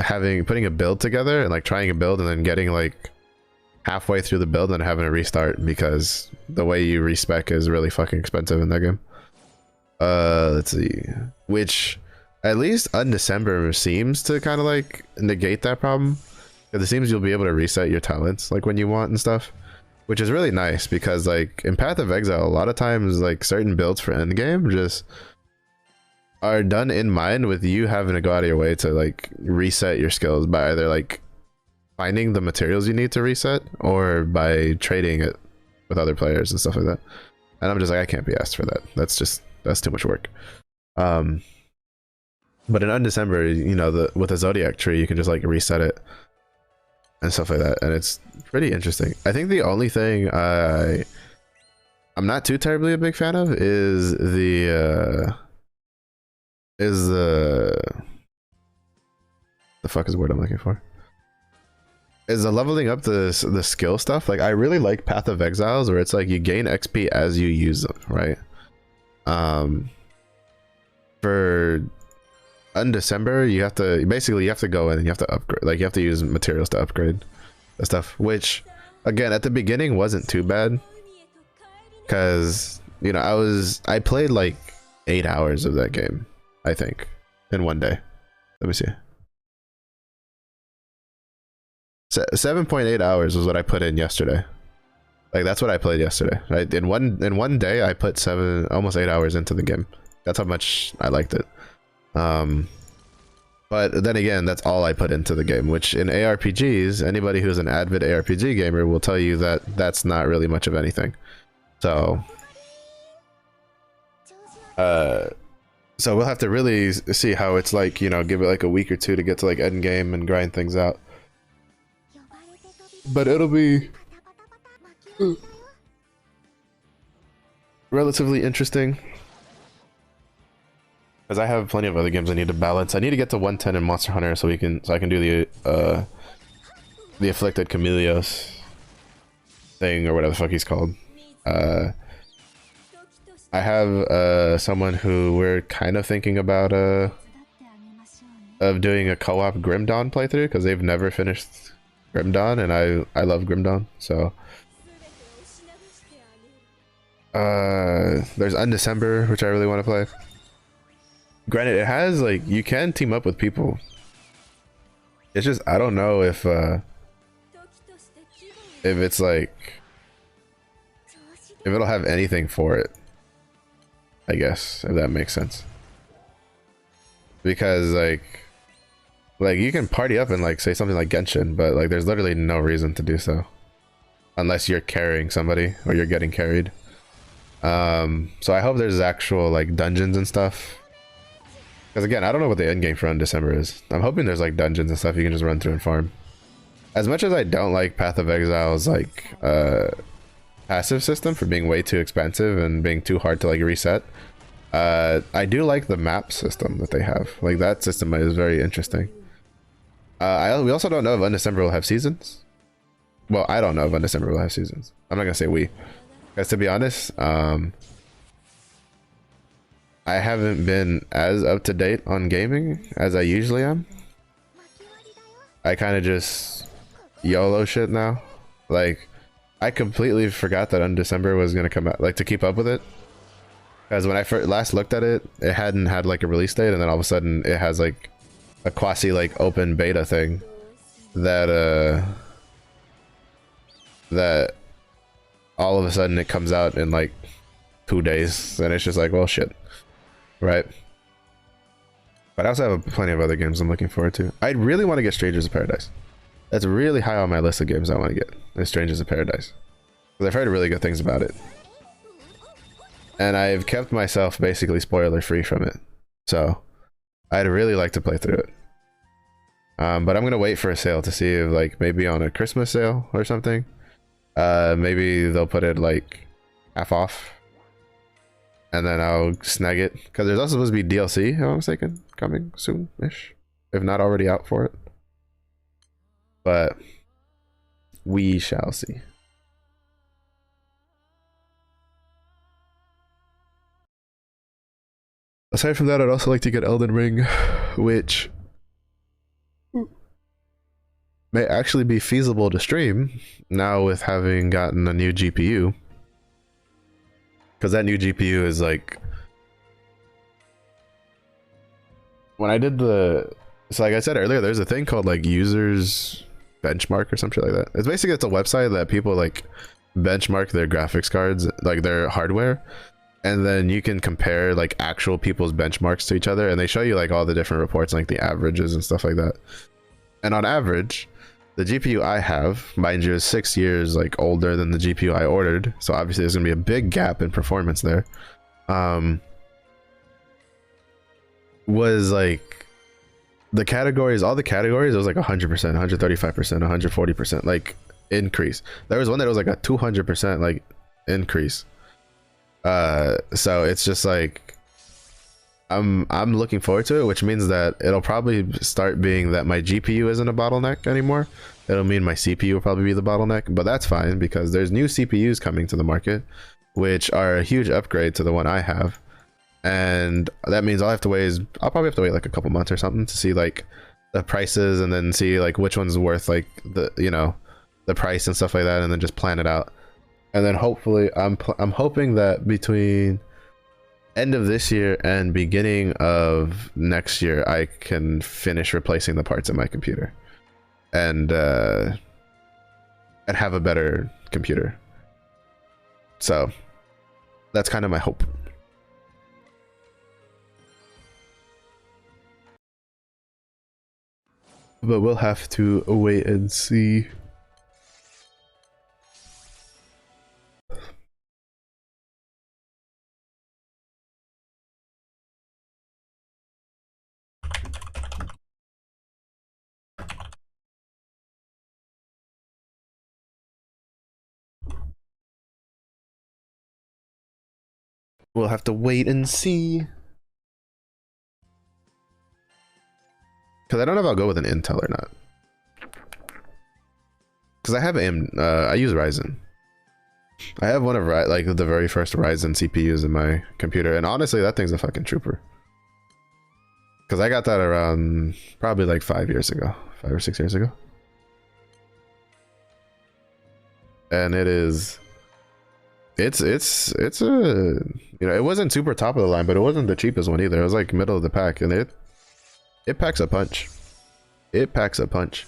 putting a build together and like trying a build and then getting like halfway through the build and having to restart because the way you respec is really fucking expensive in that game. Let's see, which at least Undecember seems to kind of like negate that problem, because it seems you'll be able to reset your talents like when you want and stuff, which is really nice because like in Path of Exile a lot of times like certain builds for endgame just are done in mind with you having to go out of your way to like reset your skills by either like finding the materials you need to reset or by trading it with other players and stuff like that. And I'm just like, I can't be asked for that. That's too much work. But in Undecember, you know, with the Zodiac tree, you can just like reset it and stuff like that, and it's pretty interesting. I think the only thing I'm not too terribly a big fan of is the fuck is the word I'm looking for? Is the leveling up the skill stuff. Like I really like Path of Exiles where it's like you gain XP as you use them, right? For Undecember, you have to go in and you have to upgrade, like you have to use materials to upgrade the stuff, which again at the beginning wasn't too bad because, you know, I played like 8 hours of that game, I think, in one day. Let me see. 7.8 hours was what I put in yesterday. Like that's what I played yesterday. Right? In one day I put almost 8 hours into the game. That's how much I liked it. But then again, that's all I put into the game, which in ARPGs, anybody who's an avid ARPG gamer will tell you that that's not really much of anything. So we'll have to really see how it's like, you know, give it like a week or two to get to like end game and grind things out. But it'll be relatively interesting because I have plenty of other games I need to balance. I need to get to 110 in Monster Hunter so I can do the Afflicted Chameleos thing or whatever the fuck he's called. I have someone who we're kind of thinking about of doing a co-op Grim Dawn playthrough because they've never finished Grim Dawn, and I love Grim Dawn, so there's Undecember, which I really want to play. Granted, it has like you can team up with people. It's just I don't know if it's like if it'll have anything for it, I guess, if that makes sense. Because like you can party up and like say something like Genshin, but like there's literally no reason to do so unless you're carrying somebody or you're getting carried. So I hope there's actual like dungeons and stuff, because again I don't know what the end game for Undecember is. I'm hoping there's like dungeons and stuff you can just run through and farm. As much as I don't like Path of Exile's like passive system for being way too expensive and being too hard to like reset, I do like the map system that they have. Like that system is very interesting. We also don't know if Undecember will have seasons. Well, I don't know if Undecember will have seasons. I'm not gonna say we, because to be honest, I haven't been as up to date on gaming as I usually am. I kind of just YOLO shit now. Like I completely forgot that Undecember was gonna come out, like to keep up with it. Because when I last looked at it, it hadn't had like a release date, and then all of a sudden it has like a quasi like open beta thing that that all of a sudden it comes out in like 2 days, and it's just like, well, shit, right? But I also have plenty of other games I'm looking forward to. I really want to get Strangers of Paradise. That's really high on my list of games I want to get. Is Strangers of Paradise, because I've heard really good things about it. And I've kept myself basically spoiler free from it, so I'd really like to play through it. But I'm gonna wait for a sale to see if like maybe on a Christmas sale or something, maybe they'll put it like half off, and then I'll snag it because there's also supposed to be DLC, if I'm mistaken, coming soon-ish, if not already out for it. But we shall see. Aside from that, I'd also like to get Elden Ring, which may actually be feasible to stream now with having gotten a new GPU. Because that new GPU is like... When I did the... So like I said earlier, there's a thing called like users benchmark or some shit like that. It's basically, it's a website that people like benchmark their graphics cards, like their hardware. And then you can compare like actual people's benchmarks to each other. And they show you like all the different reports, like the averages and stuff like that. And on average, the GPU I have, mind you, is 6 years like older than the GPU I ordered. So obviously there's gonna be a big gap in performance there. Was like the categories, all the categories, it was like 100%, 135%, 140% like increase. There was one that was like a 200% like increase. So it's just like I'm looking forward to it, which means that it'll probably start being that my GPU isn't a bottleneck anymore. It'll mean my CPU will probably be the bottleneck, but that's fine because there's new CPUs coming to the market, which are a huge upgrade to the one I have. And that means I'll probably have to wait like a couple months or something to see like the prices, and then see like which one's worth like the, you know, the price and stuff like that, and then just plan it out. And then hopefully I'm hoping that between end of this year and beginning of next year, I can finish replacing the parts in my computer and have a better computer. So that's kind of my hope. But we'll have to wait and see. We'll have to wait and see. Because I don't know if I'll go with an Intel or not. Because I have I use Ryzen. I have one of like the very first Ryzen CPUs in my computer, and honestly, that thing's a fucking trooper. Because I got that around probably like 5 years ago, 5 or 6 years ago, and it's a, you know, it wasn't super top of the line, but it wasn't the cheapest one either. It was like middle of the pack, and it packs a punch. It packs a punch.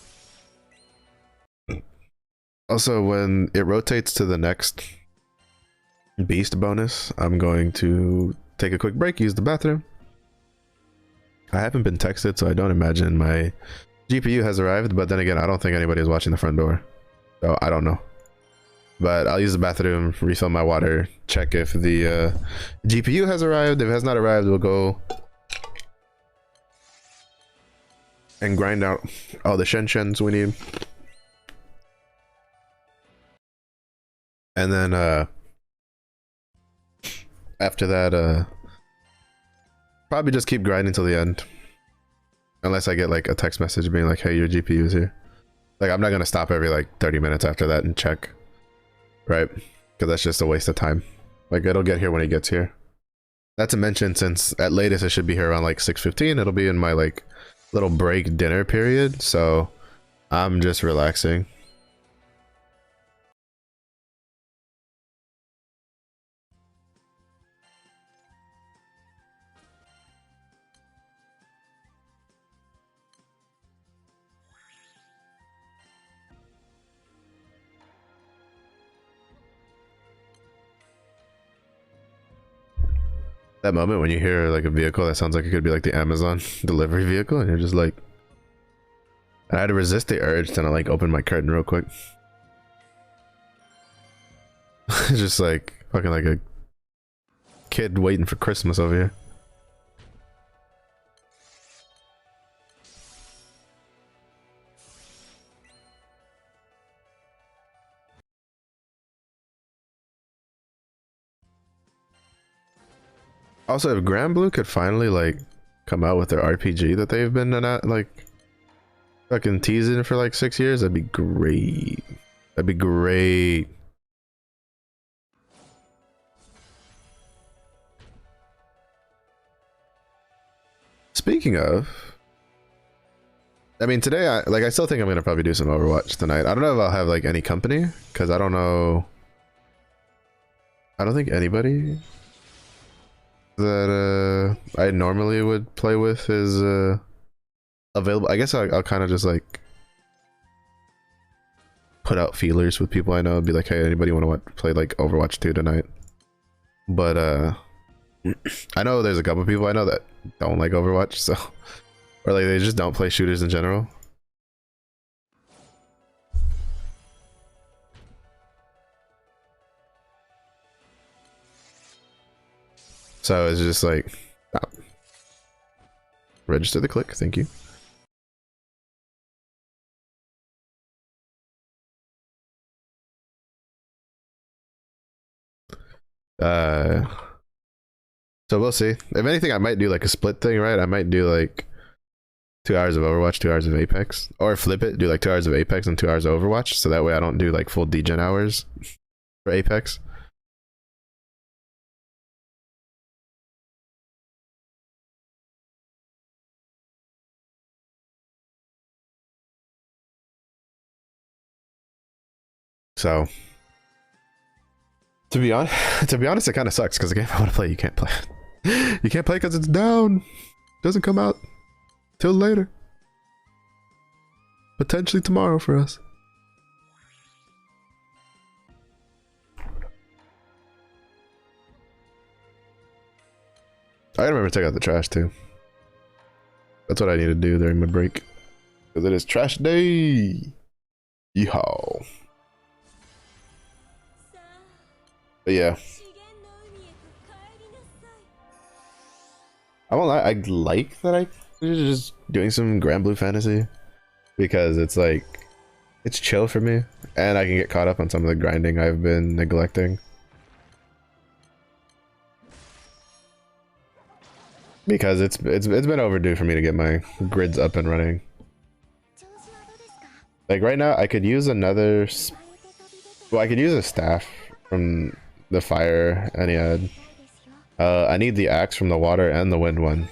Also, when it rotates to the next beast bonus, I'm going to take a quick break, use the bathroom. I haven't been texted, so I don't imagine my GPU has arrived, but then again, I don't think anybody is watching the front door, so I don't know. But I'll use the bathroom, refill my water, check if the GPU has arrived. If it has not arrived, we'll go and grind out all the shenshens we need. And then after that, probably just keep grinding till the end. Unless I get like a text message being like, hey, your GPU is here. Like, I'm not gonna stop every like 30 minutes after that and check. Right? Because that's just a waste of time. Like, it'll get here when it gets here. Not to mention, since at latest it should be here around like 6:15, it'll be in my like little break dinner period, so I'm just relaxing. That moment when you hear like a vehicle that sounds like it could be like the Amazon delivery vehicle, and you're just like, I had to resist the urge to like open my curtain real quick. It's just like fucking like a kid waiting for Christmas over here. Also, if Grand Blue could finally like come out with their RPG that they've been like fucking teasing for like 6 years, that'd be great. That'd be great. Speaking of, I mean, today I still think I'm gonna probably do some Overwatch tonight. I don't know if I'll have like any company because I don't know. I don't think anybody that I normally would play with is available. I guess I'll kind of just like put out feelers with people I know and be like, hey, anybody want to play like Overwatch 2 tonight? But I know there's a couple people I know that don't like Overwatch, so or like they just don't play shooters in general. So it's just like register the click, thank you. So we'll see. If anything, I might do like a split thing, right? I might do like 2 hours of Overwatch, 2 hours of Apex, or flip it, do like 2 hours of Apex and 2 hours of Overwatch, so that way I don't do like full degen hours for Apex. So to be honest, it kind of sucks because the game I want to play, you can't play. You can't play because it's down. Doesn't come out till later. Potentially tomorrow for us. I gotta remember to take out the trash too. That's what I need to do during my break. Because it is trash day. Yeehaw. But yeah. I won't lie, I like that I just doing some Grand Blue Fantasy. Because it's like, it's chill for me. And I can get caught up on some of the grinding I've been neglecting. Because it's been overdue for me to get my grids up and running. Like right now, I could use another. Well, I could use a staff from the fire Ennead. I need the axe from the water and the wind one.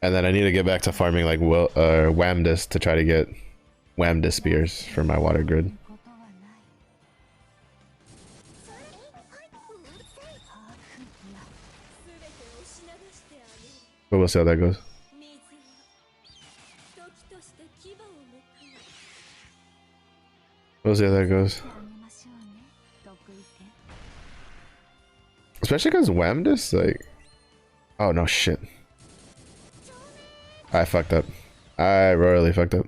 And then I need to get back to farming like Whamdis to try to get Whamdis spears for my water grid. But we'll see how that goes. We'll see how that goes. Especially because Whamdis, like... Oh, no shit. I fucked up. I royally fucked up.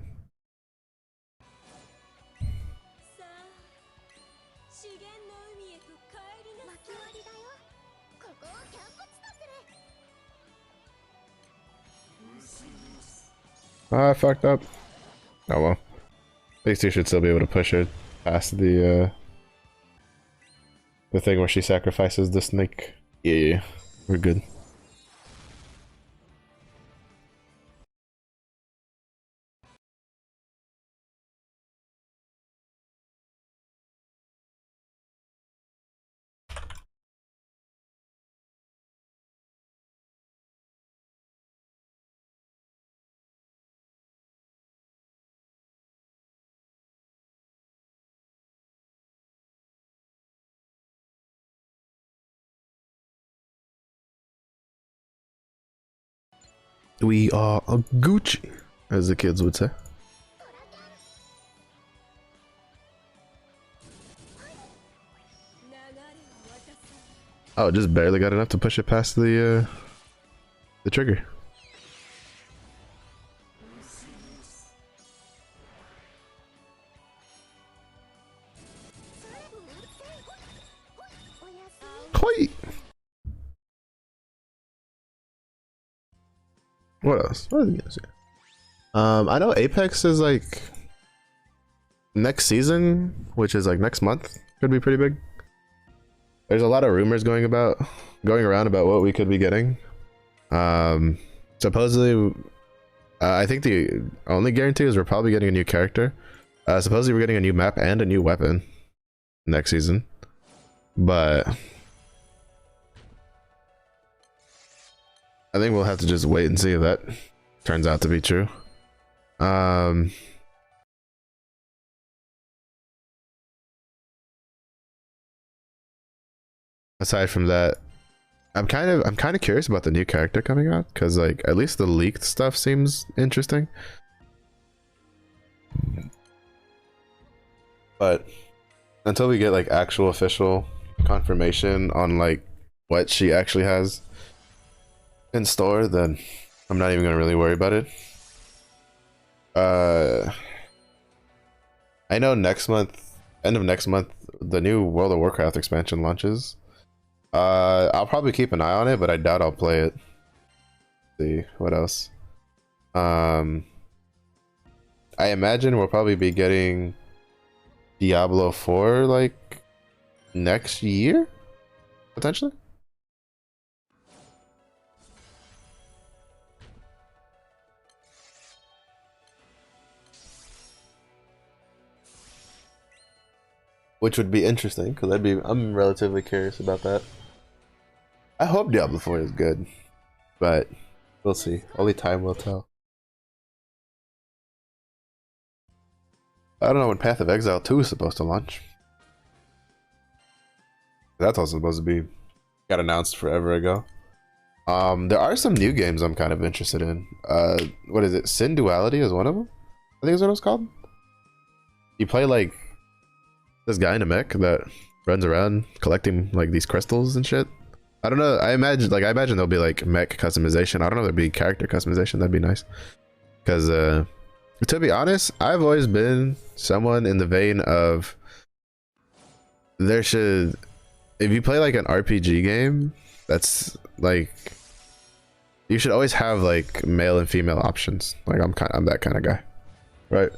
I fucked up. Oh well. These two should still be able to push her past the thing where she sacrifices the snake. Yeah, we're good. We are a Gucci, as the kids would say. Oh, just barely got enough to push it past the trigger. Hoi! What else? What are we gonna say? I know Apex is like next season, which is like next month, could be pretty big. there's a lot of rumors going around about what we could be getting. Supposedly, I think the only guarantee is we're probably getting a new character. Supposedly we're getting a new map and a new weapon next season, but I think we'll have to just wait and see if that turns out to be true. Aside from that, I'm kind of curious about the new character coming out, because like at least the leaked stuff seems interesting. But until we get like actual official confirmation on like what she actually has in store, then I'm not even gonna really worry about it. I know next month, end of next month, the new World of Warcraft expansion launches. I'll probably keep an eye on it, but I doubt I'll play it. Let's see what else. I imagine we'll probably be getting Diablo 4 like next year, potentially. Which would be interesting, because I'm relatively curious about that. I hope Diablo 4 is good, but we'll see. Only time will tell. I don't know when Path of Exile 2 is supposed to launch. That's also supposed to be got announced forever ago. There are some new games I'm kind of interested in. What is it? Sin Duality is one of them, I think is what it's called. You play like this guy in a mech that runs around collecting like these crystals and shit. I don't know. I imagine there'll be like mech customization. I don't know if there'll be character customization. That'd be nice. Because to be honest, I've always been someone in the vein of there should, if you play like an RPG game, that's like you should always have like male and female options. Like I'm that kind of guy, right?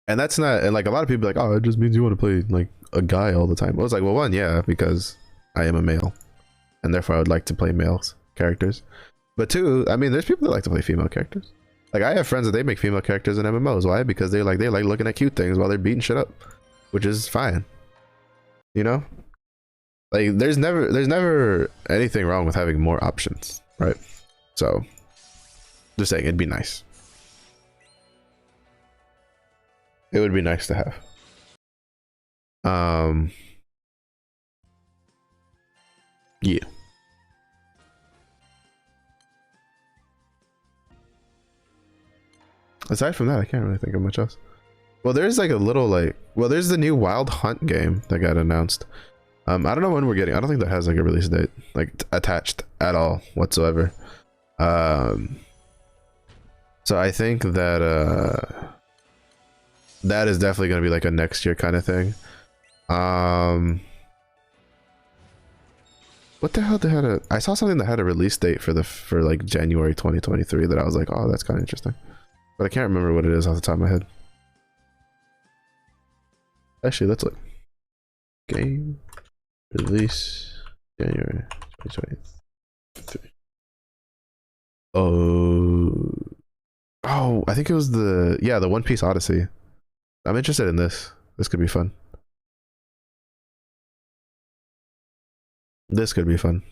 And that's not, and like a lot of people are like, oh, it just means you want to play like a guy all the time. I was like, well, one, yeah, because I am a male, and therefore I would like to play males characters. But two, I mean, there's people that like to play female characters. Like I have friends that they make female characters in MMOs. Why? Because they like looking at cute things while they're beating shit up, which is fine. You know, like there's never anything wrong with having more options, right? So, just saying, it'd be nice. It would be nice to have. Yeah. Aside from that, I can't really think of much else. Well, there's like a little like, well, there's the new Wild Hunt game that got announced. I don't know when we're getting. I don't think that has like a release date like attached at all whatsoever. So I think that that is definitely going to be like a next year kind of thing. What the hell? I saw something that had a release date for like January 2023 that I was like, oh, that's kind of interesting, but I can't remember what it is off the top of my head. Actually, let's look. Game release January 2023. Oh, I think it was the One Piece Odyssey. I'm interested in this. This could be fun. This could be fun.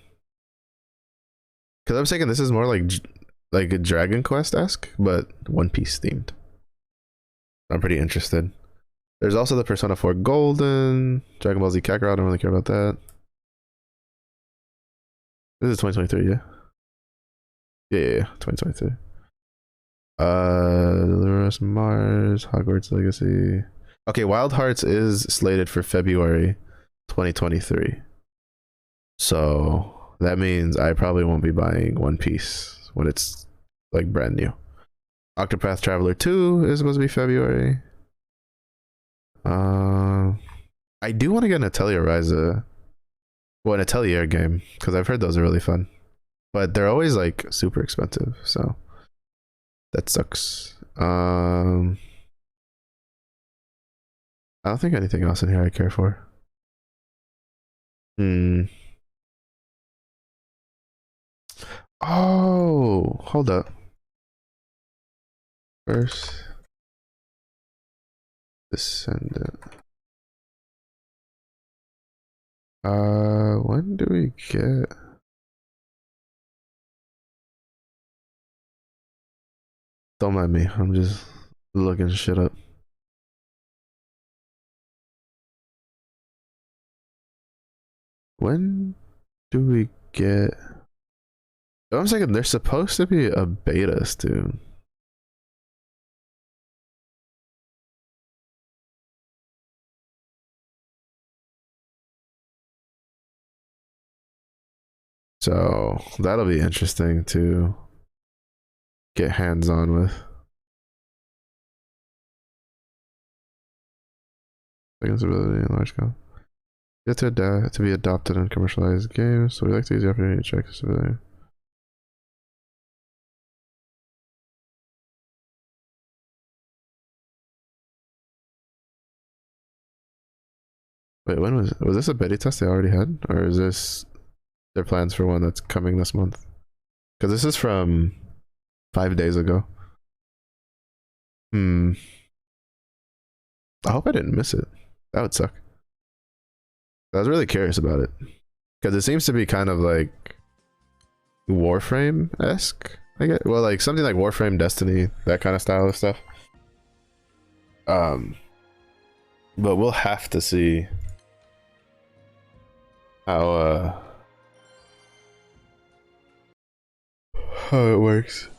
Because I'm thinking this is more like a Dragon Quest-esque, but One Piece themed. I'm pretty interested. There's also the Persona 4 Golden, Dragon Ball Z Kakarot. I don't really care about that. This is 2023, yeah? Yeah, 2023. Dolores Mars, Hogwarts Legacy. Okay, Wild Hearts is slated for February 2023. So that means I probably won't be buying One Piece when it's like brand new. Octopath Traveler 2 is supposed to be February. I do want to get an Atelier an Atelier game, because I've heard those are really fun. But they're always like super expensive, so that sucks. I don't think anything else in here I care for. Hmm. Oh, hold up. First descendant. When do we get? Don't mind me. I'm just looking shit up. When do we get? I'm saying there's supposed to be a beta soon. So that'll be interesting to get hands on with. Second ability in large scale. Yet to be adopted in commercialized games, so we like to use the opportunity to check this ability. Wait, when was this a beta test they already had, or is this their plans for one that's coming this month? Because this is from 5 days ago. I hope I didn't miss it. That would suck. I was really curious about it because it seems to be kind of like Warframe-esque. I get well, like something like Warframe, Destiny, that kind of style of stuff. But we'll have to see how it works.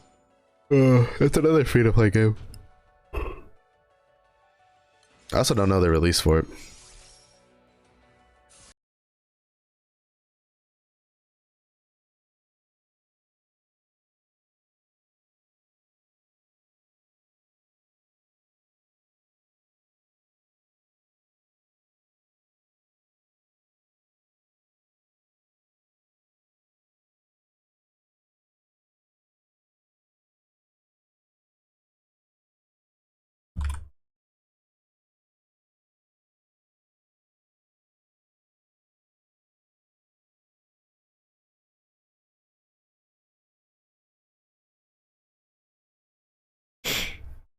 It's another free-to-play game. I also don't know the release for it.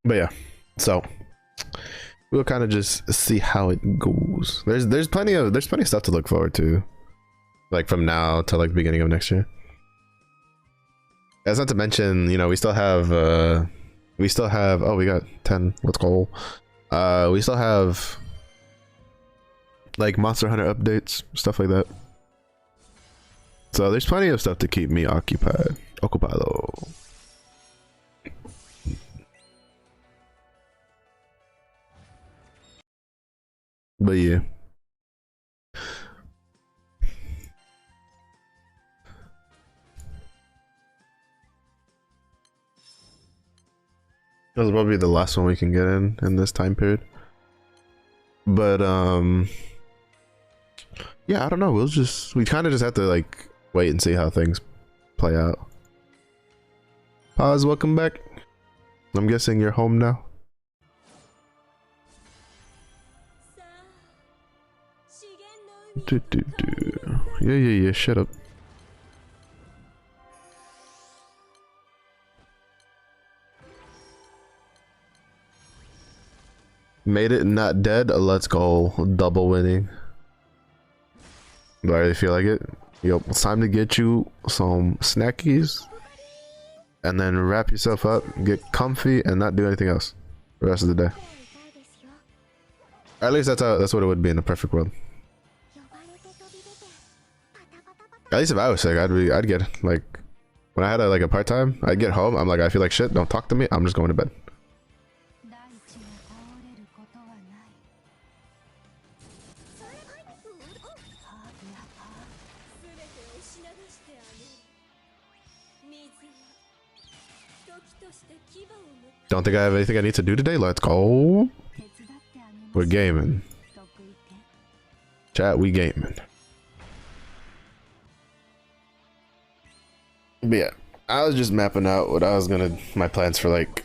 But yeah, so we'll kind of just see how it goes. There's plenty of stuff to look forward to, like from now to like beginning of next year. That's not to mention, you know, we still have oh, we got 10. Let's go. We still have like Monster Hunter updates, stuff like that. So there's plenty of stuff to keep me occupied. Ocupado. But yeah. This will probably be the last one we can get in this time period. But yeah, I don't know. We kind of just have to like wait and see how things play out. Paz, welcome back. I'm guessing you're home now. Yeah, shut up. Made it not dead. Let's go. Double winning. Do I really feel like it? Yep. It's time to get you some snackies. And then wrap yourself up, get comfy, and not do anything else for the rest of the day. At least that's what it would be in a perfect world. At least if I was sick, I'd get like when I had a part-time, I'd get home, I'm like, I feel like shit, don't talk to me, I'm just going to bed. Don't think I have anything I need to do today. Let's go. We're gaming. Chat, we gaming. But yeah, I was just mapping out what I was my plans for like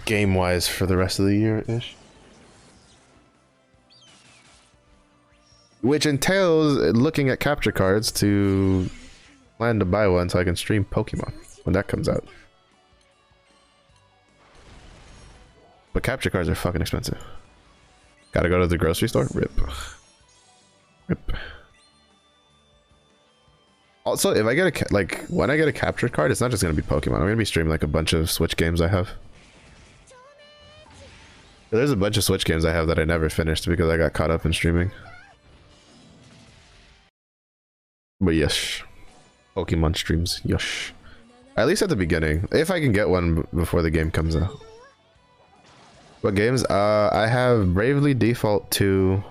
game wise for the rest of the year ish. which entails looking at capture cards to plan to buy one so I can stream Pokemon when that comes out. But capture cards are fucking expensive. Gotta go to the grocery store? Rip. Rip. Also, if I get a when I get a capture card, it's not just gonna be Pokemon. I'm gonna be streaming like a bunch of Switch games I have. There's a bunch of Switch games I have that I never finished because I got caught up in streaming. But yes, Pokemon streams, yes. At least at the beginning, if I can get one before the game comes out. What games? I have Bravely Default 2.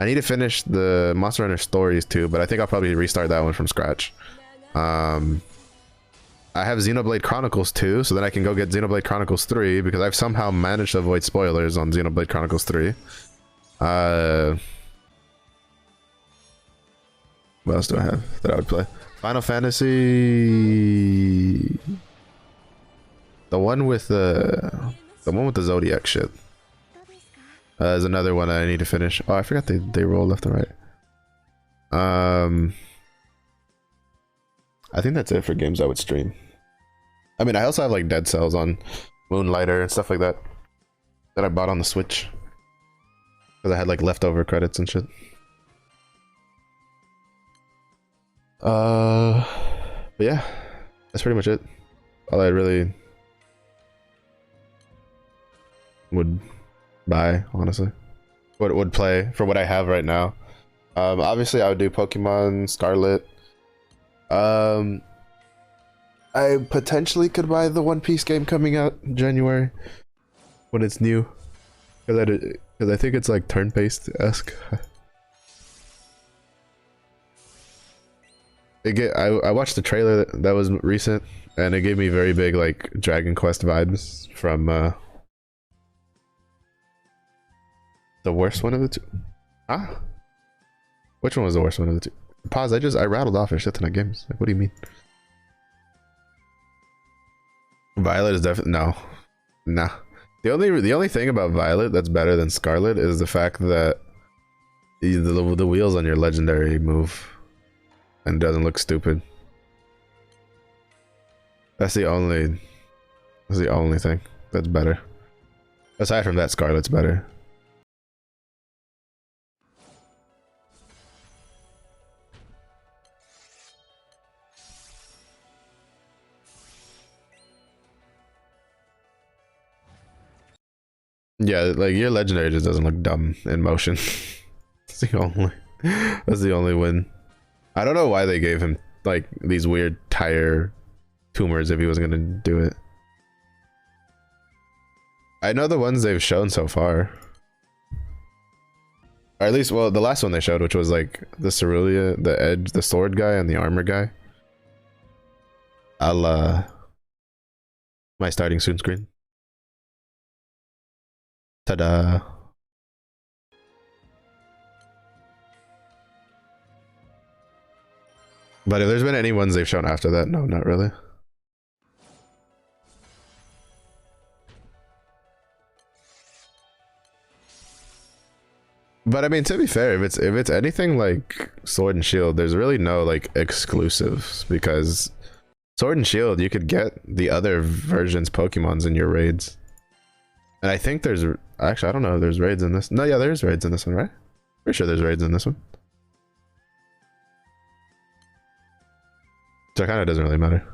I need to finish the Monster Hunter Stories 2, but I think I'll probably restart that one from scratch. I have Xenoblade Chronicles 2, so then I can go get Xenoblade Chronicles 3 because I've somehow managed to avoid spoilers on Xenoblade Chronicles 3. What else do I have that I would play? Final Fantasy, the one with the Zodiac shit. Is another one I need to finish. Oh, I forgot they roll left and right. I think that's it for games I would stream. I mean, I also have like Dead Cells on Moonlighter and stuff like that that I bought on the Switch because I had like leftover credits and shit. But yeah, that's pretty much it. All I really would buy, honestly. What would play for what I have right now. Obviously I would do Pokemon Scarlet. I potentially could buy the One Piece game coming out in January when it's new, because I think it's like turn-based esque. I watched the trailer that was recent, and it gave me very big like Dragon Quest vibes from the worst one of the two. Ah, which one was the worst one of the two? Pause. I rattled off a shit ton of games. Like, what do you mean? Violet is definitely nah. The only thing about Violet that's better than Scarlet is the fact that the wheels on your legendary move and doesn't look stupid. That's the only thing that's better. Aside from that, Scarlet's better. Yeah, like your legendary just doesn't look dumb in motion. That's the only win. I don't know why they gave him like these weird tire tumors if he was gonna do it. I know the ones they've shown so far. Or at least, well, the last one they showed, which was like the Cerulean, the edge, the sword guy, and the armor guy. I'll my starting soon screen. Ta-da. But if there's been any ones they've shown after that, no, not really. But I mean, to be fair, if it's anything like Sword and Shield, there's really no like exclusives, because Sword and Shield, you could get the other versions Pokemons in your raids. And I think there's actually, I don't know if there's raids in this. No, yeah, there's raids in this one, right? Pretty sure there's raids in this one. So it kind of doesn't really matter.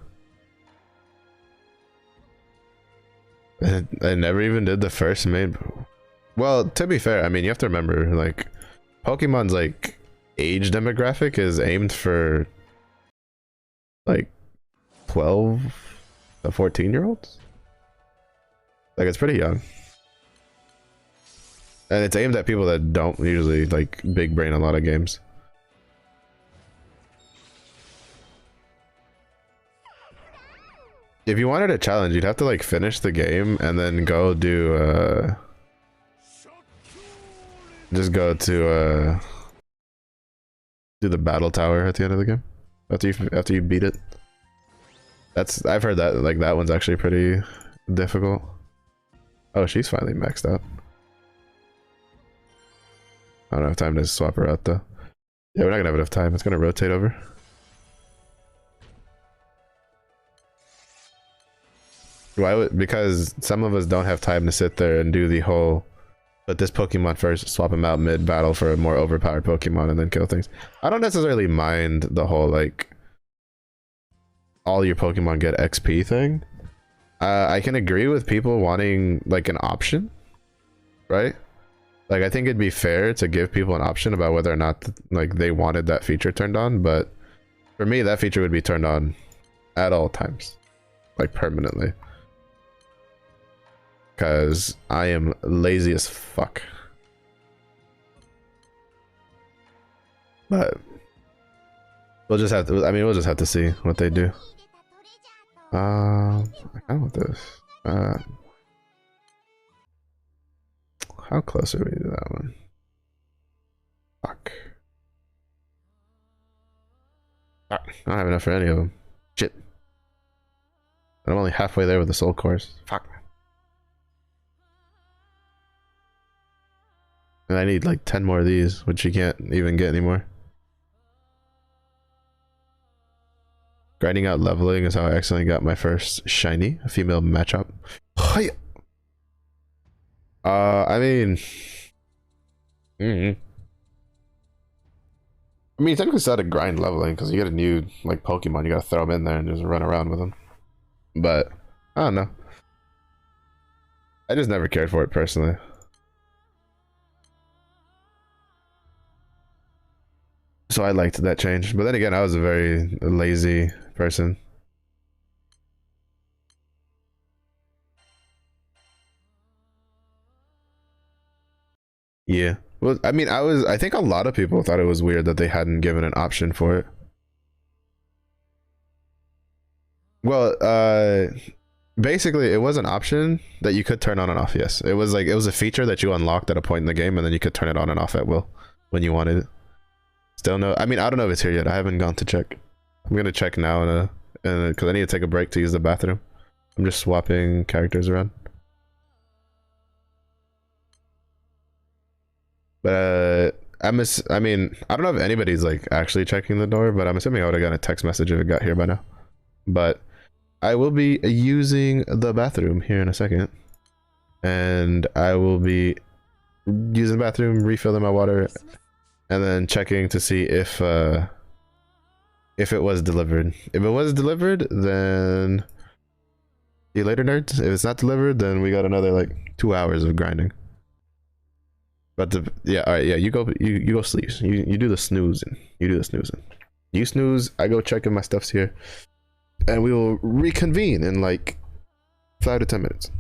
I never even did the first main. Well, to be fair, I mean, you have to remember, like, Pokemon's, like, age demographic is aimed for, like, 12 to 14-year-olds. Like, it's pretty young. And it's aimed at people that don't usually, like, big brain a lot of games. If you wanted a challenge, you'd have to, like, finish the game and then go do, just go to do the battle tower at the end of the game after you beat it. I've heard that like that one's actually pretty difficult. Oh, she's finally maxed out. I don't have time to swap her out though. Yeah, we're not gonna have enough time. It's gonna rotate over. Why would, because some of us don't have time to sit there and do the whole put this Pokemon first, swap him out mid battle for a more overpowered Pokemon and then kill things. I don't necessarily mind the whole like all your Pokemon get XP thing. I can agree with people wanting like an option, right? Like I think it'd be fair to give people an option about whether or not like they wanted that feature turned on, but for me that feature would be turned on at all times, like permanently. Because I am lazy as fuck. But we'll just have to, I mean, we'll just have to see what they do. I kind of want this. How close are we to that one? Fuck. I don't have enough for any of them. Shit. I'm only halfway there with the soul course. Fuck. And I need like 10 more of these, which you can't even get anymore. Grinding out leveling is how I accidentally got my first shiny, a female matchup. I mean... I mean, technically it's not a grind leveling, because you get a new, like, Pokemon, you gotta throw them in there and just run around with them. But, I don't know. I just never cared for it personally. So I liked that change. But then again, I was a very lazy person. Yeah. Well, I mean, I think a lot of people thought it was weird that they hadn't given an option for it. Well, basically it was an option that you could turn on and off. Yes. It was a feature that you unlocked at a point in the game and then you could turn it on and off at will when you wanted it. Still no, I mean, I don't know if it's here yet. I haven't gone to check. I'm gonna check now because I need to take a break to use the bathroom. I'm just swapping characters around. But I mean, I don't know if anybody's like actually checking the door, but I'm assuming I would have gotten a text message if it got here by now. But I will be using the bathroom here in a second. And I will be using the bathroom, refilling my water, and then checking to see if it was delivered. If it was delivered, then see you later, nerds. If it's not delivered, then we got another like 2 hours of grinding. But yeah, all right, yeah, you go sleep. You do the snoozing. You do the snoozing. You snooze. I go check if my stuff's here, and we will reconvene in like 5 to 10 minutes.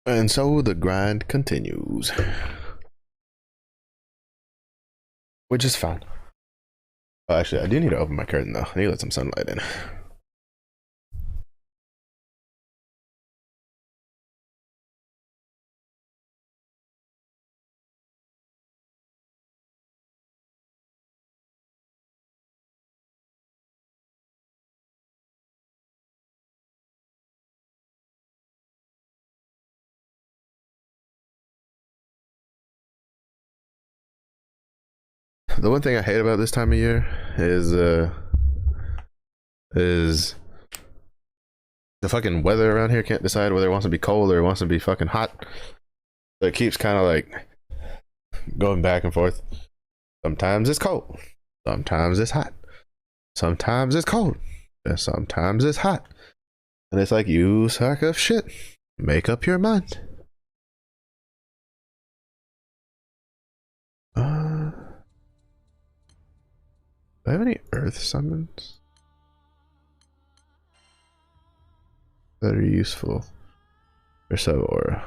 And so the grind continues, which is fun. Oh, actually, I do need to open my curtain though. I need to let some sunlight in. The one thing I hate about this time of year is the fucking weather around here can't decide whether it wants to be cold or it wants to be fucking hot. So it keeps kind of like going back and forth. Sometimes it's cold, sometimes it's hot, sometimes it's cold, and sometimes it's hot. And it's like, you sack of shit, make up your mind. Do I have any earth summons that are useful for sub aura?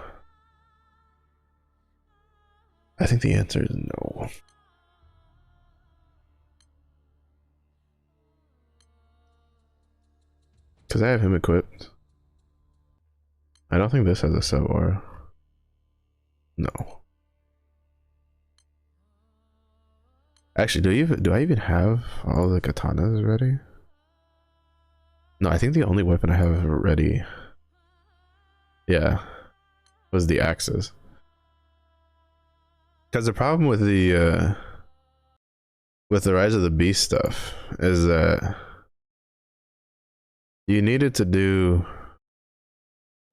I think the answer is no. Because I have him equipped. I don't think this has a sub aura. No. Actually, do I even have all the katanas ready? No, I think the only weapon I have ready, yeah, was the axes. Because the problem with the Rise of the Beast stuff is that you needed to do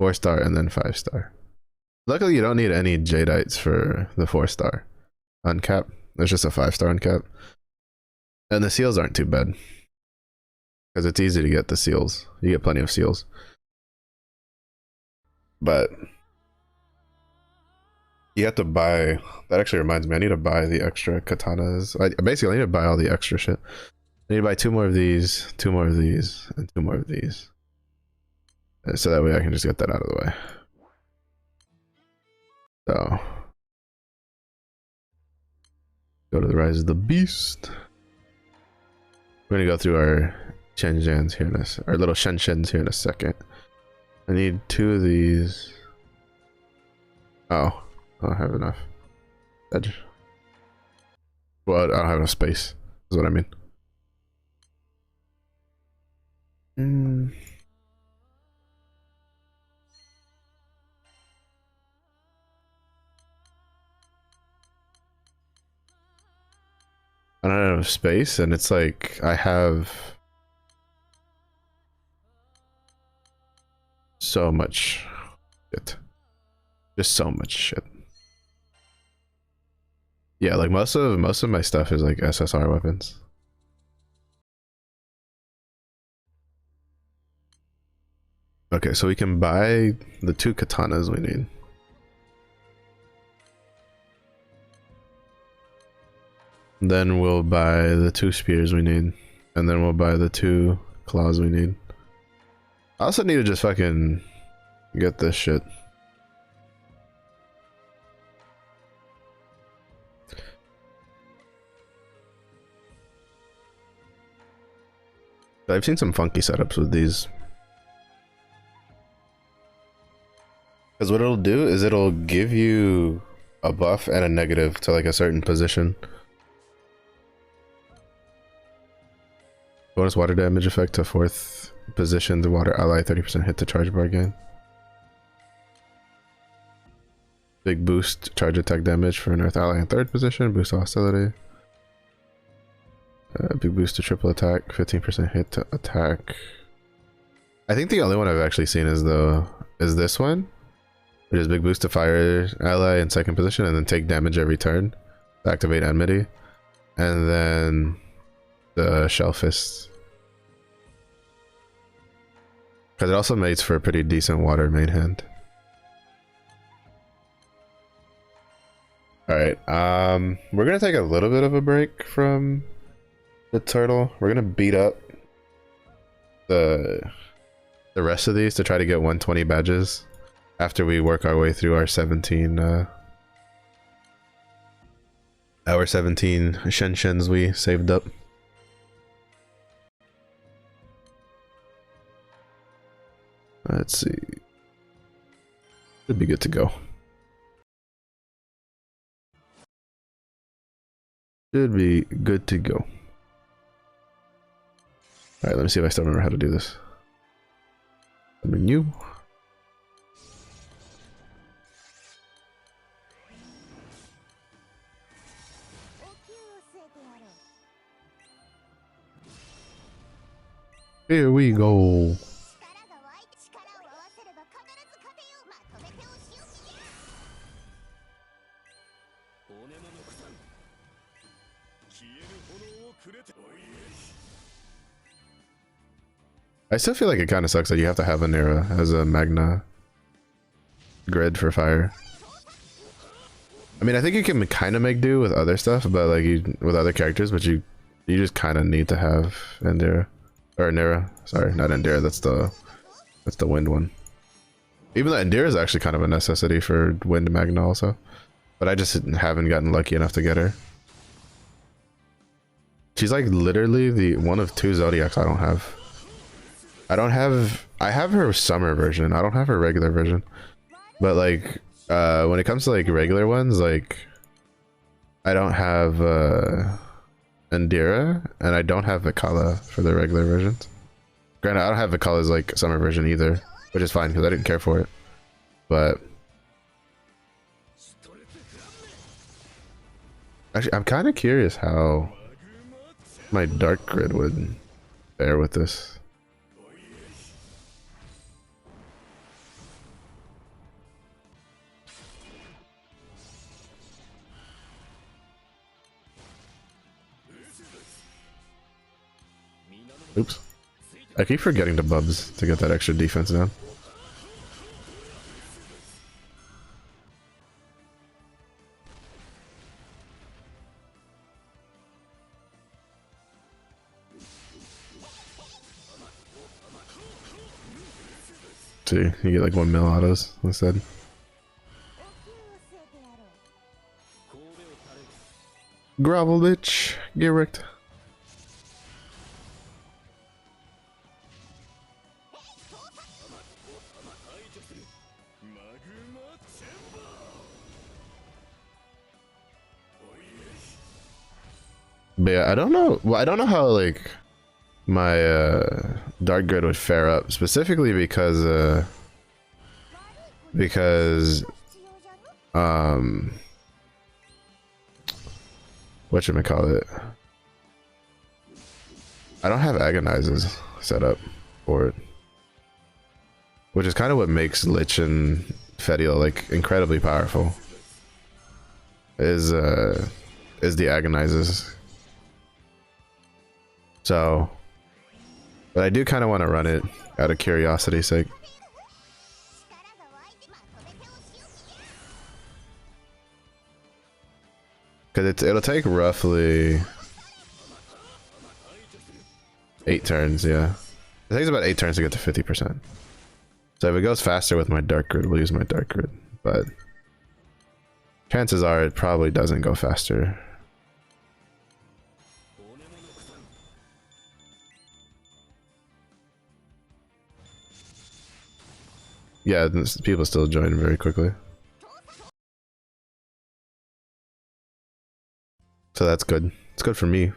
4-star and then 5-star. Luckily, you don't need any Jadites for the 4-star uncap. There's just a 5-star uncap, and the seals aren't too bad because it's easy to get the seals. You get plenty of seals, but you have to buy. That actually reminds me, I need to buy the extra katanas. I need to buy all the extra shit. I need to buy 2 more of these, 2 more of these, and 2 more of these, so that way I can just get that out of the way. So go to the Rise of the Beast. We're gonna go through our Shenshans here our little Shenshans here in a second. I need 2 of these. Oh, I don't have enough edge. Well, I don't have enough space, is what I mean. I don't have space, and it's like I have so much shit. Just so much shit. Yeah, like most of my stuff is like SSR weapons. Okay, so we can buy the 2 katanas we need. Then we'll buy the 2 spears we need. And then we'll buy the 2 claws we need. I also need to just fucking get this shit. I've seen some funky setups with these. Because what it'll do is it'll give you a buff and a negative to like a certain position. Bonus water damage effect to 4th position, the water ally 30% hit to charge bar gain. Big boost charge attack damage for an earth ally in 3rd position, boost hostility. Big boost to triple attack, 15% hit to attack. I think the only one I've actually seen is this one. It is big boost to fire ally in 2nd position and then take damage every turn to activate enmity. And then the shell fist. Because it also mates for a pretty decent water main hand. Alright, we're gonna take a little bit of a break from the turtle. We're gonna beat up the rest of these to try to get 120 badges after we work our way through our 17 Shenshens we saved up. Let's see. Should be good to go. Should be good to go. Alright, let me see if I still remember how to do this. Menu. Here we go. I still feel like it kind of sucks that you have to have a Nera as a Magna grid for fire. I mean, I think you can kind of make do with other stuff, but like with other characters, but you just kind of need to have Endera or Nera. Sorry, not Endera. That's the wind one. Even though Endera is actually kind of a necessity for wind Magna also, but I just haven't gotten lucky enough to get her. She's like literally the one of 2 Zodiacs I don't have. I have her summer version. I don't have her regular version. But like when it comes to like regular ones, like I don't have Indira and I don't have Vikala for the regular versions. Granted, I don't have Vikala's like summer version either, which is fine because I didn't care for it. But actually, I'm kind of curious how my dark grid would fare with this. Oops. I keep forgetting to bubs to get that extra defense down. See, you get like 1 mil autos instead. Grovel bitch, get wrecked. But yeah, I don't know. Well, I don't know how like my dark grid would fare up specifically because whatchamacallit, I don't have agonizes set up for it, which is kind of what makes Lich and Fediel like incredibly powerful. Is the agonizes. So, but I do kind of want to run it out of curiosity's sake. Because it'll take roughly 8 turns, yeah. It takes about 8 turns to get to 50%. So if it goes faster with my dark grid, we'll use my dark grid. But chances are it probably doesn't go faster. Yeah, people still join very quickly. So that's good. It's good for me.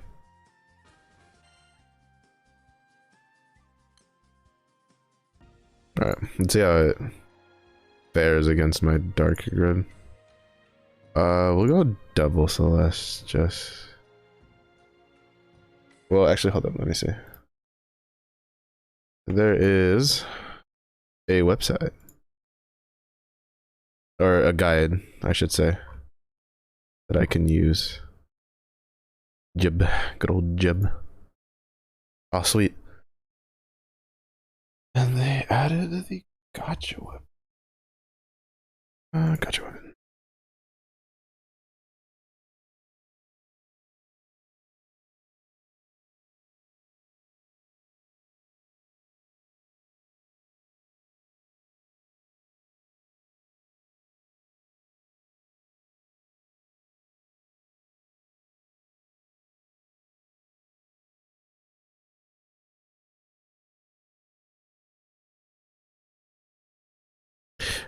Alright, let's see how it fares against my dark grid. We'll go double Celeste, just... Well, actually, hold on, let me see. There is a website. Or a guide, I should say, that I can use. Jib. Good old Jib. Oh, sweet. And they added the gotcha weapon. Gotcha weapon.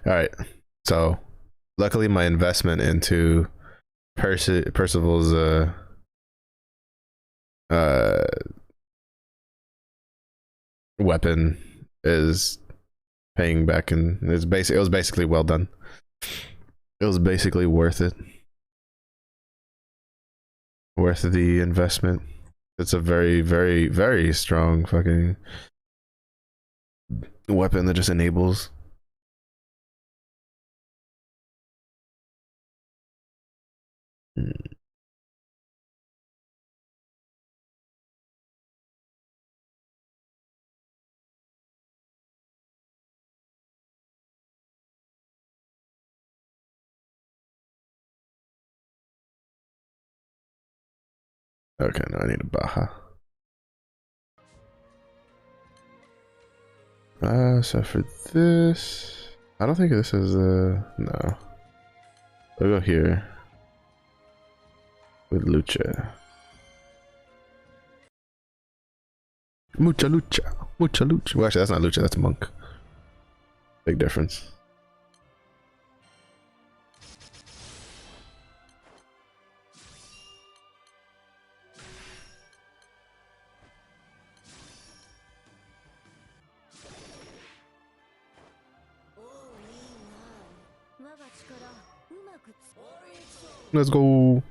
All right. So, luckily, my investment into Percival's uh weapon is paying back, and it was basically well done. It was basically worth it. Worth the investment. It's a very, very, very strong fucking weapon that just enables. Okay, now I need a Baja. So for this, I don't think this is no. We'll go here with Lucha. Mucha Lucha. Mucha Lucha. Well, actually, that's not Lucha, that's Monk. Big difference. Let's go.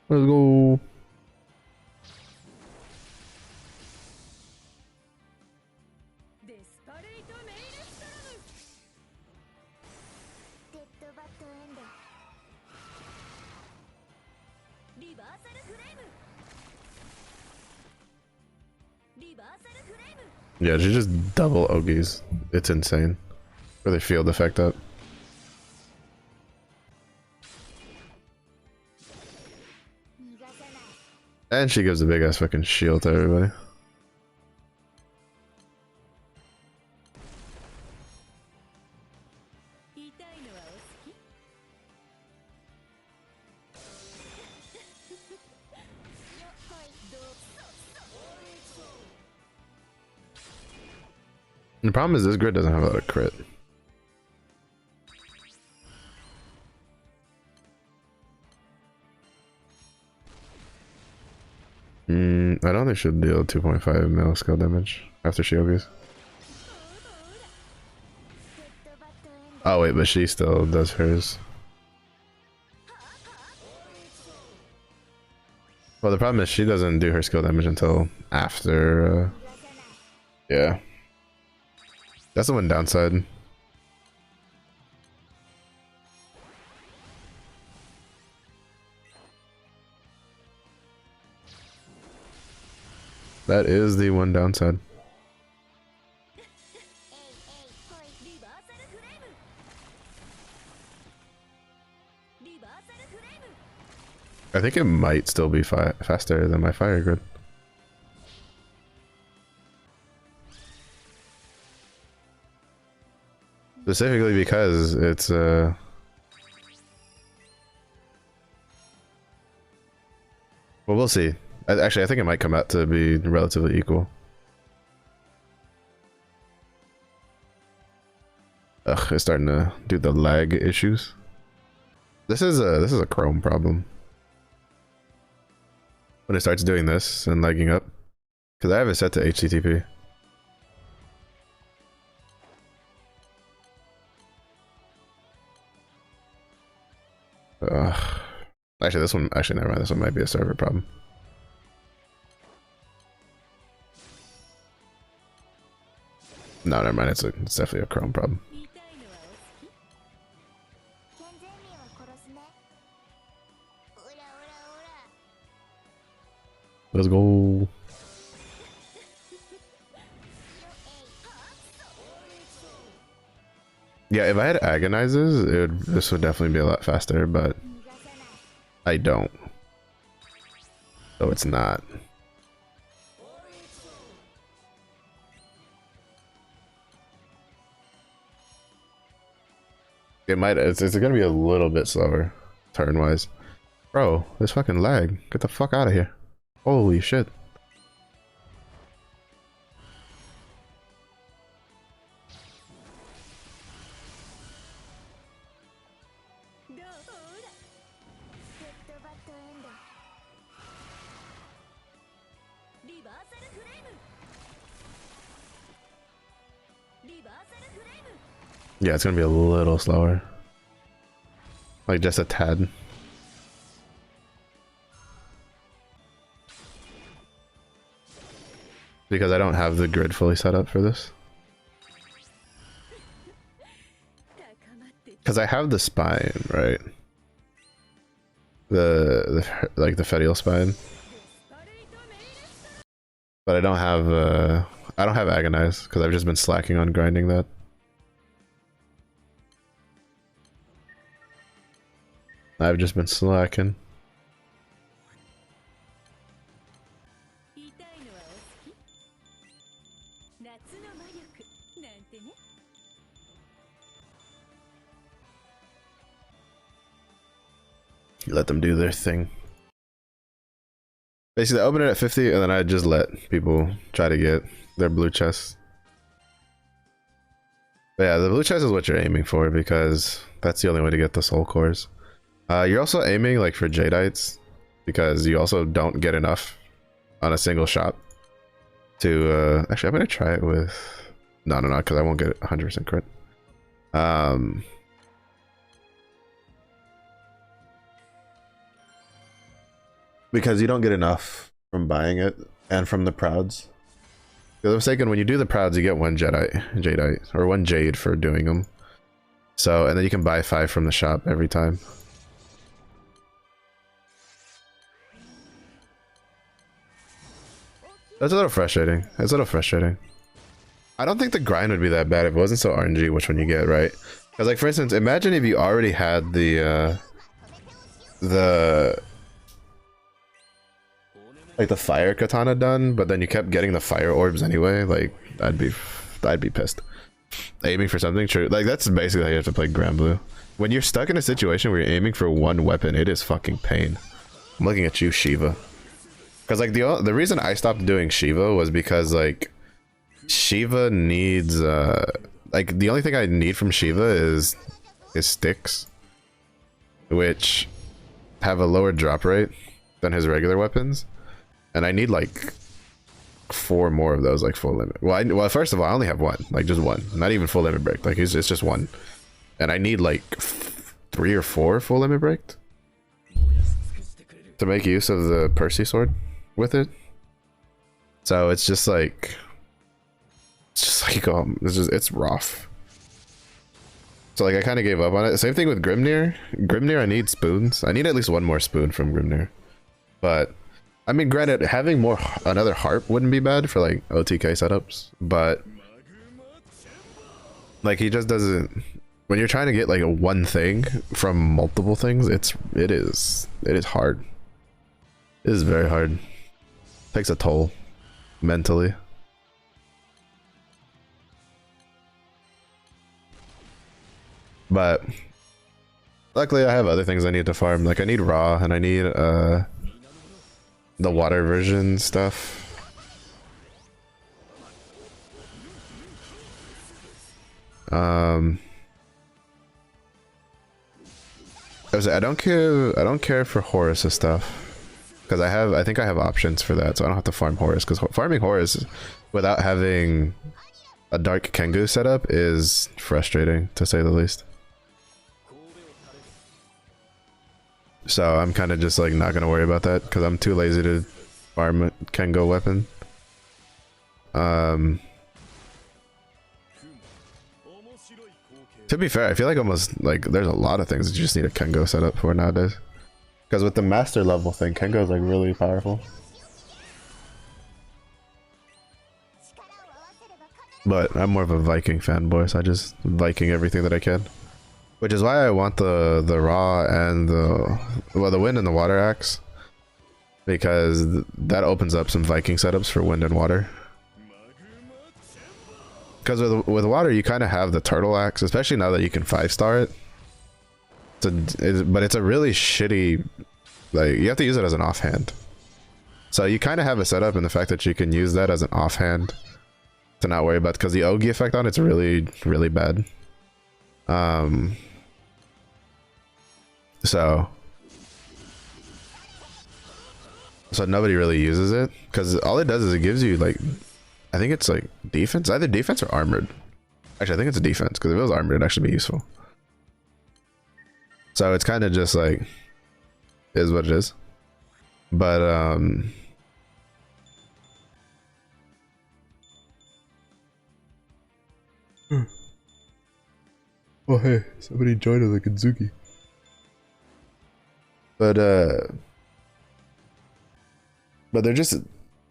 Let's go. Yeah, she just double Ogies. It's insane. Where they field effect up. And she gives a big ass fucking shield to everybody. The problem is this grid doesn't have a lot of crit. I don't think she'll deal 2.5 mil skill damage after she Ogies. Oh wait, but she still does hers. Well, the problem is she doesn't do her skill damage until after, yeah. That's the one downside. That is the one downside. I think it might still be faster than my fire grid. Specifically because it's well, we'll see. Actually, I think it might come out to be relatively equal. Ugh, it's starting to do the lag issues. This is a Chrome problem. When it starts doing this and lagging up, because I have it set to HTTP. Actually, this one, never mind. This one might be a server problem. No, never mind. It's definitely a Chrome problem. Let's go. Yeah, if I had agonizes, this would definitely be a lot faster, but I don't. So it's not. It might, it's gonna be a little bit slower turn wise. Bro, this fucking lag. Get the fuck out of here. Holy shit. Yeah, it's gonna be a little slower. Like just a tad. Because I don't have the grid fully set up for this. Because I have the spine, right? The like the fetial spine. But I don't have agonize because I've just been slacking on grinding that. I've just been slacking. Let them do their thing. Basically, I open it at 50 and then I just let people try to get their blue chest. But yeah, the blue chest is what you're aiming for because that's the only way to get the soul cores. You're also aiming like for Jadeites because you also don't get enough on a single shot to actually I'm gonna try it with no because I won't get 100% crit. Because you don't get enough from buying it and from the prouds. Because I'm thinking when you do the prouds you get one Jadeite or one Jade for doing them. So and then you can buy 5 from the shop every time. That's a little frustrating. It's a little frustrating. I don't think the grind would be that bad if it wasn't so RNG which one you get, right? Because like for instance, imagine if you already had the like the fire katana done, but then you kept getting the fire orbs anyway. Like I'd be pissed. Aiming for something true. Like that's basically how you have to play Grand Blue. When you're stuck in a situation where you're aiming for one weapon, it is fucking pain. I'm looking at you, Shiva. Because like the reason I stopped doing Shiva was because like Shiva needs like the only thing I need from Shiva is his sticks, which have a lower drop rate than his regular weapons, and I need like 4 more of those like full limit. Well, first of all, I only have one, like just one, not even full limit break. Like it's just one, and I need like 3 or 4 full limit break to make use of the Percy sword with it. So it's just like it's rough. So like I kind of gave up on it. Same thing with Grimnir. I need spoons. I need at least 1 more spoon from Grimnir. But I mean, granted, having another harp wouldn't be bad for like OTK setups, but like he just doesn't. When you're trying to get like a one thing from multiple things, it is hard. It is very hard. Takes a toll mentally. But luckily I have other things I need to farm. Like I need raw and I need the water version stuff. I don't care for Horus's stuff. Because I think I have options for that, so I don't have to farm Horus. Because farming Horus without having a Dark Kengu setup is frustrating, to say the least. So I'm kind of just like not gonna worry about that because I'm too lazy to farm a Kengo weapon. To be fair, I feel like almost like there's a lot of things that you just need a Kengo setup for nowadays. Because with the master level thing, Kengo is like really powerful. But I'm more of a Viking fanboy, so I just Viking everything that I can. Which is why I want the raw and the wind and the water axe. because that opens up some Viking setups for wind and water. Because with water, you kind of have the turtle axe, especially now that you can 5-star it. But it's a really shitty, like, you have to use it as an offhand. So you kind of have a setup in the fact that you can use that as an offhand to not worry about, because the Ogi effect on it's really, really bad. So nobody really uses it because all it does is it gives you, like, I think it's like defense, either defense or armored. Actually, I think it's a defense, because if it was armored, it'd actually be useful. So it's kind of just like, is what it is. But oh hey, somebody joined the Kanzuki. But they're just,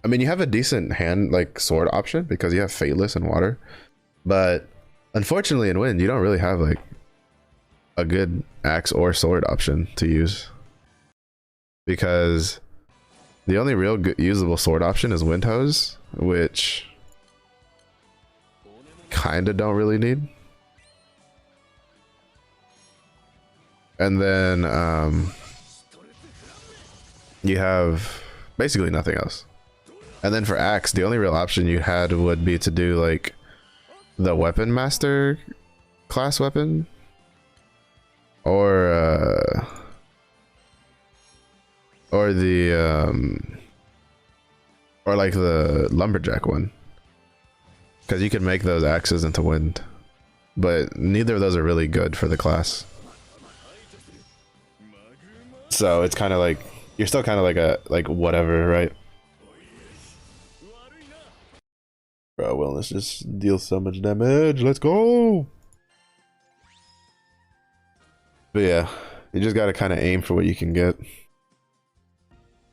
I mean, you have a decent hand, like, sword option because you have Fateless and water, but unfortunately in wind you don't really have like a good axe or sword option to use, because the only real good usable sword option is wind hose, which kind of don't really need. And then you have basically nothing else. And then for axe, the only real option you had would be to do like the weapon master class weapon, or the or like the lumberjack one, because you can make those axes into wind, but neither of those are really good for the class. So it's kind of like, you're still kind of like a, like, whatever, right? Bro, wellness just deals so much damage. Let's go. But yeah, you just gotta kind of aim for what you can get.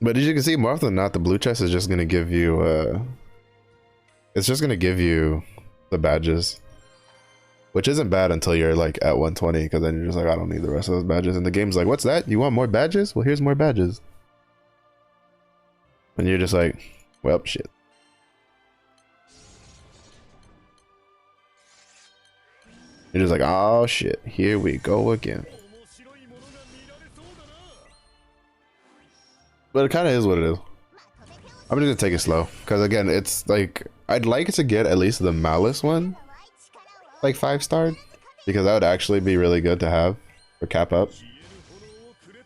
But as you can see, more often than not, the blue chest is just gonna give you it's just gonna give you the badges, which isn't bad until you're like at 120, because then you're just like, I don't need the rest of those badges, and the game's like, what's that? You want more badges? Well, here's more badges. And you're just like, well, shit. You're just like, oh shit, here we go again. But it kind of is what it is. I'm just gonna take it slow, because again, it's like, I'd like to get at least the Malice one, like 5-starred, because that would actually be really good to have for cap up.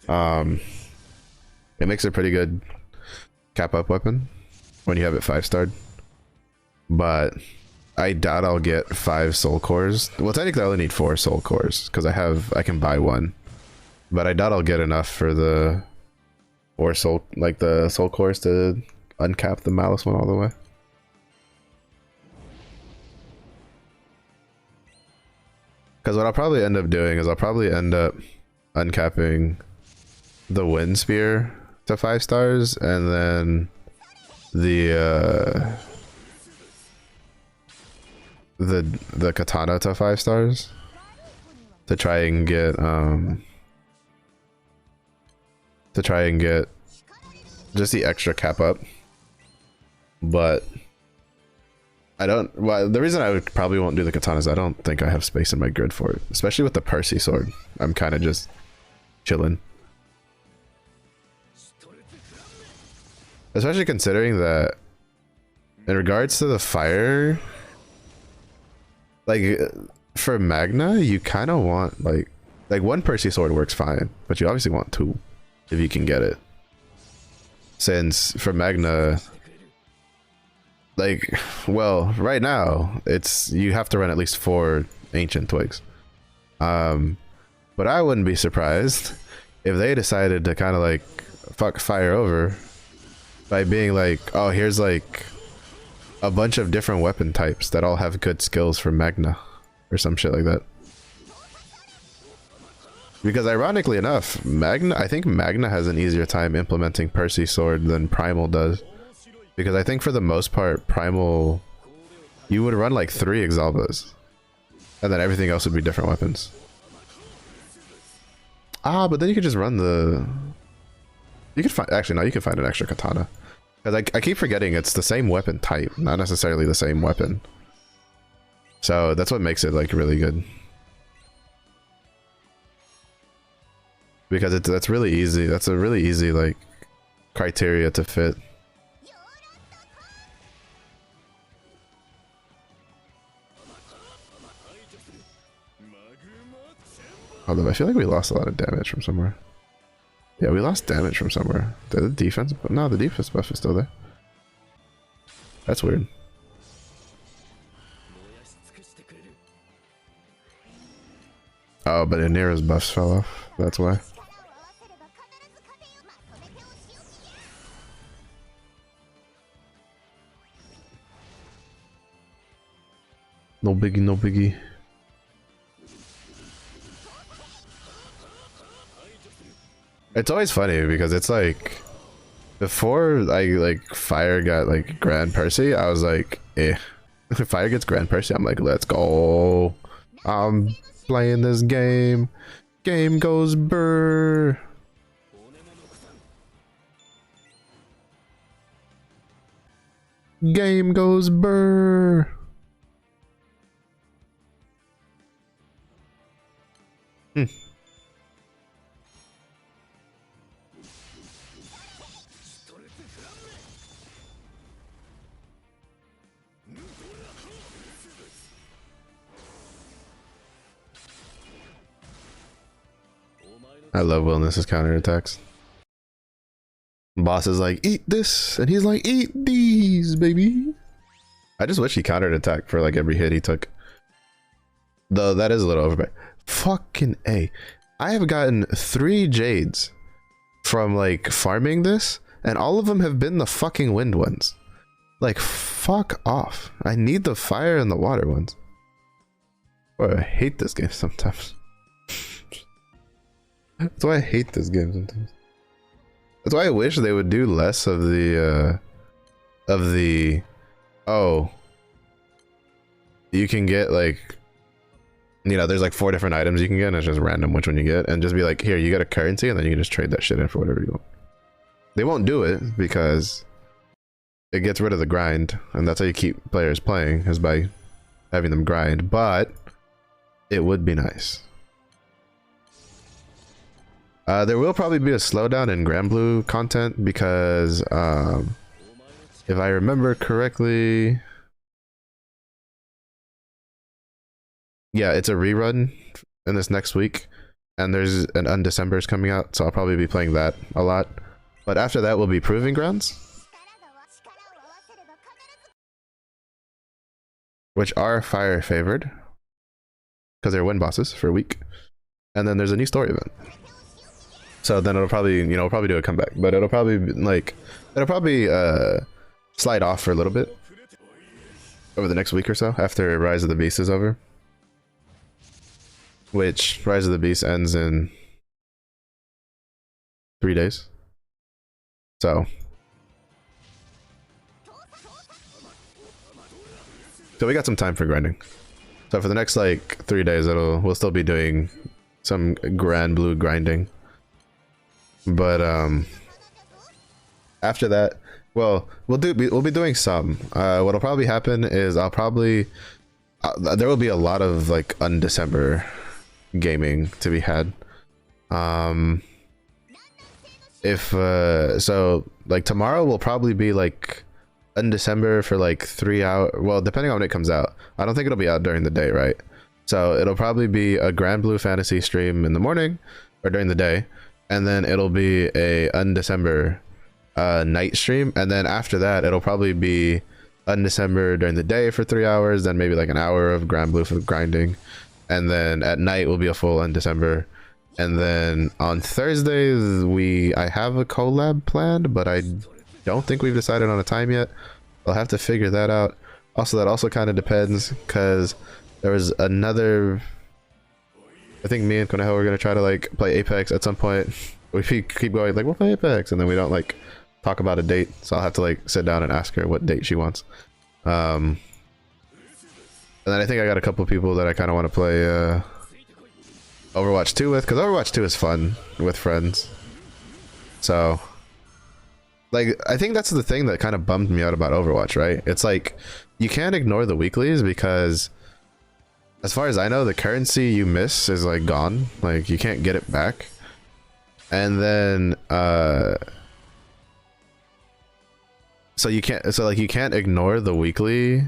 It makes a pretty good cap up weapon when you have it 5-starred, but I doubt I'll get 5 soul cores. Well, technically I only need 4 soul cores because I can buy 1, but I doubt I'll get enough for the soul cores to uncap the Malice one all the way. Because what I'll probably end up doing is I'll probably end up uncapping the wind spear to 5 stars, and then the katana to 5 stars to try and get just the extra cap up. But the reason I probably won't do the katana is I don't think I have space in my grid for it, especially with the Percy sword. I'm kind of just chilling, especially considering that in regards to the fire, like for Magna, you kind of want like 1 Percy sword works fine, but you obviously want 2 if you can get it, since for Magna, like, well, right now it's, you have to run at least 4 ancient twigs, but I wouldn't be surprised if they decided to kind of like fuck fire over by being like, oh, here's like a bunch of different weapon types that all have good skills for Magna or some shit like that. Because ironically enough, I think Magna has an easier time implementing Percy sword than Primal does. Because I think for the most part, Primal, you would run like 3 Exalvas, and then everything else would be different weapons. Ah, but then you could just run the You could find, actually no, you can find an extra katana. Because I keep forgetting it's the same weapon type, not necessarily the same weapon. So that's what makes it like really good. Because that's really easy. That's a really easy like criteria to fit. Although I feel like we lost a lot of damage from somewhere. Yeah, we lost damage from somewhere. The defense, but no, the defense buff is still there. That's weird. Oh, but Inira's buffs fell off. That's why. No biggie, no biggie. It's always funny because it's like before I like Fire got like Grand Percy, I was like, eh. If Fire gets Grand Percy, I'm like, let's go. I'm playing this game. Game goes brr. Game goes brr. I love Wellness's counterattacks. Boss is like, eat this, and he's like, eat these, baby. I just wish he countered attack for like every hit he took. Though that is a little overbad. Fucking A. I have gotten 3 jades from like farming this, and all of them have been the fucking wind ones. Like, fuck off. I need the fire and the water ones. Boy, I hate this game sometimes. That's why I hate this game sometimes. That's why I wish they would do less of the oh, you can get like, you know, there's like 4 different items you can get and it's just random which one you get, and just be like, here, you get a currency, and then you can just trade that shit in for whatever you want. They won't do it because it gets rid of the grind, and that's how you keep players playing, is by having them grind, but it would be nice. There will probably be a slowdown in Grand Blue content because if I remember correctly, yeah, it's a rerun in this next week, and there's an Undecember's coming out, so I'll probably be playing that a lot. But after that will be Proving Grounds, which are fire favored because they're win bosses for a week, and then there's a new story event. So then it'll probably, you know, we'll probably do a comeback, but it'll probably be like, it'll probably slide off for a little bit over the next week or so after Rise of the Beast is over, which Rise of the Beast ends in 3 days. So we got some time for grinding. So for the next like 3 days, we'll still be doing some Grand Blue grinding. But after that, well, we'll be doing some. What'll probably happen is there will be a lot of like Undecember gaming to be had. So like tomorrow will probably be like Undecember for like 3 hours. Well, depending on when it comes out. I don't think it'll be out during the day, right? So it'll probably be a Grand Blue Fantasy stream in the morning or during the day. And then it'll be a Undecember night stream, and then after that it'll probably be Undecember during the day for 3 hours, then maybe like an hour of Grand Blue for grinding, and then at night will be a full Undecember. And then on Thursdays I have a collab planned, but I don't think we've decided on a time yet. I'll have to figure that out. Also, that also kind of depends because there was another, I think me and Koneho are gonna try to like play Apex at some point. We keep going like, we'll play Apex, and then we don't like talk about a date, so I'll have to like sit down and ask her what date she wants. And then I think I got a couple people that I kind of want to play Overwatch 2 with, because Overwatch 2 is fun with friends. So like I think that's the thing that kind of bummed me out about Overwatch, right? It's like you can't ignore the weeklies because as far as I know, the currency you miss is like gone. Like you can't get it back. And then so you can't you can't ignore the weekly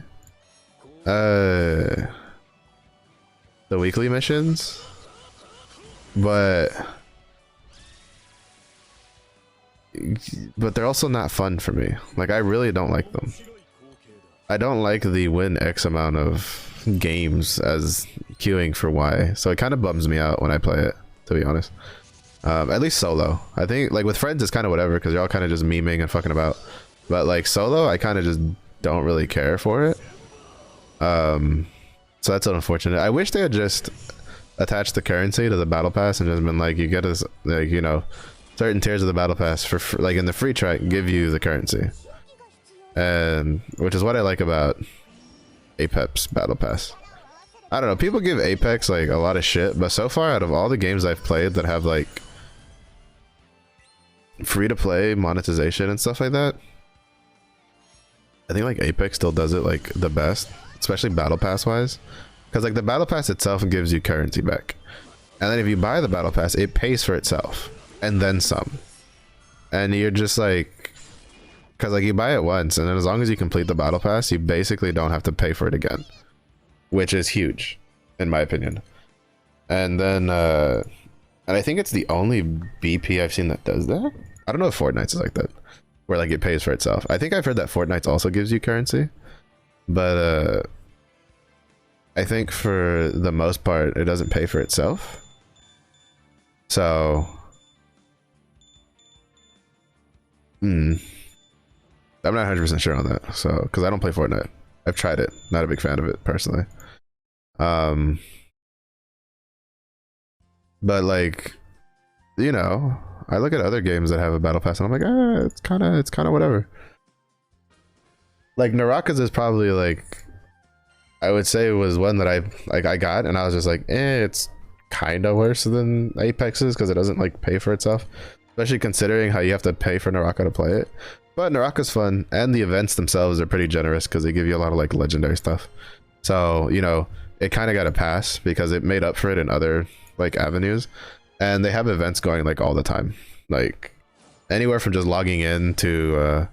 missions, but they're also not fun for me. Like I really don't like them. I don't like the win X amount of games as queuing for Y, so it kind of bums me out when I play it, to be honest. At least solo. I think like with friends it's kind of whatever because you're all kind of just memeing and fucking about, but like solo I kind of just don't really care for it. So that's unfortunate. I wish they had just attached the currency to the battle pass and just been like, you get us like, you know, certain tiers of the battle pass for like in the free track give you the currency, and which is what I like about Apex battle pass. I don't know, people give Apex like a lot of shit, but so far out of all the games I've played that have like free to play monetization and stuff like that, I think like Apex still does it like the best, especially battle pass wise, because like the battle pass itself gives you currency back, and then if you buy the battle pass it pays for itself and then some, and you're just like, because like you buy it once and then as long as you complete the battle pass you basically don't have to pay for it again, which is huge in my opinion. And then and I think it's the only BP I've seen that does that. I don't know if Fortnite's is like that, where like it pays for itself. I think I've heard that Fortnite also gives you currency, but I think for the most part it doesn't pay for itself. So I'm not 100% sure on that. So because I don't play Fortnite, I've tried it, not a big fan of it personally. But like, you know, I look at other games that have a battle pass and I'm like, it's kind of whatever. Like Naraka's is probably like, I would say it was one that I got and I was just like, it's kind of worse than Apex's because it doesn't like pay for itself, especially considering how you have to pay for Naraka to play it. But Naraka's fun, and the events themselves are pretty generous because they give you a lot of like legendary stuff. So, you know, it kind of got a pass because it made up for it in other like avenues, and they have events going like all the time, like anywhere from just logging in to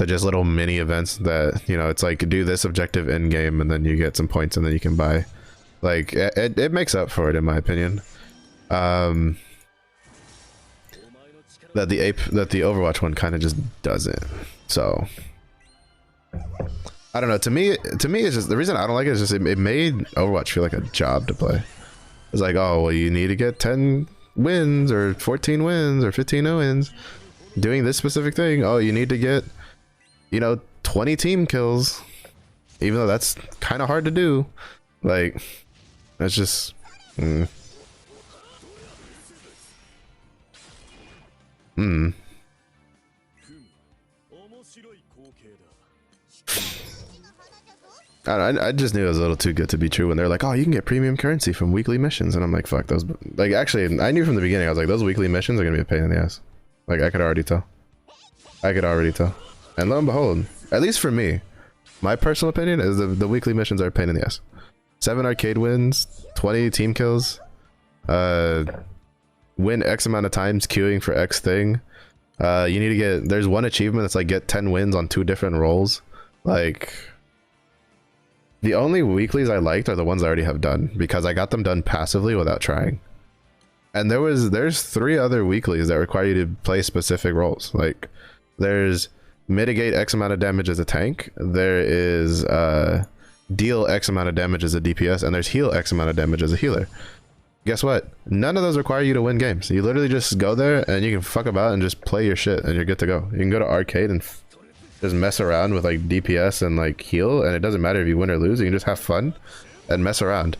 just little mini events that, you know, it's like do this objective in game and then you get some points and then you can buy. Like it makes up for it in my opinion. That the Overwatch one kind of just doesn't. So I don't know. To me it's just, the reason I don't like it is just it made Overwatch feel like a job to play. It's like, oh well, you need to get 10 wins or 14 wins or 15 wins doing this specific thing. Oh, you need to get, you know, 20 team kills, even though that's kind of hard to do. Like that's just I just knew it was a little too good to be true when they're like, oh, you can get premium currency from weekly missions, and I'm like, fuck those. Like actually I knew from the beginning, I was like, those weekly missions are gonna be a pain in the ass. Like I could already tell. And lo and behold, at least for me, my personal opinion is the weekly missions are a pain in the ass. 7 arcade wins, 20 team kills, win X amount of times queuing for X thing. You need to get, there's one achievement that's like get 10 wins on 2 different roles. Like the only weeklies I liked are the ones I already have done because I got them done passively without trying. And there's 3 other weeklies that require you to play specific roles. Like there's mitigate X amount of damage as a tank, there is deal X amount of damage as a DPS, and there's heal X amount of damage as a healer. Guess what? None of those require you to win games. You literally just go there and you can fuck about and just play your shit and you're good to go. You can go to arcade and just mess around with like DPS and like heal, and it doesn't matter if you win or lose. You can just have fun and mess around.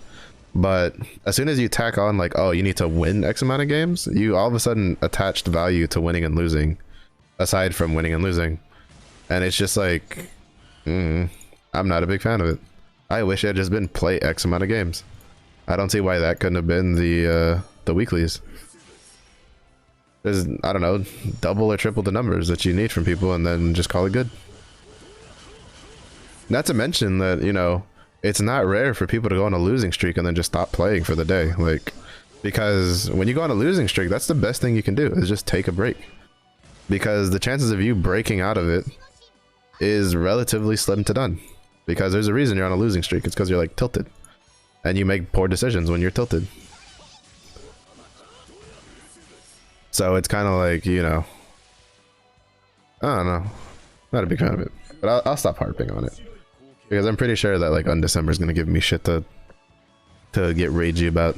But as soon as you tack on like, oh, you need to win X amount of games, you all of a sudden attached value to winning and losing aside from winning and losing. And it's just like, I'm not a big fan of it. I wish it had just been play X amount of games. I don't see why that couldn't have been the weeklies. there's, I don't know, double or triple the numbers that you need from people, and then just call it good. Not to mention that, you know, it's not rare for people to go on a losing streak and then just stop playing for the day. Like, because when you go on a losing streak, that's the best thing you can do, is just take a break. Because the chances of you breaking out of it is relatively slim to none. Because there's a reason you're on a losing streak. It's because you're like tilted. And you make poor decisions when you're tilted. So it's kind of like, you know, I don't know. Not a big fan of it. But I'll stop harping on it. Because I'm pretty sure that like Undecember is going to give me shit to get ragey about.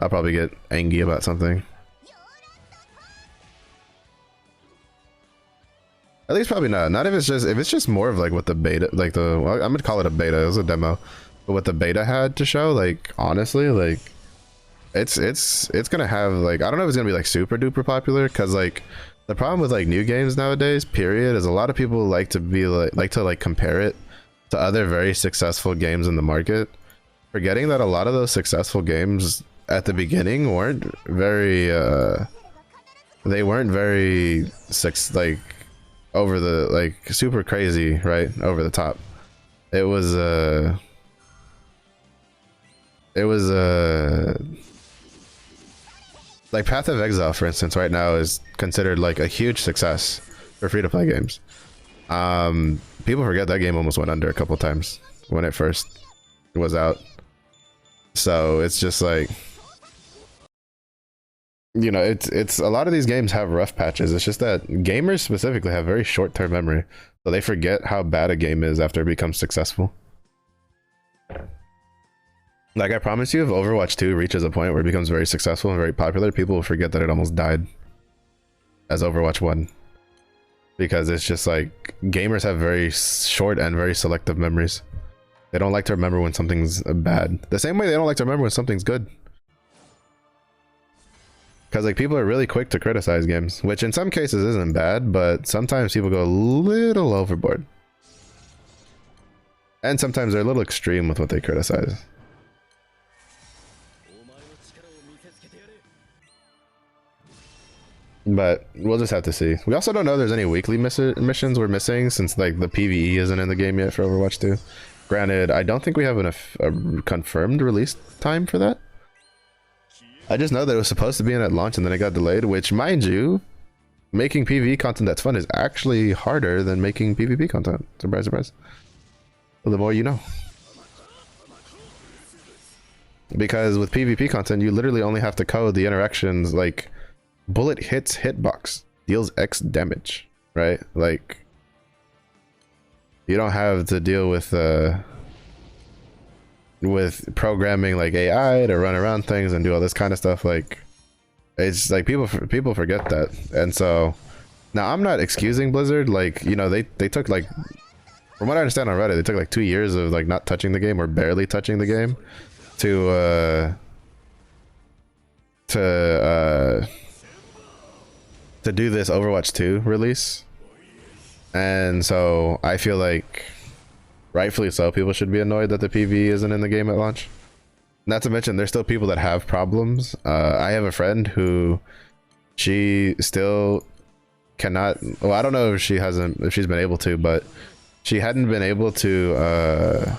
I'll probably get angry about something. At least probably not. Not if it's just more of like what the beta, like the, well, I'm gonna call it a beta. It was a demo, but what the beta had to show, like honestly, like it's gonna have like, I don't know if it's gonna be like super duper popular, because like the problem with like new games nowadays, period, is a lot of people like to be like compare it to other very successful games in the market, forgetting that a lot of those successful games at the beginning weren't very they weren't very like over the, like super crazy, right, over the top. It was like Path of Exile, for instance, right now is considered like a huge success for free-to-play games. People forget that game almost went under a couple times when it first was out. So it's just like, you know, it's a lot of these games have rough patches. It's just that gamers specifically have very short-term memory, so they forget how bad a game is after it becomes successful. Like, I promise you, if Overwatch 2 reaches a point where it becomes very successful and very popular, people will forget that it almost died as Overwatch 1. Because it's just like, gamers have very short and very selective memories. They don't like to remember when something's bad. The same way they don't like to remember when something's good. Because like people are really quick to criticize games, which in some cases isn't bad, but sometimes people go a little overboard. And sometimes they're a little extreme with what they criticize. But we'll just have to see. We also don't know if there's any weekly missions we're missing, since like the PvE isn't in the game yet for Overwatch 2. Granted, I don't think we have a confirmed release time for that. I just know that it was supposed to be in at launch and then it got delayed, which, mind you, making PvE content that's fun is actually harder than making PvP content. Surprise, surprise. Well, the more you know. Because with PvP content, you literally only have to code the interactions, like bullet hits hitbox, deals X damage, right? Like, you don't have to deal with programming like AI to run around things and do all this kind of stuff. Like, it's like people forget that. And so now I'm not excusing Blizzard. Like, you know, they took like, from what I understand on Reddit, they took like 2 years of like not touching the game or barely touching the game to do this Overwatch 2 release. And so I feel like rightfully so, people should be annoyed that the PvE isn't in the game at launch. Not to mention, there's still people that have problems. I have a friend who, she still cannot, well, I don't know if she's been able to, but she hadn't been able to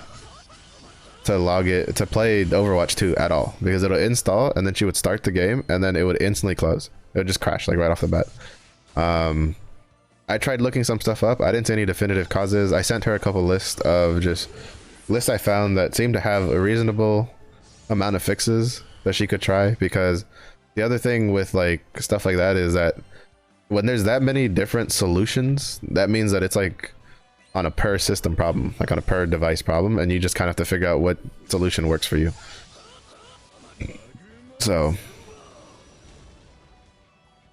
log it, to play Overwatch 2 at all, because it'll install and then she would start the game and then it would instantly close. It would just crash like right off the bat. I tried looking some stuff up. I didn't see any definitive causes. I sent her a couple lists of just lists I found that seemed to have a reasonable amount of fixes that she could try, because the other thing with like stuff like that is that when there's that many different solutions, that means that it's like on a per system problem, like on a per device problem, and you just kind of have to figure out what solution works for you. So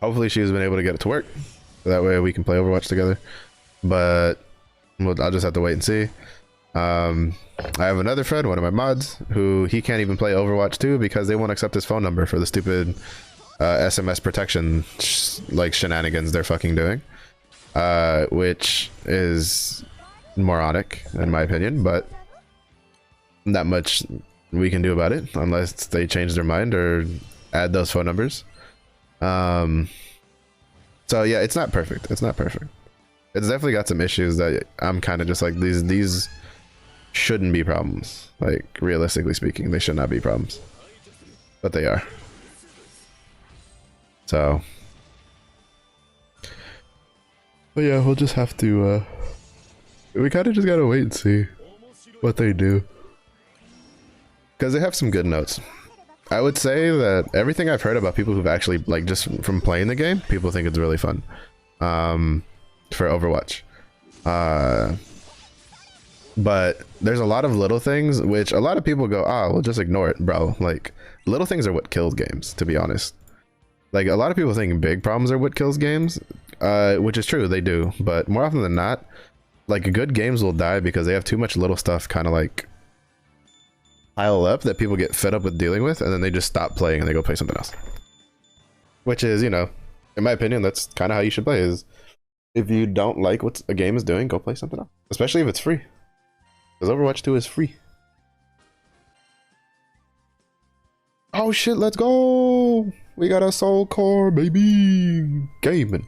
hopefully she's been able to get it to work. That way we can play Overwatch together, but I'll just have to wait and see. I have another friend, one of my mods, who he can't even play Overwatch 2 because they won't accept his phone number for the stupid SMS protection like shenanigans they're fucking doing, which is moronic in my opinion, but not much we can do about it unless they change their mind or add those phone numbers. So yeah, it's not perfect. It's not perfect. It's definitely got some issues that I'm kind of just like, these shouldn't be problems. Like, realistically speaking, they should not be problems, but they are. So, but yeah, we'll just have to, we kind of just gotta wait and see what they do. Because they have some good notes. I would say that everything I've heard about people who've actually, like, just from playing the game, people think it's really fun. For Overwatch. But there's a lot of little things which a lot of people go, ah, well, just ignore it, bro. Like, little things are what kills games, to be honest. Like, a lot of people think big problems are what kills games, which is true, they do. But more often than not, like, good games will die because they have too much little stuff kind of like pile up that people get fed up with dealing with, and then they just stop playing and they go play something else. Which is, you know, in my opinion, that's kind of how you should play. Is if you don't like what a game is doing, go play something else. Especially if it's free. Because Overwatch 2 is free. Oh shit, let's go! We got a soul core, baby! Gaming.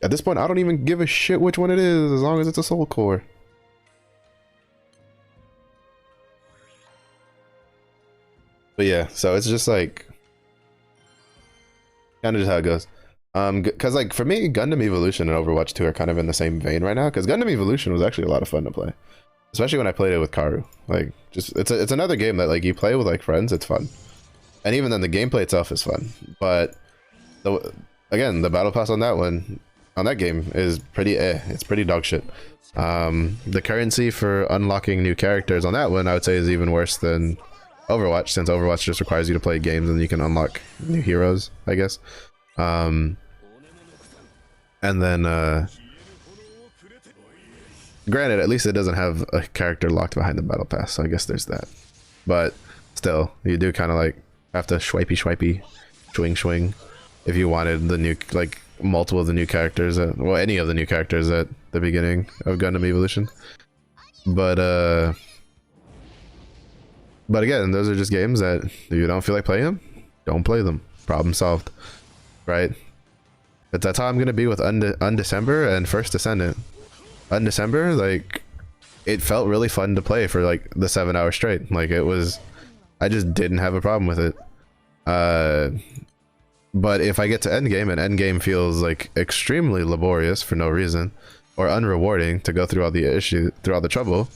At this point, I don't even give a shit which one it is, as long as it's a soul core. But yeah, so it's just like kind of just how it goes. Because like for me, Gundam Evolution and Overwatch 2 are kind of in the same vein right now. Because Gundam Evolution was actually a lot of fun to play, especially when I played it with Karu. Like, just it's another game that like you play with like friends. It's fun, and even then the gameplay itself is fun. But again, the battle pass on that game is pretty it's pretty dog shit. The currency for unlocking new characters on that one, I would say, is even worse than Overwatch, since Overwatch just requires you to play games and you can unlock new heroes, I guess. And then granted, at least it doesn't have a character locked behind the battle pass, so I guess there's that. But still, you do kind of like have to swipey swing if you wanted the new, like, multiple of the new characters well, any of the new characters at the beginning of Gundam Evolution. But again, those are just games that if you don't feel like playing them, don't play them. Problem solved, right? But that's how I'm gonna be with Undecember and First Descendant. Undecember, like, it felt really fun to play for like the 7 hours straight. Like, it was, I just didn't have a problem with it. But if I get to Endgame and Endgame feels like extremely laborious for no reason, or unrewarding to go through all the trouble,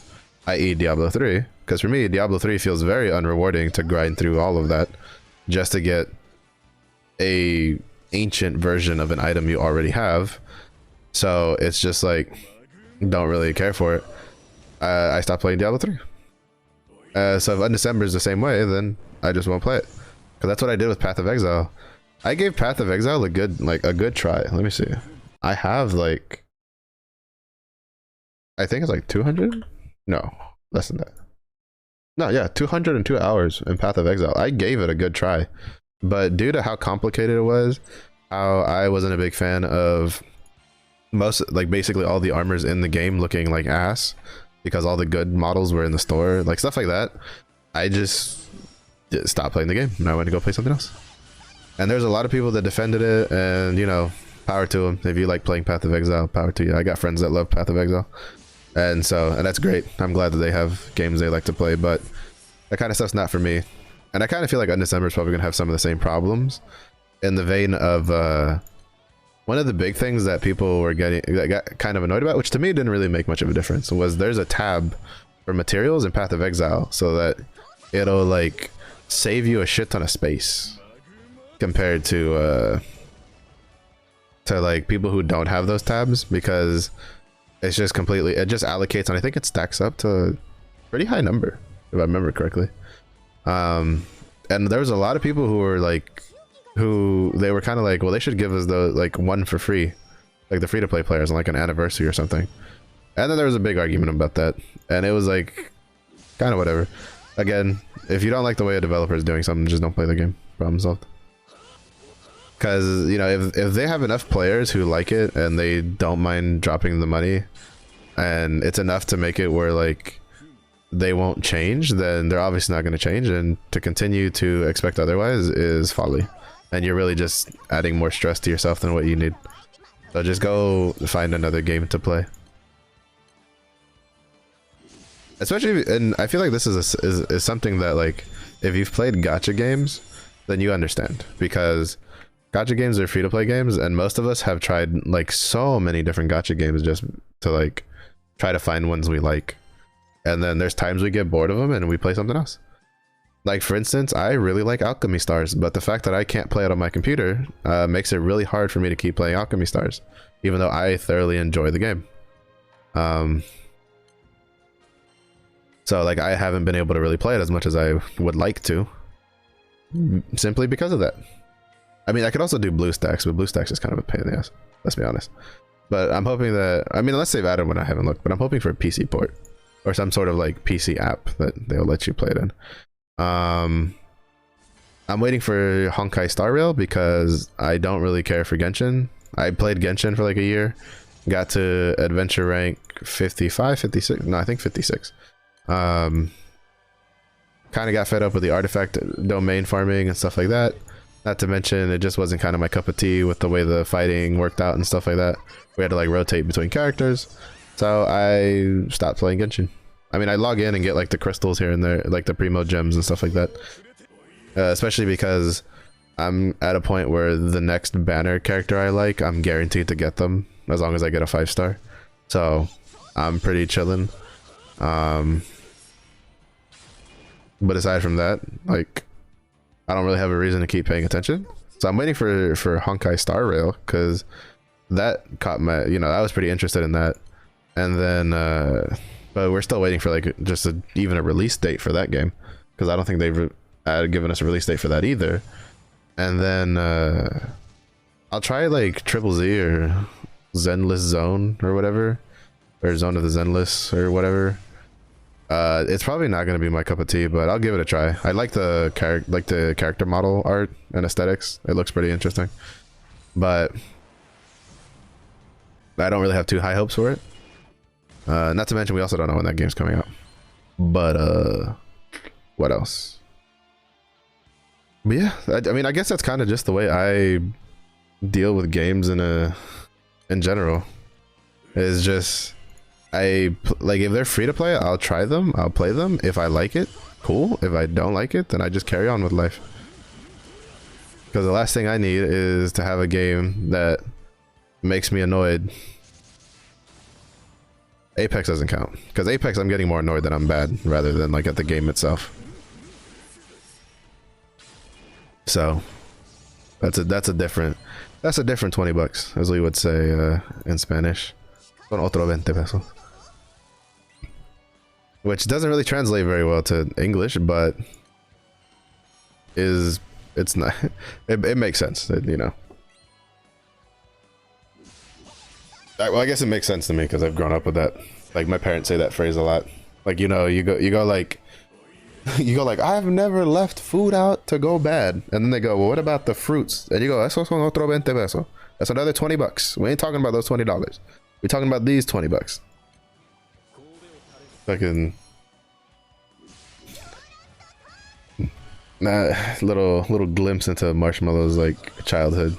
i.e. Diablo 3, because for me, Diablo 3 feels very unrewarding to grind through all of that just to get a ancient version of an item you already have. So it's just like, don't really care for it. I stopped playing Diablo 3. So if Undecember is the same way, then I just won't play it, because that's what I did with Path of Exile. I gave Path of Exile a good try. Let me see. I have like, I think it's like 200? No, less than that. No, yeah, 202 hours in Path of Exile. I gave it a good try, but due to how complicated it was, how I wasn't a big fan of basically all the armors in the game looking like ass, because all the good models were in the store, like stuff like that, I just stopped playing the game and I went to go play something else. And there's a lot of people that defended it, and you know, power to them. If you like playing Path of Exile, power to you. I got friends that love Path of Exile, and that's great. I'm glad that they have games they like to play, but that kind of stuff's not for me. And I kind of feel like Undecember is probably gonna have some of the same problems, in the vein of one of the big things that people were that got kind of annoyed about, which to me didn't really make much of a difference, was there's a tab for materials in Path of Exile, so that it'll like save you a shit ton of space compared to like people who don't have those tabs, because it's just completely, it just allocates, and I think it stacks up to a pretty high number if I remember correctly. And there was a lot of people who were like, they were kind of like, well, they should give us the like one for free, like the free-to-play players on like an anniversary or something. And then there was a big argument about that, and it was like kind of whatever. Again, if you don't like the way a developer is doing something, just don't play the game. Problem solved. Because, you know, if they have enough players who like it and they don't mind dropping the money, and it's enough to make it where like they won't change, then they're obviously not going to change, and to continue to expect otherwise is folly. and you're really just adding more stress to yourself than what you need. So just go find another game to play. Especially, and I feel like this is something that, like, if you've played gacha games, then you understand, because gacha games are free to play games, and most of us have tried like so many different gacha games just to like try to find ones we like, and then there's times we get bored of them and we play something else. Like, for instance, I really like Alchemy Stars, but the fact that I can't play it on my computer makes it really hard for me to keep playing Alchemy Stars, even though I thoroughly enjoy the game. So like, I haven't been able to really play it as much as I would like to, simply because of that. I mean, I could also do BlueStacks, but BlueStacks is kind of a pain in the ass, let's be honest. But I'm hoping that, I mean, unless they've added one, I haven't looked, but I'm hoping for a PC port or some sort of like PC app that they'll let you play it in. I'm waiting for Honkai Star Rail because I don't really care for Genshin. I played Genshin for like a year, got to adventure rank 55, 56, no, I think 56. Kind of got fed up with the artifact domain farming and stuff like that. Not to mention, it just wasn't kind of my cup of tea with the way the fighting worked out and stuff like that. We had to like rotate between characters, so I stopped playing Genshin. I mean, I log in and get like the crystals here and there, like the primo gems and stuff like that. Especially because I'm at a point where the next banner character I like, I'm guaranteed to get them as long as I get a 5-star. So I'm pretty chillin'. But aside from that, like, I don't really have a reason to keep paying attention. So I'm waiting for Honkai Star Rail, because that caught my, you know, I was pretty interested in that. And then but we're still waiting for like just even a release date for that game, because I don't think they've given us a release date for that either. And then I'll try like Triple Z or Zenless Zone or whatever, or Zone of the Zenless or whatever. It's probably not going to be my cup of tea, but I'll give it a try. I like the character model art and aesthetics. It looks pretty interesting, but I don't really have too high hopes for it. Not to mention, we also don't know when that game's coming out. But what else? But yeah, I mean, I guess that's kind of just the way I deal with games in general. Is just, like, if they're free to play, I'll try them, I'll play them. If I like it, cool. If I don't like it, then I just carry on with life. Because the last thing I need is to have a game that makes me annoyed. Apex doesn't count, because Apex I'm getting more annoyed that I'm bad rather than like at the game itself. So that's a different 20 bucks, as we would say in Spanish. Con otro 20 pesos. Which doesn't really translate very well to English, but it's not it makes sense, you know. Well, I guess it makes sense to me because I've grown up with that. Like, my parents say that phrase a lot. Like, you know, you go like I've never left food out to go bad. And then they go, well, what about the fruits? And you go, eso son otro 20 pesos. That's another 20 bucks. We ain't talking about those $20. We're talking about these 20 bucks. Fucking little glimpse into Marshmallow's like childhood.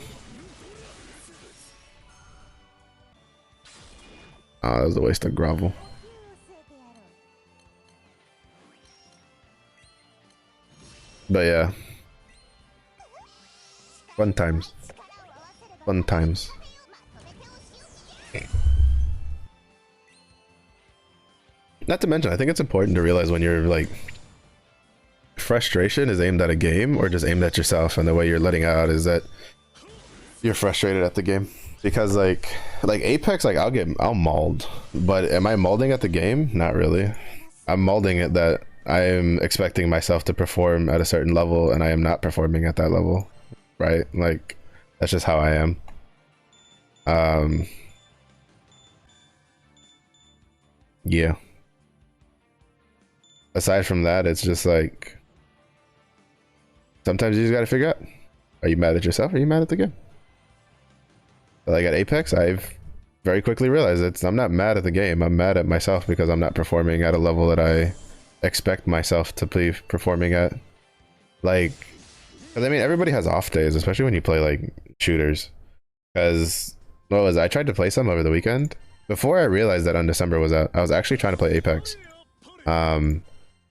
Oh, that was a waste of gravel. But yeah, fun times. Fun times. Not to mention, I think it's important to realize when you're like, frustration is aimed at a game or just aimed at yourself, and the way you're letting out is that you're frustrated at the game. Because like Apex, like I'll mauled, but am I mauling at the game? Not really. I'm mauling it that I am expecting myself to perform at a certain level and I am not performing at that level, right? Like, that's just how I am. Yeah. Aside from that, it's just like, sometimes you just gotta figure out, are you mad at yourself or are you mad at the game? Like at Apex, I've very quickly realized I'm not mad at the game. I'm mad at myself because I'm not performing at a level that I expect myself to be performing at. Like, Because I mean, everybody has off days, especially when you play like shooters. Because what was it? I tried to play some over the weekend. Before I realized that Undecember was out, I was actually trying to play Apex. And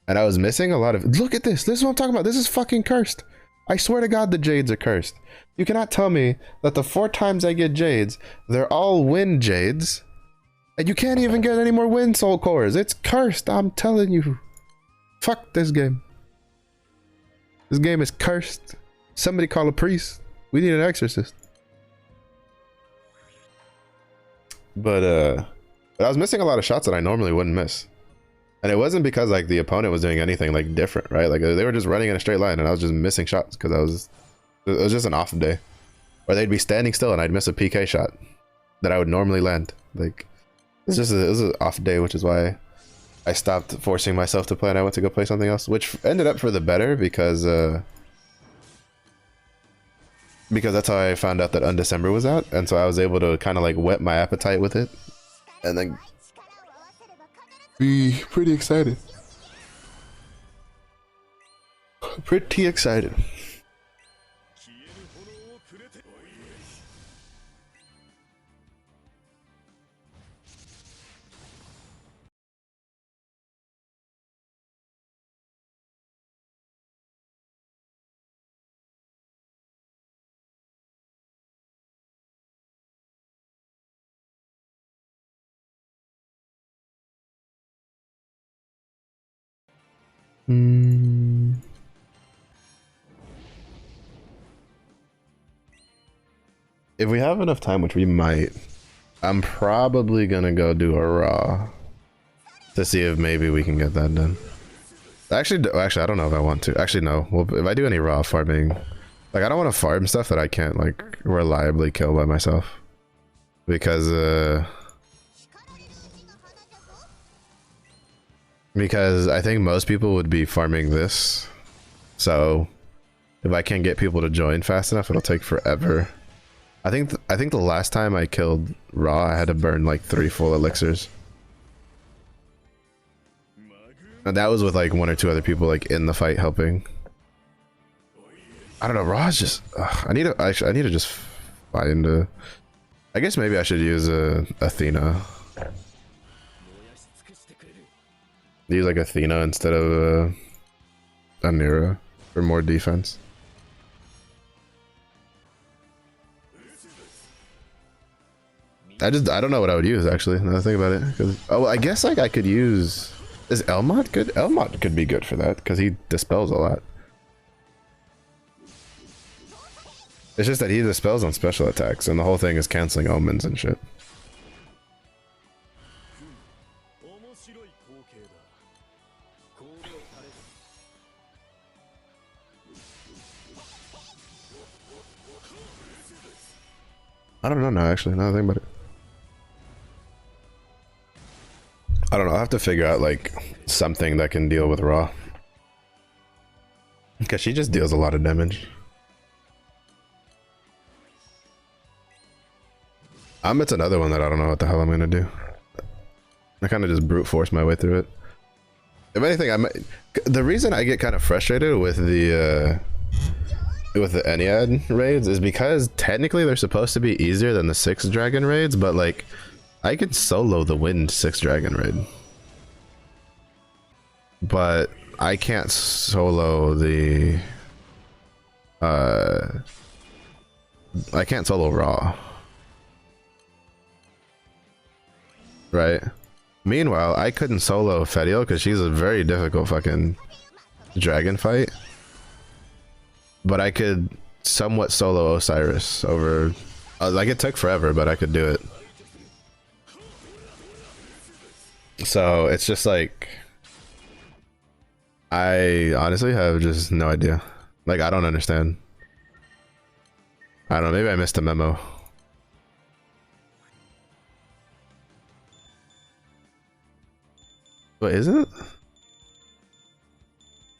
I was missing a lot of. Look at this. This is what I'm talking about. This is fucking cursed. I swear to God, the Jades are cursed. You cannot tell me that the 4 times I get Jades, they're all win Jades. And you can't even get any more win soul cores. It's cursed. I'm telling you. Fuck this game. This game is cursed. Somebody call a priest. We need an exorcist. But I was missing a lot of shots that I normally wouldn't miss. And it wasn't because like the opponent was doing anything like different, right? Like they were just running in a straight line and I was just missing shots because it was just an off day. Or they'd be standing still and I'd miss a PK shot that I would normally land. Like it was an off day, which is why I stopped forcing myself to play and I went to go play something else, which ended up for the better because that's how I found out that Undecember was out, and so I was able to kind of like whet my appetite with it and then be pretty excited. Pretty excited. If we have enough time, which we might, I'm probably gonna go do a raw to see if maybe we can get that done. Actually, I don't know if I want to. Actually, no. Well, if I do any raw farming, like I don't want to farm stuff that I can't like reliably kill by myself, because I think most people would be farming this. So if I can't get people to join fast enough, it'll take forever. I think the last time I killed raw, I had to burn like 3 full elixirs. And that was with like 1 or 2 other people like in the fight helping. I don't know, raw is just I need to just find a, I guess maybe I should use a Athena. Use like Athena instead of a Nira for more defense. I don't know what I would use actually. Now that I think about it, because I guess like I could use, is Elmot good? Elmot could be good for that because he dispels a lot. It's just that he dispels on special attacks, and the whole thing is canceling omens and shit. I don't know now, actually, now that I think about it. I don't know, I'll have to figure out, like, something that can deal with Raw. Because she just deals a lot of damage. It's another one that I don't know what the hell I'm gonna do. I kind of just brute force my way through it. If anything, the reason I get kind of frustrated with the Ennead raids is because technically they're supposed to be easier than the 6 dragon raids, but like I could solo the wind 6 dragon raid, but I can't solo the I can't solo raw, right? Meanwhile, I couldn't solo Fediel because she's a very difficult fucking dragon fight. But I could somewhat solo Osiris over, like it took forever, but I could do it. So it's just like, I honestly have just no idea. Like, I don't understand. I don't know, maybe I missed a memo. What is it?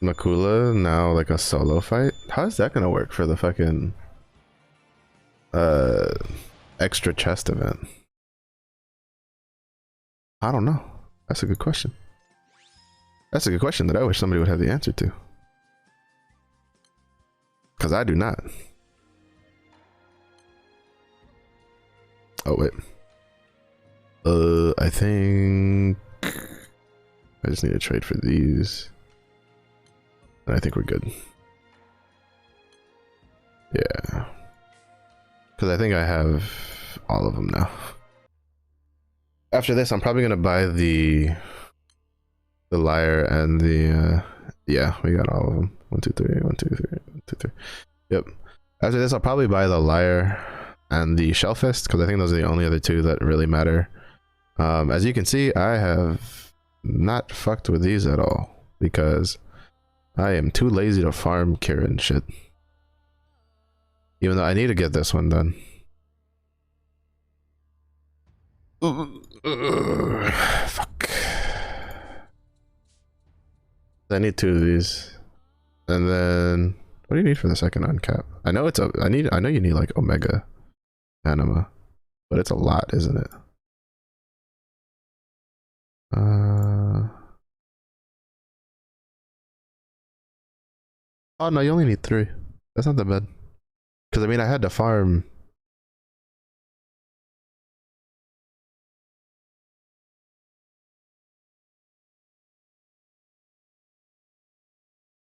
Makula now like a solo fight? How is that gonna work for the fucking extra chest event? I don't know. That's a good question. That's a good question that I wish somebody would have the answer to. because I do not. Oh wait. I think I just need to trade for these. And I think we're good. Yeah. Because I think I have all of them now. After this, I'm probably gonna buy the lyre and the yeah, we got all of them. 1, 2, 3, 1, 2, 3, 1, 2, 3. Yep. After this, I'll probably buy the lyre and the shellfist because I think those are the only other two that really matter. As you can see, I have not fucked with these at all because I am too lazy to farm Kirin shit. Even though I need to get this one done. Fuck. I need 2 of these. And then what do you need for the second uncap? I know it's I know you need like Omega Anima, but it's a lot, isn't it? Oh no, you only need 3. That's not that bad. Because I mean, I had to farm.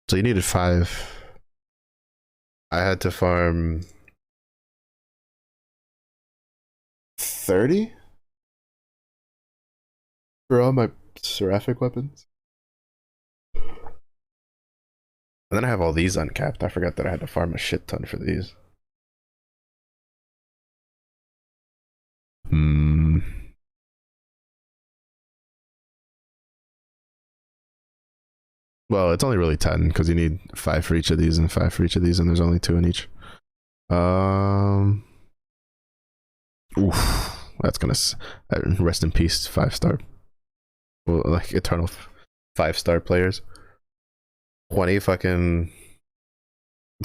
So you needed 5. I had to farm 30 for all my seraphic weapons. And then I have all these uncapped. I forgot that I had to farm a shit ton for these. Well, it's only really 10 because you need 5 for each of these and 5 for each of these, and there's only 2 in each. Oof, that's gonna rest in peace, 5-star. Well, like eternal 5-star players. 20 fucking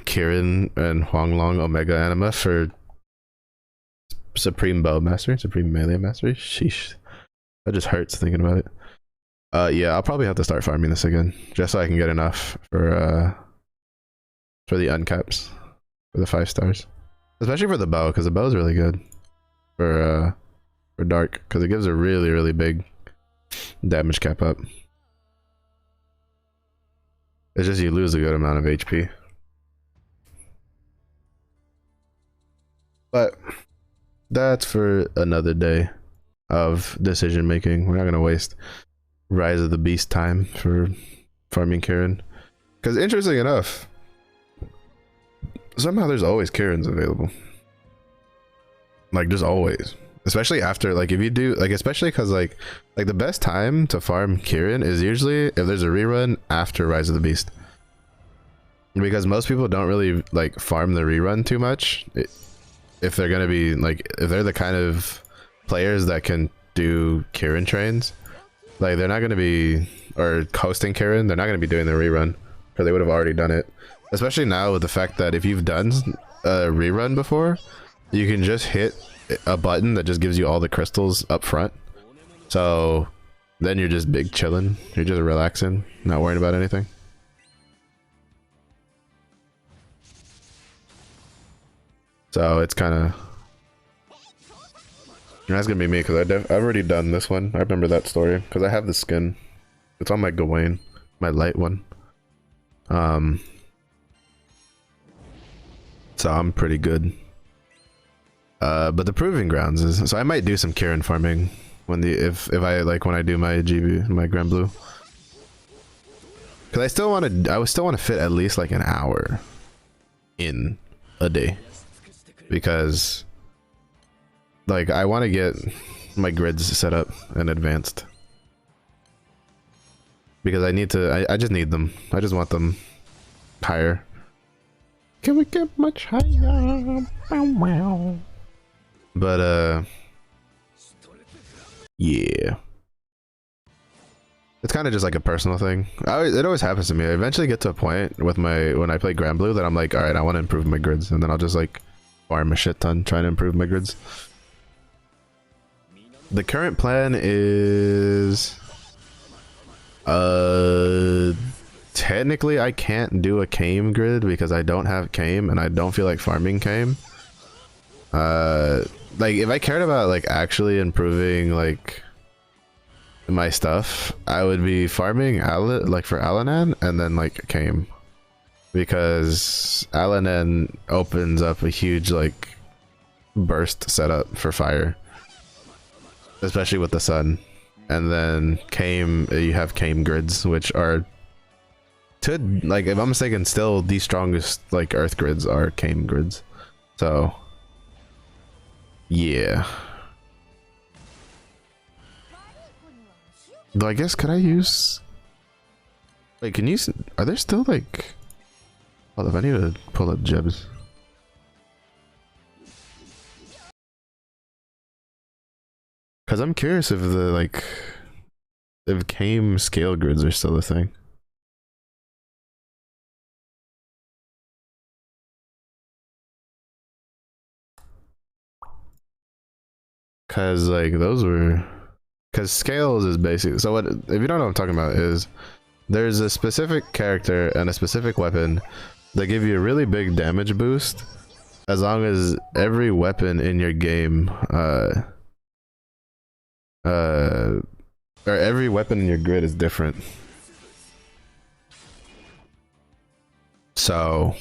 Kirin and Huanglong Omega Anima for Supreme Bow Mastery, Supreme Melee Mastery. Sheesh, that just hurts thinking about it. Yeah, I'll probably have to start farming this again just so I can get enough for the uncaps for the 5 stars, especially for the bow because the bow is really good for dark because it gives a really big damage cap up. It's just you lose a good amount of HP, but that's for another day of decision making. We're not gonna waste Rise of the Beast time for farming Kirin. Because interesting enough, somehow there's always Kirins available. Like, just always. Especially after, like, if you do, like, especially because, like the best time to farm Kirin is usually if there's a rerun after Rise of the Beast. Because most people don't really, like, farm the rerun too much. If they're gonna be, like, if they're the kind of players that can do Kirin trains, like, they're not going to be, or hosting Kirin, they're not going to be doing the rerun, because they would have already done it. Especially now with the fact that if you've done a rerun before, you can just hit a button that just gives you all the crystals up front. So then you're just big chilling, you're just relaxing, not worrying about anything. So it's kind of... That's gonna be me because I've already done this one. I remember that story because I have the skin. It's on my Gawain, my light one. So I'm pretty good. But the proving grounds is so I might do some Kirin farming when if I like when I do my GB, my Grand Blue. Because I still want to fit at least like an hour in a day because. Like, I want to get my grids set up and advanced. Because I need to, I just need them. I just want them higher. Can we get much higher? But, yeah. It's kind of just like a personal thing. It always happens to me. I eventually get to a point with when I play Grand Blue that I'm like, alright, I want to improve my grids. And then I'll just like farm a shit ton trying to improve my grids. The current plan is technically I can't do a Kame grid because I don't have Kame and I don't feel like farming Kame. Like if I cared about like actually improving like my stuff, I would be farming like for Alanan and then like Kame, because Alanan opens up a huge like burst setup for fire, especially with the sun. And then Kame, you have Kame grids, which are, to like, if I'm mistaken, still the strongest like earth grids are Kame grids. So yeah. Though I guess, could I use, wait, can you, are there still like, hold up, I need to pull up Jebs. Cause I'm curious if the like, if Kame scale grids are still a thing. Cause like those were, cause scales is basically, so what, if you don't know what I'm talking about, is there's a specific character and a specific weapon that give you a really big damage boost as long as every weapon in your game or every weapon in your grid is different. So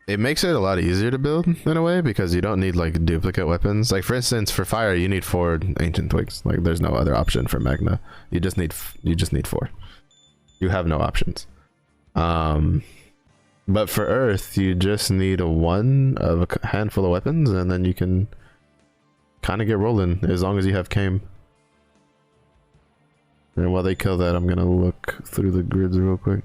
it makes it a lot easier to build in a way, because you don't need like duplicate weapons. Like for instance, for fire you need 4 ancient twigs. Like there's no other option for Magna. You just need 4. You have no options. But for earth you just need one of a handful of weapons, and then you can kind of get rolling as long as you have Kame. And while they kill that, I'm gonna look through the grids real quick.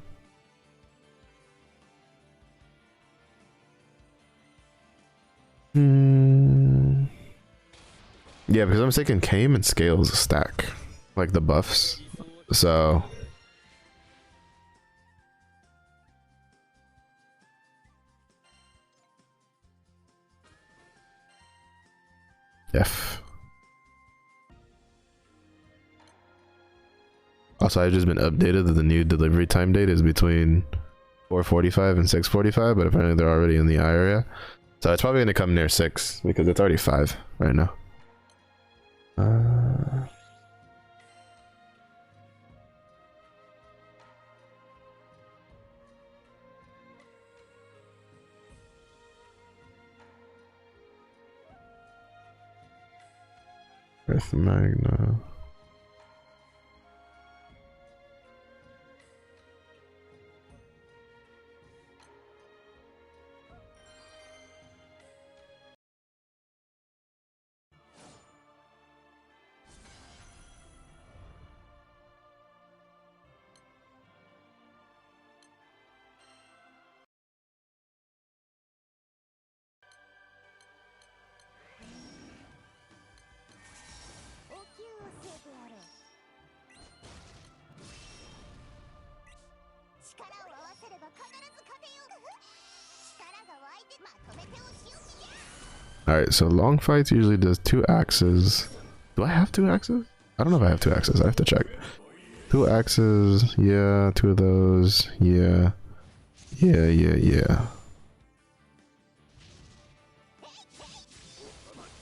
Yeah, because I'm thinking Kame and scales stack like the buffs, so F. Also, I've just been updated that the new delivery time date is between 4:45 and 6:45, but apparently they're already in the area. So it's probably going to come near 6 because it's already 5 right now. Earth Magna. Alright, so long fights usually does 2 axes. Do I have 2 axes? I don't know if I have 2 axes. I have to check. 2 axes, yeah, 2 of those, yeah. Yeah.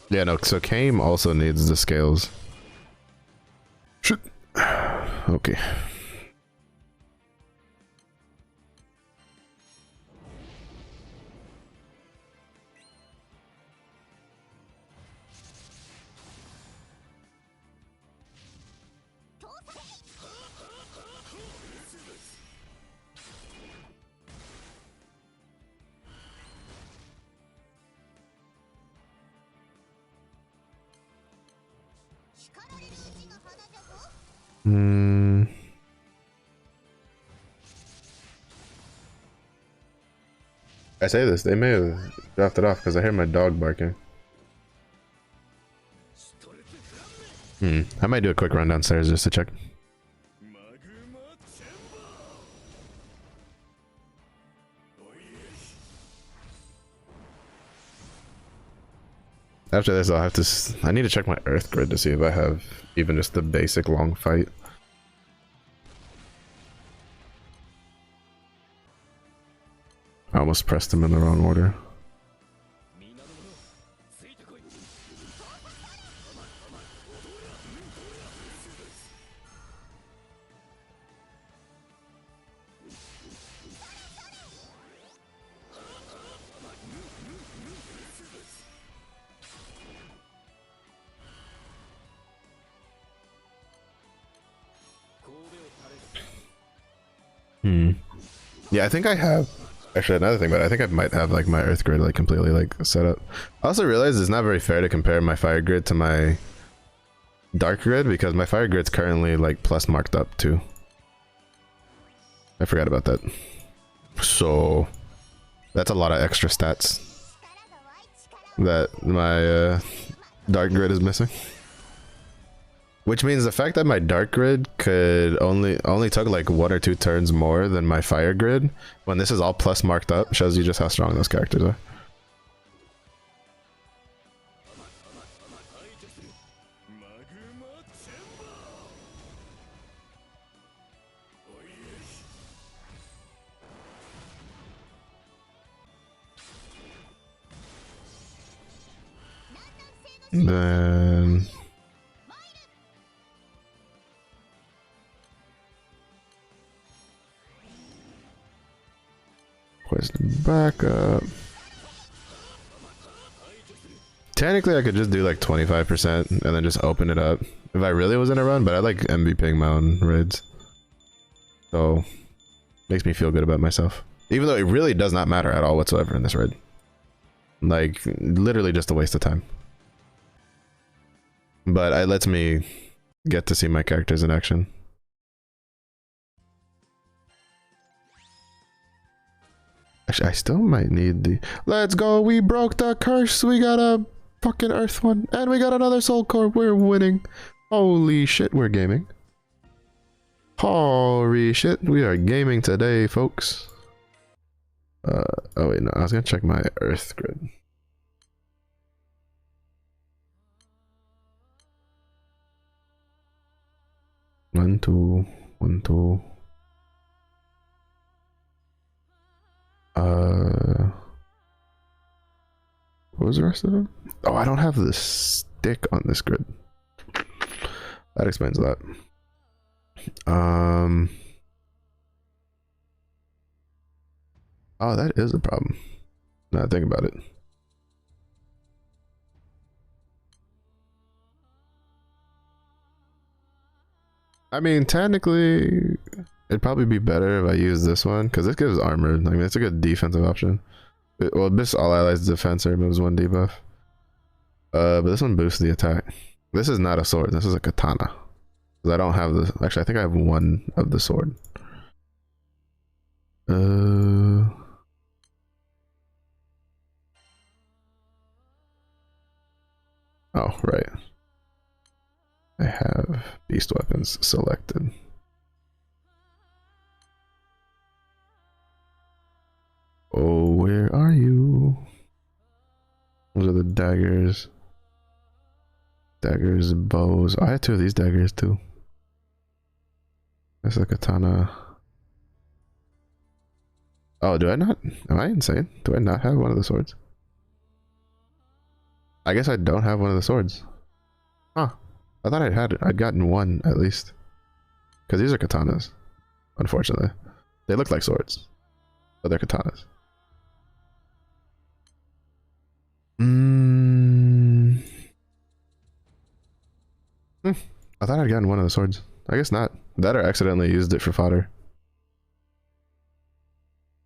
Yeah, no, so Kame also needs the scales. Shit. Okay. I say this, they may have dropped it off because I hear my dog barking. I might do a quick run downstairs just to check. After this, I'll have to. I need to check my earth grid to see if I have even just the basic long fight. almost pressed them in the wrong order. Yeah, I think I have. Actually, another thing, but I think I might have like my Earth grid like completely like set up. I also realized it's not very fair to compare my Fire grid to my Dark grid because my Fire grid's currently like plus marked up too. I forgot about that. So that's a lot of extra stats that my Dark grid is missing. Which means the fact that my Dark grid could only took like 1 or 2 turns more than my Fire grid, when this is all plus marked up, shows you just how strong those characters are. Then where's the backup? Technically, I could just do like 25% and then just open it up if I really was in a run, but I like MVPing my own raids. So, makes me feel good about myself. Even though it really does not matter at all whatsoever in this raid. Like, literally just a waste of time. But it lets me get to see my characters in action. Actually, I still might need the... Let's go! We broke the curse! We got a fucking Earth one! And we got another Soul Core! We're winning! Holy shit, we're gaming. Holy shit, we are gaming today, folks. Oh wait, no, I was gonna check my Earth grid. One, two, 1, 2. What was the rest of them? Oh, I don't have the stick on this grid. That explains a lot. Oh, that is a problem. Now that I think about it. I mean, technically, it'd probably be better if I use this one, because this gives armor. I mean, it's a good defensive option. Well, this all allies defense or removes 1 debuff. But this one boosts the attack. This is not a sword. This is a katana. Because I don't have the... Actually, I think I have 1 of the sword. Oh, right. I have beast weapons selected. Oh, where are you? Those are the daggers. Daggers, bows. Oh, I had 2 of these daggers too. That's a katana. Oh, do I not? Am I insane? Do I not have one of the swords? I guess I don't have one of the swords. Huh. I thought I'd gotten 1 at least. Because these are katanas. Unfortunately. They look like swords. But they're katanas. I thought I'd gotten 1 of the swords. I guess not. That or accidentally used it for fodder.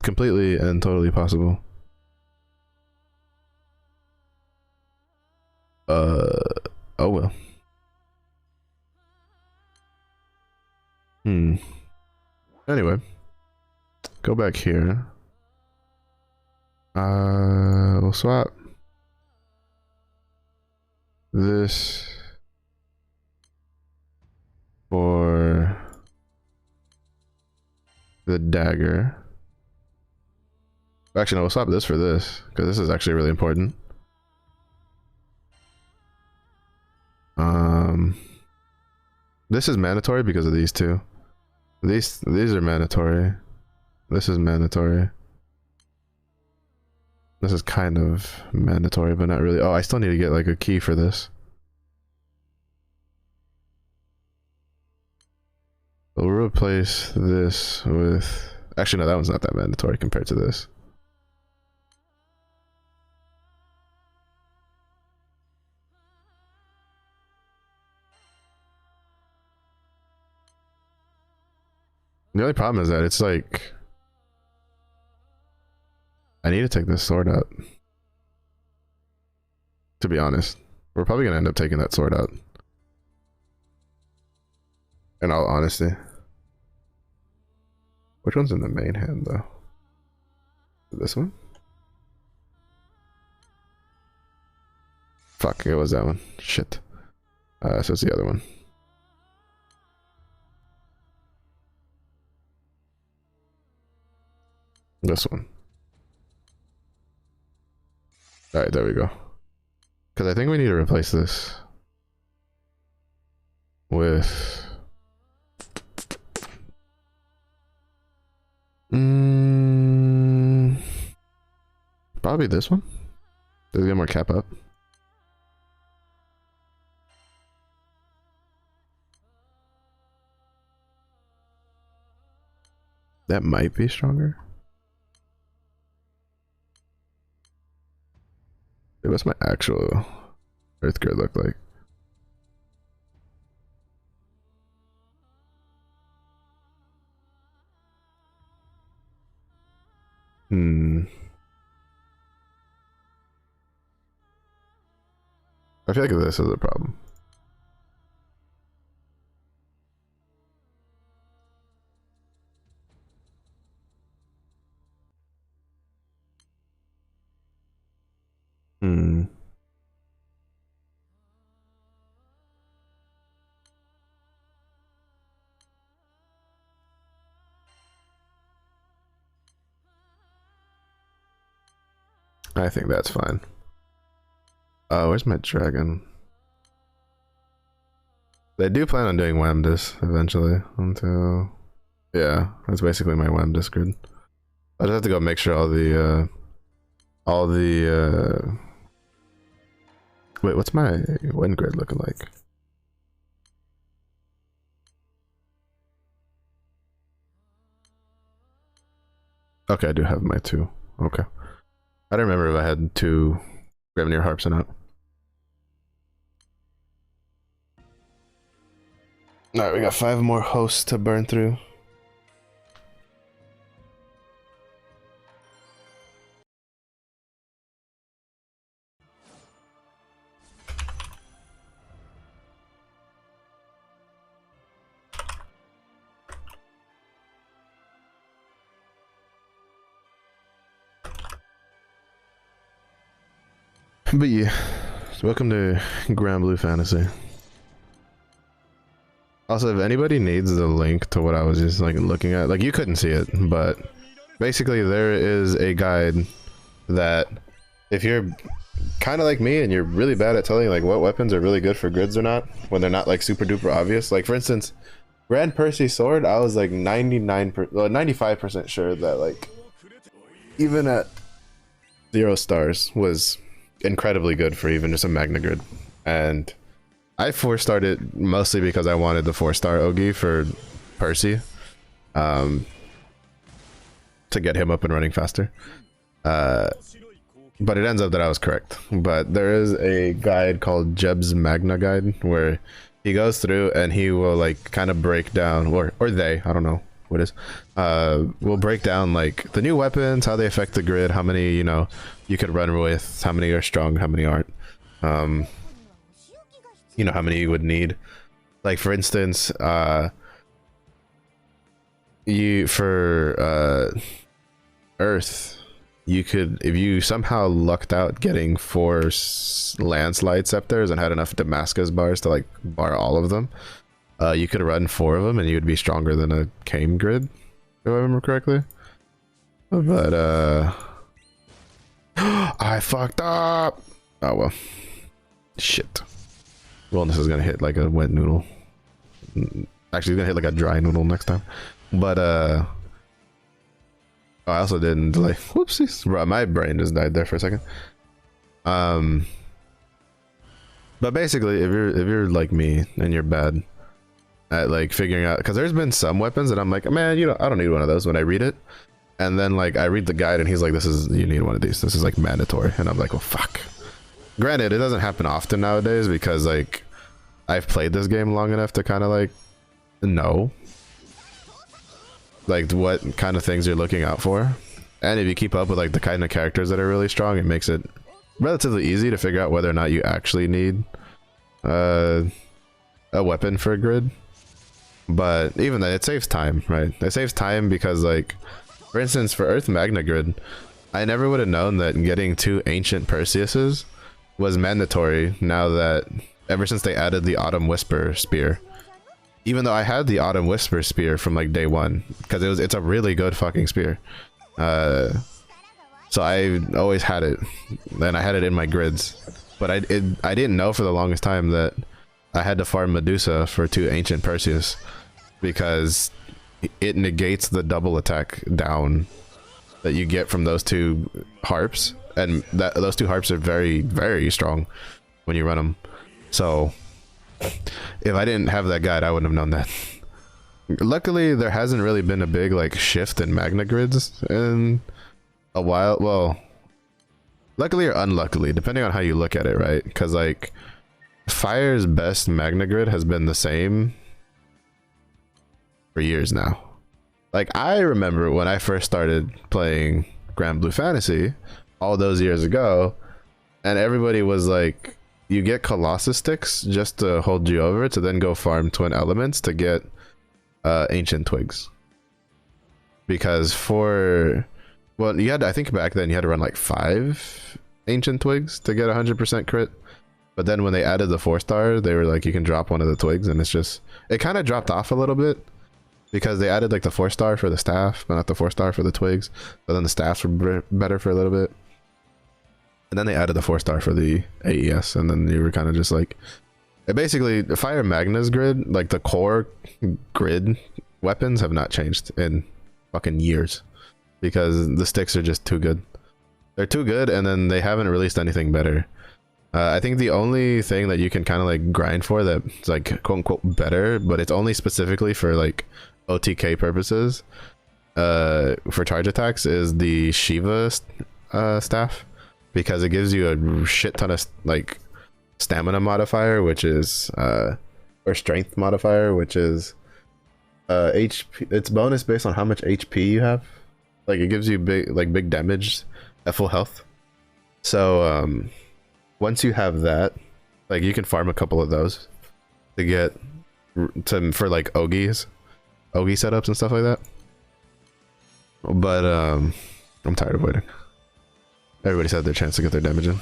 Completely and totally possible. Oh well. Anyway. Go back here. We'll swap this for the dagger. Actually, no, we'll swap this for this, because this is actually really important. This is mandatory because of these 2. These are mandatory. This is mandatory. This is kind of mandatory, but not really. Oh, I still need to get like a key for this. We'll replace this with... Actually, no, that one's not that mandatory compared to this. The only problem is that it's like... I need to take this sword out. To be honest. We're probably going to end up taking that sword out. In all honesty. Which one's in the main hand, though? This one? Fuck, it was that one. Shit. So it's the other one. This one. Alright, there we go. Because I think we need to replace this with... Probably this one. Does it get more cap up? That might be stronger. Wait, what's my actual earth grid look like? I feel like this is a problem. I think that's fine. Where's my dragon? They do plan on doing Whamdis eventually until... Yeah, that's basically my Whamdis grid. I just have to go make sure all the wait, what's my wind grid looking like? Okay, I do have my 2. Okay. I don't remember if I had 2 Gravenier Harps or not. Alright, we got 5 more hosts to burn through. But yeah, welcome to Grand Blue Fantasy. Also, if anybody needs the link to what I was just like looking at, like you couldn't see it, but basically there is a guide that if you're kind of like me and you're really bad at telling like what weapons are really good for grids or not, when they're not like super duper obvious, like for instance, Grand Percy Sword, I was like 95% sure that like even at 0 stars was incredibly good for even just a Magna grid, and I 4-starred it mostly because I wanted the 4-star Ogi for Percy, to get him up and running faster. But it ends up that I was correct. But there is a guide called Jeb's Magna Guide where he goes through and he will like kind of break down, or they, I don't know what it is, will break down like the new weapons, how they affect the grid, how many, you know, you could run with, how many are strong, how many aren't. You know, how many you would need. Like for instance, you for Earth, you could, if you somehow lucked out getting 4 landslide scepters and had enough Damascus bars to like bar all of them, you could run 4 of them and you would be stronger than a Kame grid, if I remember correctly. But I fucked up. Oh well, shit. Well, this is gonna hit like a wet noodle. Actually, it's gonna hit like a dry noodle next time. But Oh, I also didn't like whoopsies. Bro, my brain just died there for a second. But basically, if you're like me and you're bad at like figuring out, because there's been some weapons that I'm like, man, you know, I don't need one of those when I read it, and then like I read the guide and he's like, this is, you need one of these. This is like mandatory, and I'm like, well, fuck. Granted, it doesn't happen often nowadays because like I've played this game long enough to kind of like know like what kind of things you're looking out for, and if you keep up with like the kind of characters that are really strong, it makes it relatively easy to figure out whether or not you actually need a weapon for a grid. But even then, it saves time, right? It saves time because, like, for instance, for Earth Magna Grid, I never would have known that getting 2 Ancient Perseuses was mandatory now that, ever since they added the Autumn Whisper Spear. Even though I had the Autumn Whisper Spear from like day one, because it's a really good fucking spear. So I always had it, and I had it in my grids, but I didn't know for the longest time that I had to farm Medusa for 2 Ancient Perseus, because it negates the double attack down that you get from those 2 harps, and those 2 harps are very, very strong when you run them. So if I didn't have that guide, I wouldn't have known that. Luckily, there hasn't really been a big like shift in Magna grids in a while. Well, luckily or unluckily, depending on how you look at it, right? Because like Fire's best Magna grid has been the same for years now. Like, I remember when I first started playing Grand Blue Fantasy all those years ago, and everybody was like, you get Colossus sticks just to hold you over to then go farm Twin Elements to get Ancient Twigs. Because for, well, you had, I think back then you had to run like 5 Ancient Twigs to get 100% crit. But then when they added the 4-star, they were like, you can drop one of the twigs, and it's just, it kind of dropped off a little bit because they added like the 4-star for the staff, but not the 4-star for the twigs. But then the staffs were better for a little bit. And then they added the 4-star for the AES, and then you were kind of just like, it basically, Fire Magna's grid, like the core grid weapons have not changed in fucking years because the sticks are just too good. They're too good, and then they haven't released anything better. I think the only thing that you can kind of like grind for that's like quote unquote better, but it's only specifically for like OTK purposes, for charge attacks, is the Shiva staff, because it gives you a shit ton of like stamina modifier, which is or strength modifier, which is HP. It's bonus based on how much HP you have. Like, it gives you big damage at full health. So once you have that, like, you can farm a couple of those to get for like Ogi setups and stuff like that. But I'm tired of waiting. Everybody's had their chance to get their damage in.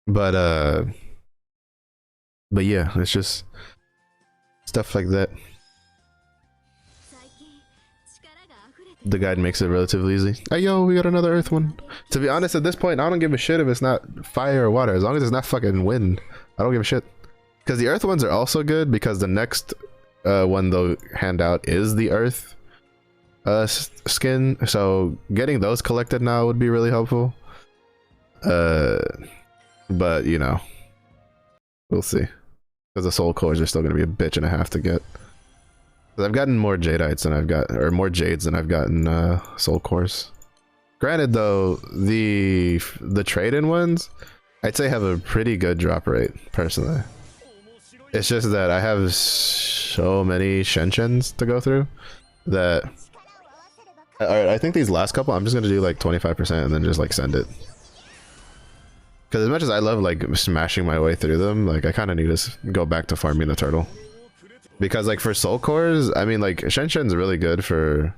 But yeah, it's just stuff like that. The guide makes it relatively easy. Hey yo, we got another earth one. To be honest, at this point, I don't give a shit if it's not fire or water, as long as it's not fucking wind. I don't give a shit. Because the earth ones are also good, because the next one they'll hand out is the earth skin. So getting those collected now would be really helpful. But you know, we'll see. Because the soul cores are still going to be a bitch and a half to get. I've gotten more Jadeites than I've got, or more Jades than I've gotten soul cores. Granted though, the trade-in ones, I'd say have a pretty good drop rate, personally. It's just that I have so many Shenshens to go through that... Alright, I think these last couple, I'm just going to do like 25% and then just like send it. Because as much as I love like smashing my way through them, like I kind of need to go back to farming the turtle. Because like for soul cores, I mean like Shenshen's really good for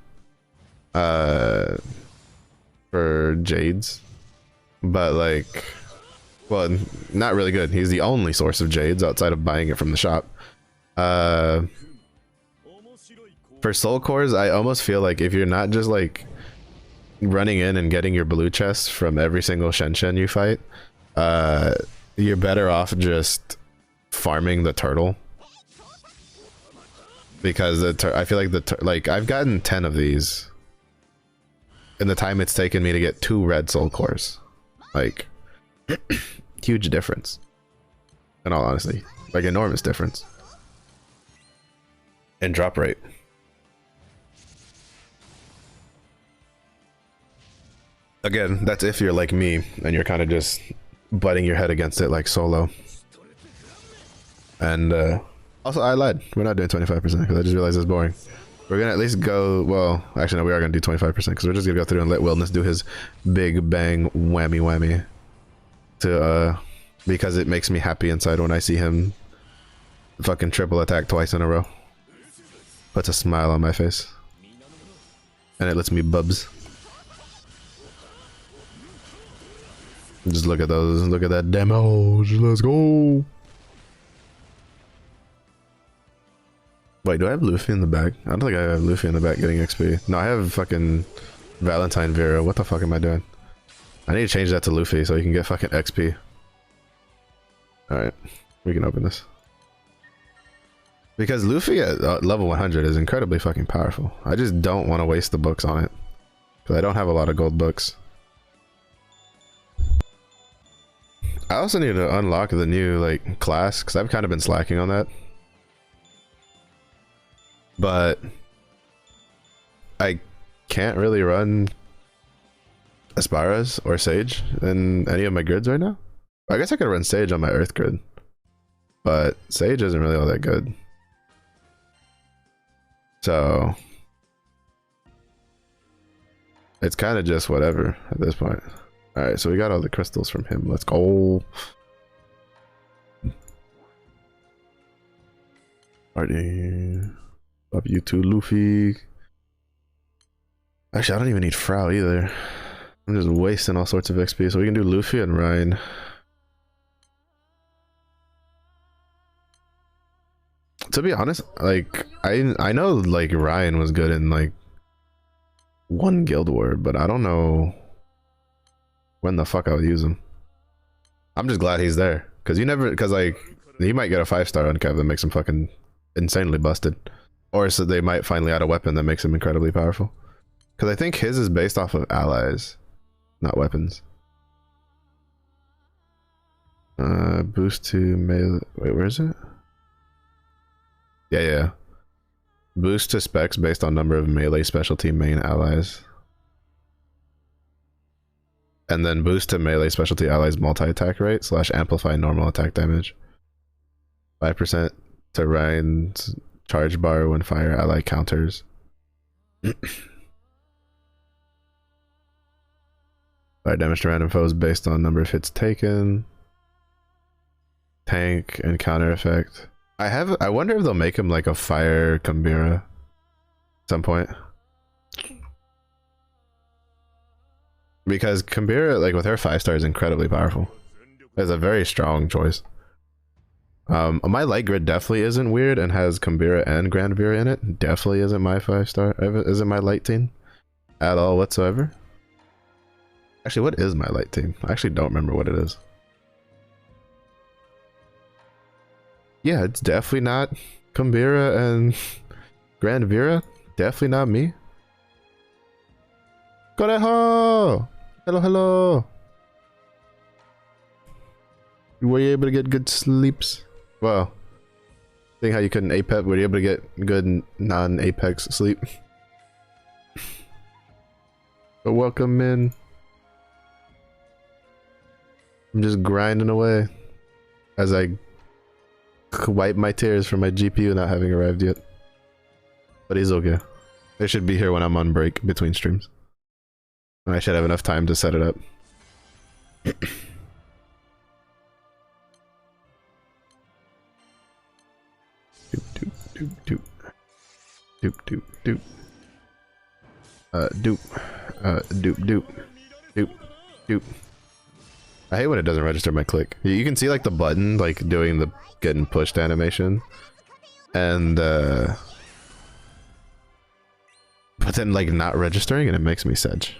Jades. But like, well, not really good. He's the only source of Jades outside of buying it from the shop. For soul cores, I almost feel like if you're not just like running in and getting your blue chests from every single Shenshen you fight, you're better off just farming the turtle. because I feel like like I've gotten 10 of these in the time it's taken me to get 2 red soul cores. Like huge difference. In all honesty, like enormous difference in drop rate. Again, that's if you're like me and you're kind of just butting your head against it like solo. And also I lied, we're not doing 25% because I just realized it's boring. We're gonna at least go, well actually no, we are gonna do 25% because we're just gonna go through and let Wilderness do his big bang whammy to because it makes me happy inside when I see him fucking triple attack twice in a row. Puts a smile on my face and it lets me bubs. Just look at those, look at that demo. Let's go. Wait, do I have Luffy in the back? I don't think I have Luffy in the back getting XP. No, I have fucking Valentine Vera. What the fuck am I doing? I need to change that to Luffy so he can get fucking XP. Alright, we can open this. Because Luffy at level 100 is incredibly fucking powerful. I just don't want to waste the books on it. Because I don't have a lot of gold books. I also need to unlock the new like class because I've kind of been slacking on that. But I can't really run Aspiras or Sage in any of my grids right now. I guess I could run Sage on my Earth grid, but Sage isn't really all that good. So it's kind of just whatever at this point. All right, so we got all the crystals from him. Let's go. Party. Love you too, Luffy. Actually, I don't even need Frau either. I'm just wasting all sorts of XP. So we can do Luffy and Ryan. To be honest, like I know like Ryan was good in like one guild war, but I don't know when the fuck I would use him. I'm just glad he's there because you never, because like he might get a 5-star on Kev that makes him fucking insanely busted, or so they might finally add a weapon that makes him incredibly powerful. Because I think his is based off of allies, not weapons. Boost to melee. Wait, where is it? Yeah. Boost to specs based on number of melee specialty main allies. And then boost to melee specialty allies multi-attack rate / amplify normal attack damage. 5% to Ryan's charge bar when fire ally counters. Fire damage to random foes based on number of hits taken. Tank and counter effect. I wonder if they'll make him like a fire Kambira at some point. Because Kambira, like with her 5-star, is incredibly powerful. It's a very strong choice. My light grid definitely isn't weird and has Kambira and Grand Vera in it. Definitely isn't my 5-star. Isn't my light team at all whatsoever. Actually, what is my light team? I actually don't remember what it is. Yeah, it's definitely not Kambira and Grand Vera. Definitely not me. Koreho! Hello. Were you able to get good sleeps? Well, seeing how you couldn't Apex, were you able to get good non-Apex sleep? But welcome in. I'm just grinding away as I wipe my tears from my GPU not having arrived yet. But he's okay. They should be here when I'm on break between streams. I should have enough time to set it up. Doop. I hate when it doesn't register my click. You can see like the button like doing the getting pushed animation, and but then like not registering, and it makes me sedge.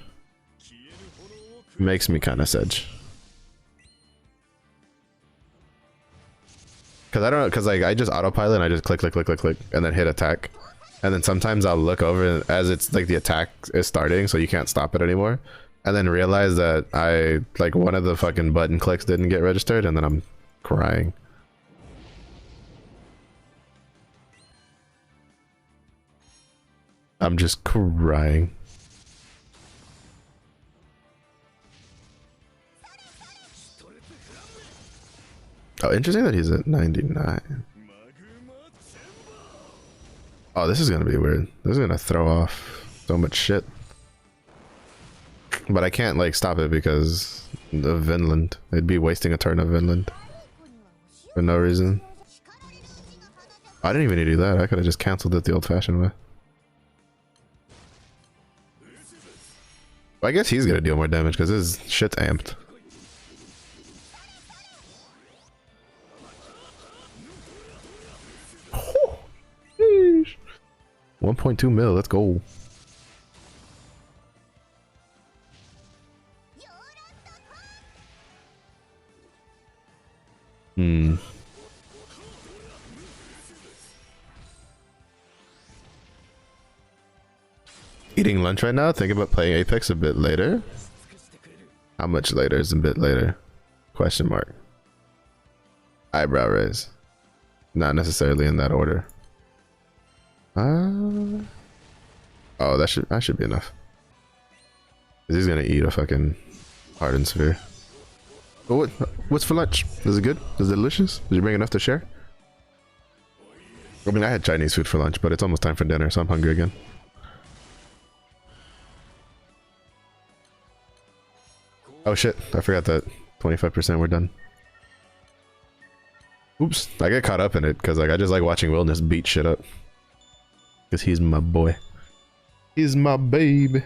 Makes me kind of sedge. Cause I don't know, cause like I just autopilot and I just click, and then hit attack. And then sometimes I'll look over as it's like the attack is starting, so you can't stop it anymore. And then realize that like one of the fucking button clicks didn't get registered, and then I'm crying. I'm just crying. Oh, interesting that he's at 99. Oh, this is gonna be weird. This is gonna throw off so much shit. But I can't like stop it because of Vinland. It'd be wasting a turn of Vinland for no reason. I didn't even need to do that. I could have just canceled it the old-fashioned way. Well, I guess he's gonna deal more damage because his shit's amped. Oh, 1.2 mil, let's go. Eating lunch right now, thinking about playing Apex a bit later. How much later is a bit later? Question mark. Eyebrow raise. Not necessarily in that order. Oh, that should be enough. He's gonna eat a fucking hardened sphere. Oh, what's for lunch? Is it good? Is it delicious? Did you bring enough to share? I mean, I had Chinese food for lunch, but it's almost time for dinner, so I'm hungry again. Oh shit, I forgot that 25% we're done. Oops, I get caught up in it because like I just like watching Wilderness beat shit up. Because he's my boy. He's my baby.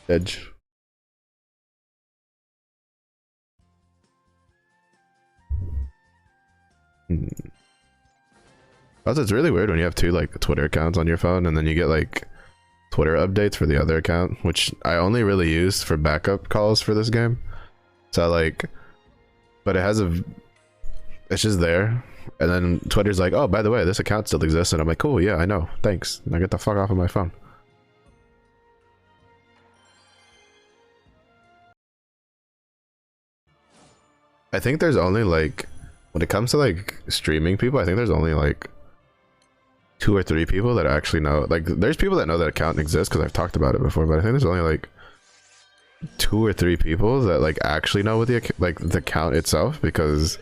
Edge. Also, it's really weird when you have two like Twitter accounts on your phone and then you get like Twitter updates for the other account, which I only really use for backup calls for this game. So like, but it has it's just there. And then Twitter's like, oh, by the way, this account still exists. And I'm like, cool, yeah, I know, thanks. Now get the fuck off of my phone. I think there's only like, when it comes to like streaming people, I think there's only like 2 or 3 people that actually know. Like, there's people that know that account exists because I've talked about it before, but I think there's only like 2 or 3 people that like actually know what the account itself, because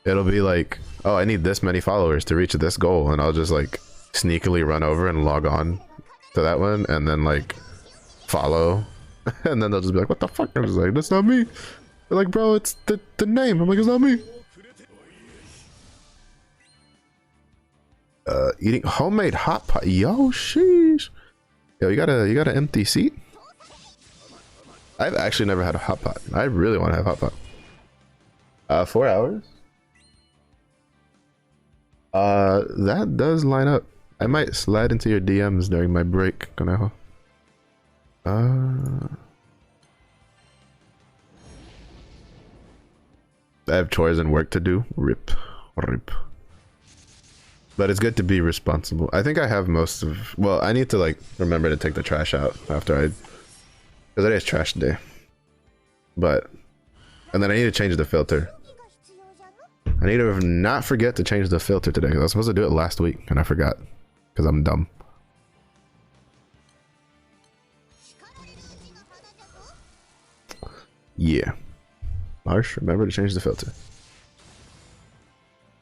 it'll be like, oh, I need this many followers to reach this goal, and I'll just like sneakily run over and log on to that one and then like follow, and then they'll just be like, what the fuck? I'm just like, that's not me. They're like, bro, it's the name. I'm like, it's not me. Eating homemade hot pot. Yo, sheesh. Yo, you got an empty seat? I've actually never had a hot pot. I really want to have hot pot. 4 hours? That does line up. I might slide into your DMs during my break, Conejo. I have chores and work to do. Rip. But it's good to be responsible. I think I have most of... Well, I need to like remember to take the trash out after I... Because today is trash day. But... And then I need to change the filter. I need to not forget to change the filter today, because I was supposed to do it last week and I forgot. Because I'm dumb. Yeah. Marsh, remember to change the filter.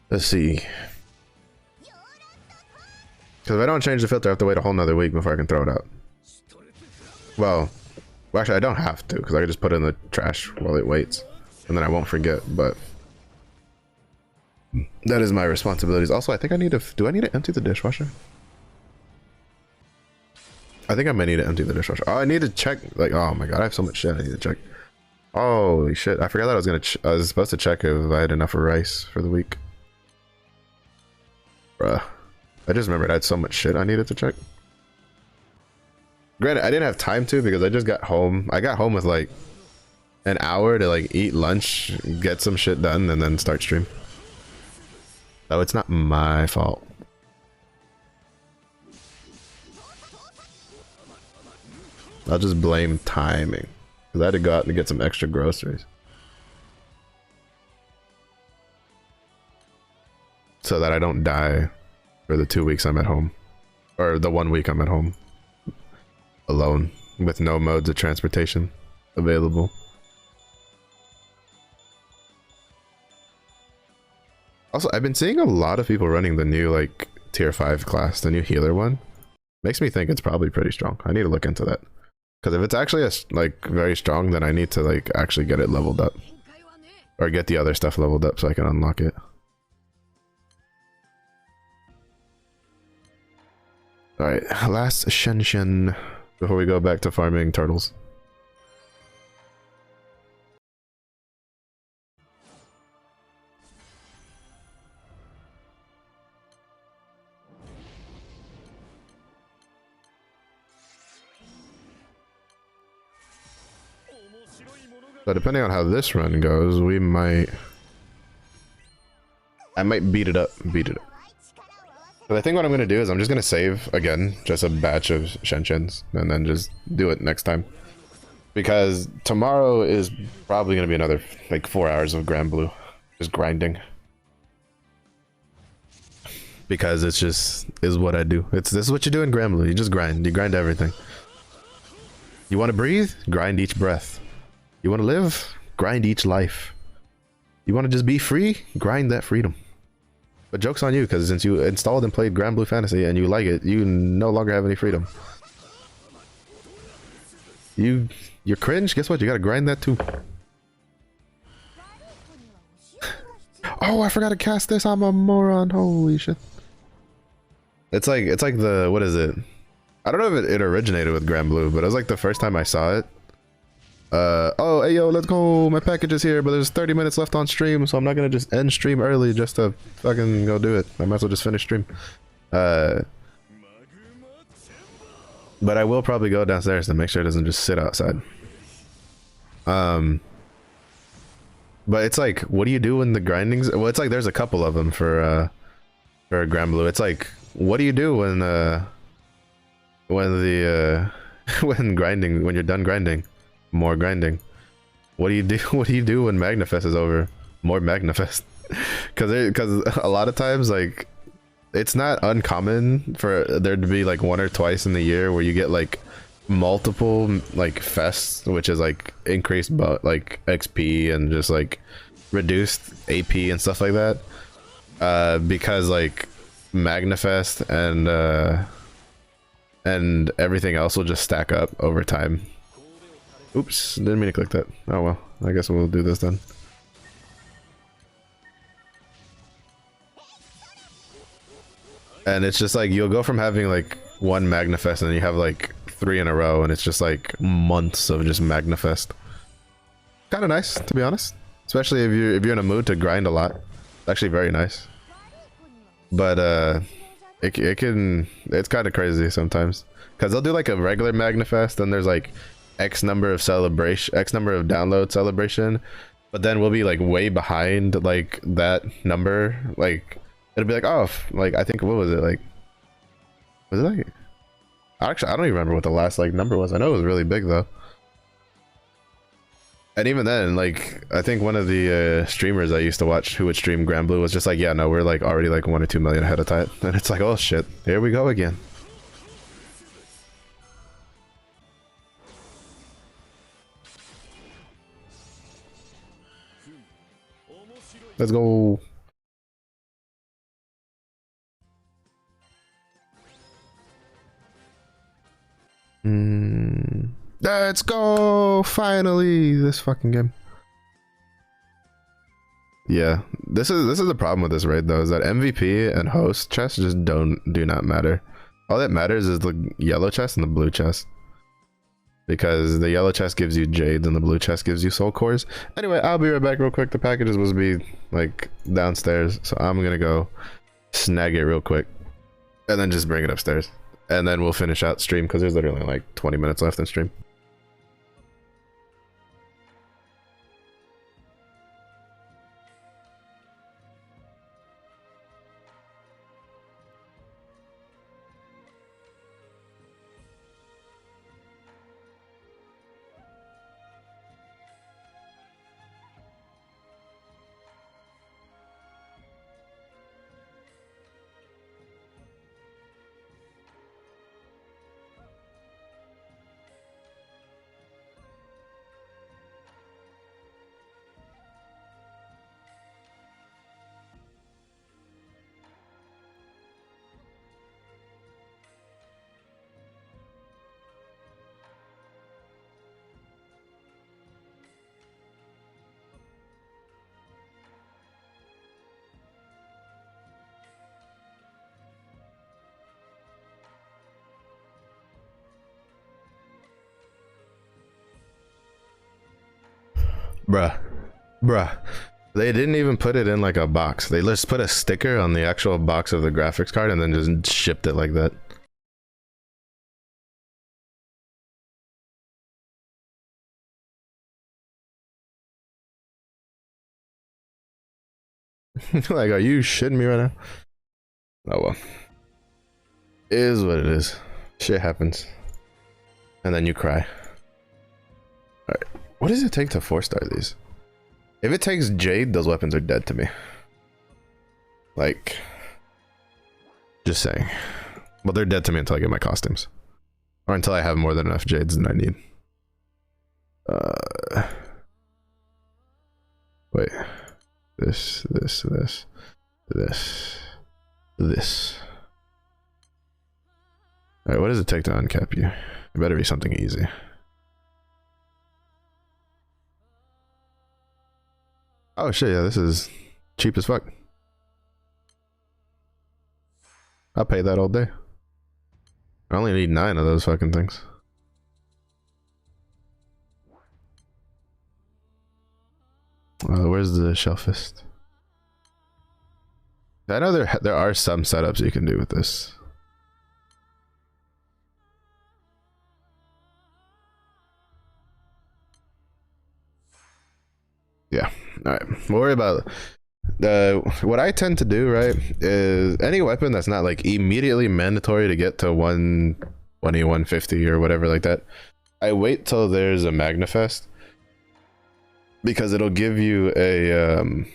Let's see. Because if I don't change the filter, I have to wait a whole nother week before I can throw it out. Well actually I don't have to, because I can just put it in the trash while it waits. And then I won't forget, but... That is my responsibilities. Also, I think I need to... Do I need to empty the dishwasher? I think I might need to empty the dishwasher. Oh, I need to check... Like, oh my god, I have so much shit I need to check. Holy shit, I forgot that I was supposed to check if I had enough rice for the week. Bruh. I just remembered I had so much shit I needed to check. Granted, I didn't have time to because I just got home. I got home with like an hour to like eat lunch, get some shit done, and then start stream. So it's not my fault. I'll just blame timing. Because I had to go out and get some extra groceries. So that I don't die for the 2 weeks I'm at home. Or the 1 week I'm at home. Alone. With no modes of transportation available. Also, I've been seeing a lot of people running the new, like, tier 5 class, the new healer one. Makes me think it's probably pretty strong. I need to look into that. Because if it's actually, like, very strong, then I need to, like, actually get it leveled up. Or get the other stuff leveled up so I can unlock it. Alright, last Shen before we go back to farming turtles. So depending on how this run goes, we might... I might beat it up. But I think what I'm going to do is I'm just going to save, again, just a batch of Shenshens, and then just do it next time. Because tomorrow is probably going to be another, like, 4 hours of Grand Blue. Just grinding. Because it's just, is what I do. This is what you do in Grand Blue. You just grind. You grind everything. You want to breathe? Grind each breath. You want to live? Grind each life. You want to just be free? Grind that freedom. But joke's on you, because since you installed and played Grand Blue Fantasy and you like it, you no longer have any freedom. You're cringe? Guess what? You gotta grind that too. Oh, I forgot to cast this. I'm a moron. Holy shit. It's like the, what is it? I don't know if it originated with Grand Blue, but it was like the first time I saw it. Oh, hey yo, let's go. My package is here, but there's 30 minutes left on stream, so I'm not gonna just end stream early just to fucking go do it. I might as well just finish stream. But I will probably go downstairs to make sure it doesn't just sit outside. But it's like, what do you do when the grinding's... Well, it's like there's a couple of them for Grand Blue. It's like, what do you do when when you're done grinding? More grinding. What do you do? What do you do when Magnifest is over? More Magnifest. Because a lot of times, like, it's not uncommon for there to be like 1 or twice in the year where you get like multiple like fests, which is like increased like XP and just like reduced AP and stuff like that. Because like Magnifest and everything else will just stack up over time. Oops, didn't mean to click that. Oh well, I guess we'll do this then. And it's just like, you'll go from having like 1 Magnifest and then you have like 3 in a row, and it's just like months of just Magnifest. Kind of nice, to be honest. Especially if you're in a mood to grind a lot. It's actually very nice. But it's kind of crazy sometimes. Because they'll do like a regular Magnifest, and there's like X number of download celebration, but then we'll be like way behind like that number. Like it'll be like, oh, like I think, what was it, like, was it like, actually I don't even remember what the last like number was. I know it was really big though. And even then, like, I think one of the streamers I used to watch who would stream Grand Blue was just like, yeah, no, we're like already like 1 or 2 million ahead of time. And it's like, oh shit, here we go again. Let's go. Let's go. Finally, this fucking game. Yeah, this is the problem with this raid though, is that MVP and host chests just do not matter. All that matters is the yellow chest and the blue chest. Because the yellow chest gives you jades and the blue chest gives you soul cores. Anyway, I'll be right back real quick. The packages will be like downstairs, so I'm gonna go snag it real quick, and then just bring it upstairs, and then we'll finish out stream because there's literally like 20 minutes left in stream. Bruh, they didn't even put it in like a box. They just put a sticker on the actual box of the graphics card and then just shipped it like that. Like, are you shitting me right now? Oh well, it is what it is. Shit happens, and then you cry. All right, what does it take to 4-star these? If it takes Jade, those weapons are dead to me. Like, just saying. But they're dead to me until I get my costumes. Or until I have more than enough Jades than I need. Wait. This. Alright, what does it take to uncap you? It better be something easy. Oh shit, yeah, this is cheap as fuck. I'll pay that all day. I only need 9 of those fucking things. Where's the Shellfist? I know there are some setups you can do with this. Yeah. All right. We'll worry about what I tend to do, right, is any weapon that's not like immediately mandatory to get to 120, 150 or whatever like that. I wait till there's a Magnifest because it'll give you an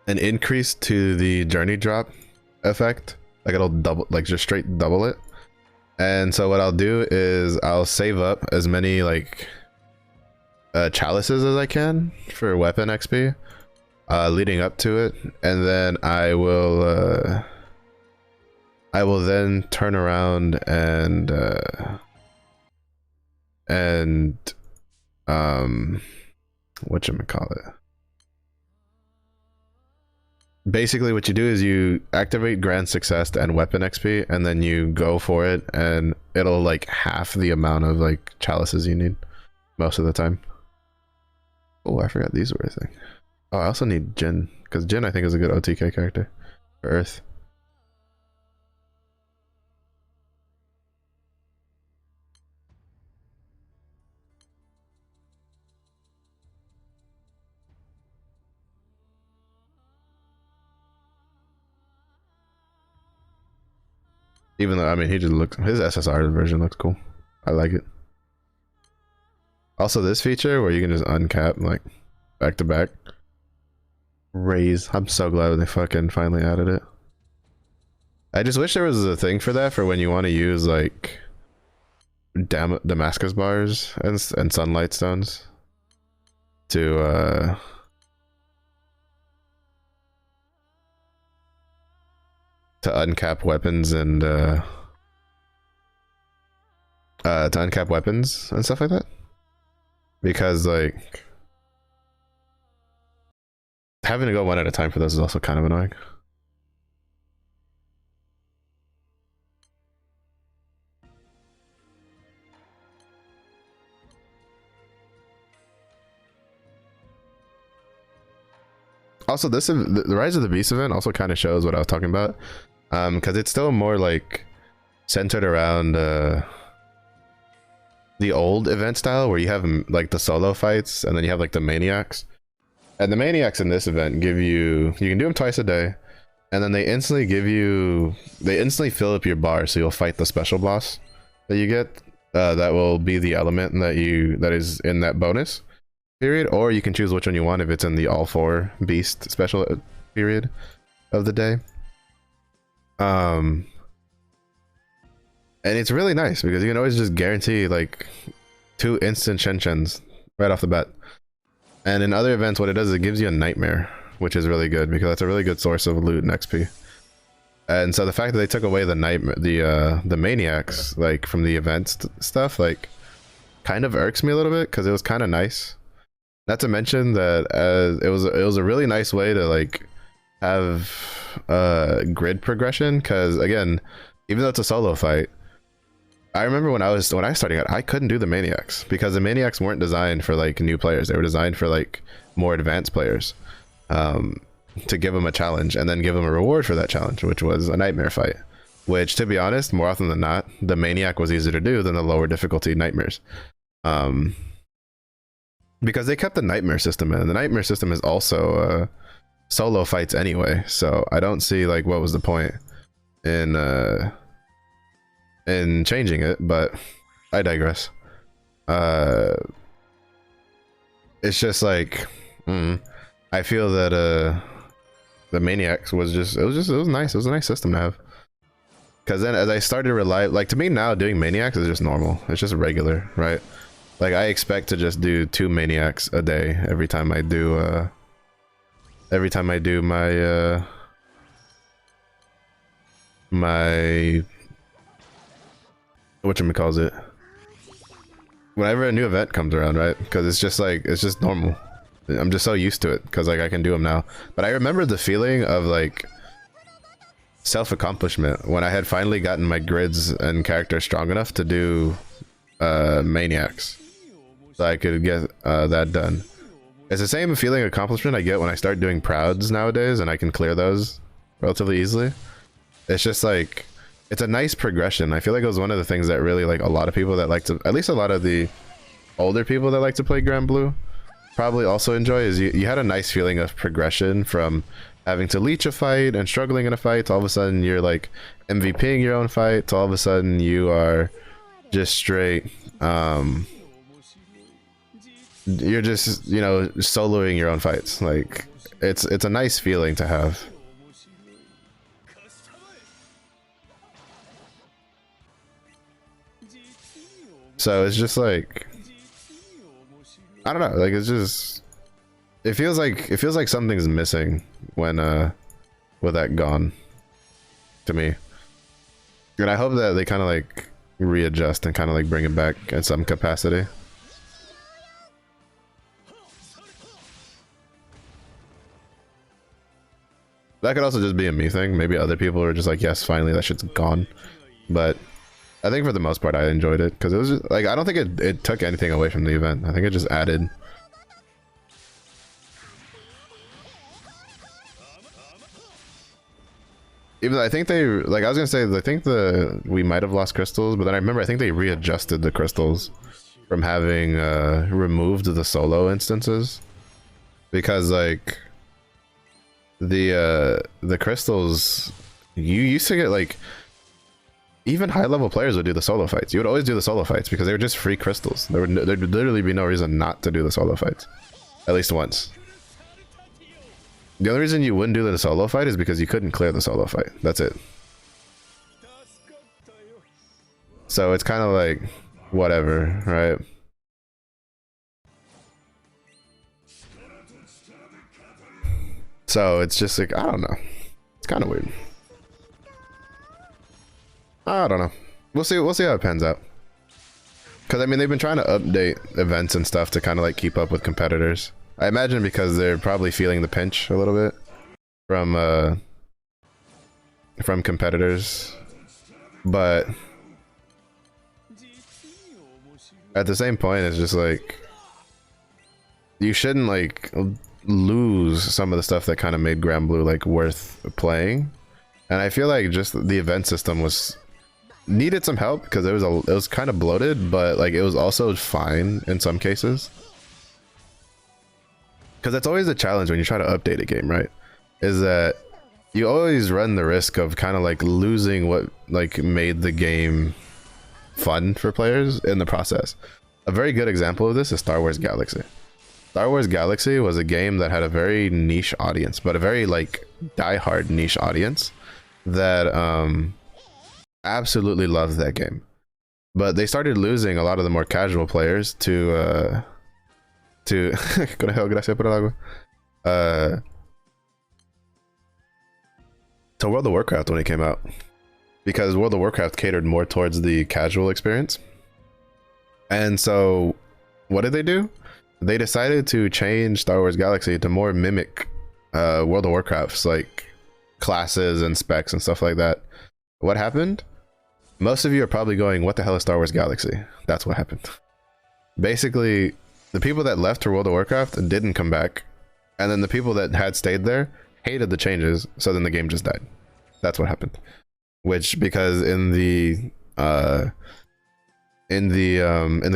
increase to the journey drop effect. Like it'll double, like just straight double it. And so what I'll do is I'll save up as many like chalices as I can for weapon XP leading up to it, and then I will then turn around and whatchamacallit, basically what you do is you activate Grand Success and weapon XP, and then you go for it, and it'll like half the amount of like chalices you need most of the time. Oh, I forgot these were a thing. Oh, I also need Jin, because Jin I think is a good OTK character for Earth. Even though, I mean, he just looks, his SSR version looks cool. I like it. Also, this feature where you can just uncap like back to back raise. I'm so glad they fucking finally added it. I just wish there was a thing for that for when you want to use like Damascus bars and sunlight stones to uncap weapons and to uncap weapons and stuff like that. Because like having to go one at a time for those is also kind of annoying. Also, the Rise of the Beast event also kind of shows what I was talking about, because it's still more like centered around the old event style where you have like the solo fights and then you have like the maniacs. And the maniacs in this event give you can do them twice a day, and then they instantly fill up your bar, so you'll fight the special boss that you get. That will be the element that is in that bonus period, or you can choose which one you want if it's in the all 4 beast special period of the day. And it's really nice because you can always just guarantee like 2 instant Shenshens right off the bat. And in other events, what it does is it gives you a nightmare, which is really good because that's a really good source of loot and XP. And so the fact that they took away the maniacs like from the event stuff like kind of irks me a little bit because it was kind of nice. Not to mention that it was a really nice way to like have grid progression, because again, even though it's a solo fight, I remember when I started out, I couldn't do the maniacs because the maniacs weren't designed for like new players. They were designed for like more advanced players, to give them a challenge and then give them a reward for that challenge, which was a nightmare fight. Which, to be honest, more often than not, the maniac was easier to do than the lower difficulty nightmares, because they kept the nightmare system in. The nightmare system is also solo fights anyway, so I don't see like what was the point in changing it, but I digress. It's just like I feel that the maniacs was nice. It was a nice system to have, because then as I started to rely, like, to me now doing maniacs is just normal. It's just regular, right? Like I expect to just do 2 maniacs a day every time I do my my whatchamacallit, whenever a new event comes around, right? Because it's just normal. I'm just so used to it because like I can do them now. But I remember the feeling of like self-accomplishment when I had finally gotten my grids and character strong enough to do maniacs, so I could get that done. It's the same feeling of accomplishment I get when I start doing prouds nowadays and I can clear those relatively easily. It's just like, it's a nice progression. I feel like it was one of the things that really, like, a lot of people that like to, at least a lot of the older people that like to play Grand Blue probably also enjoy, is you had a nice feeling of progression from having to leech a fight and struggling in a fight to all of a sudden you're like MVPing your own fight to all of a sudden you are just straight you're just, you know, soloing your own fights. Like it's a nice feeling to have. So it's just like, I don't know, like it's just, it feels like something's missing when with that gone to me. And I hope that they kind of like readjust and kind of like bring it back in some capacity. That could also just be a me thing. Maybe other people are just like, yes, finally that shit's gone. But I think for the most part I enjoyed it because it was just, like, I don't think it took anything away from the event. I think it just added. Even though I think they, like, I was gonna say, I think we might have lost crystals, but then I remember I think they readjusted the crystals from having removed the solo instances, because like the crystals, you used to get like, even high level players would do the solo fights. You would always do the solo fights because they were just free crystals. There'd literally be no reason not to do the solo fights, at least once. The only reason you wouldn't do the solo fight is because you couldn't clear the solo fight. That's it. So it's kind of like whatever, right? So it's just like, I don't know. It's kind of weird. I don't know. We'll see how it pans out. Because I mean, they've been trying to update events and stuff to kind of like keep up with competitors. I imagine because they're probably feeling the pinch a little bit from competitors. But at the same point, it's just like, you shouldn't like, lose some of the stuff that kind of made Grand Blue like worth playing. And I feel like just the event system was needed some help because it was kind of bloated, but like it was also fine in some cases. Because that's always a challenge when you try to update a game, right? Is that you always run the risk of kind of like losing what like made the game fun for players in the process. A very good example of this is Star Wars Galaxy. Star Wars Galaxy was a game that had a very niche audience, but a very like die-hard niche audience that absolutely loved that game. But they started losing a lot of the more casual players to World of Warcraft when it came out, because World of Warcraft catered more towards the casual experience. And so what did they do? They decided to change Star Wars Galaxy to more mimic World of Warcraft's like classes and specs and stuff like that. What happened? Most of you are probably going, what the hell is Star Wars Galaxy? That's what happened. Basically, the people that left for World of Warcraft didn't come back, and then the people that had stayed there hated the changes, so then the game just died. That's what happened. Which, because in the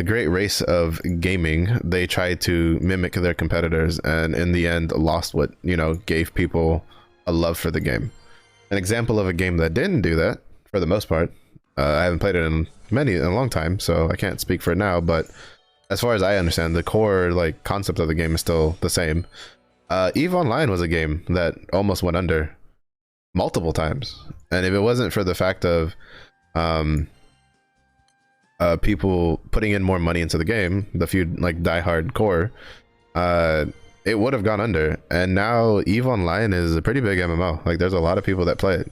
great race of gaming, they tried to mimic their competitors, and in the end lost what, you know, gave people a love for the game. An example of a game that didn't do that, for the most part, I haven't played it in a long time, so I can't speak for it now, but as far as I understand, the core like concept of the game is still the same. EVE Online was a game that almost went under multiple times, and if it wasn't for the fact of people putting in more money into the game, the few like die-hard core, it would have gone under. And now EVE Online is a pretty big MMO. Like there's a lot of people that play it.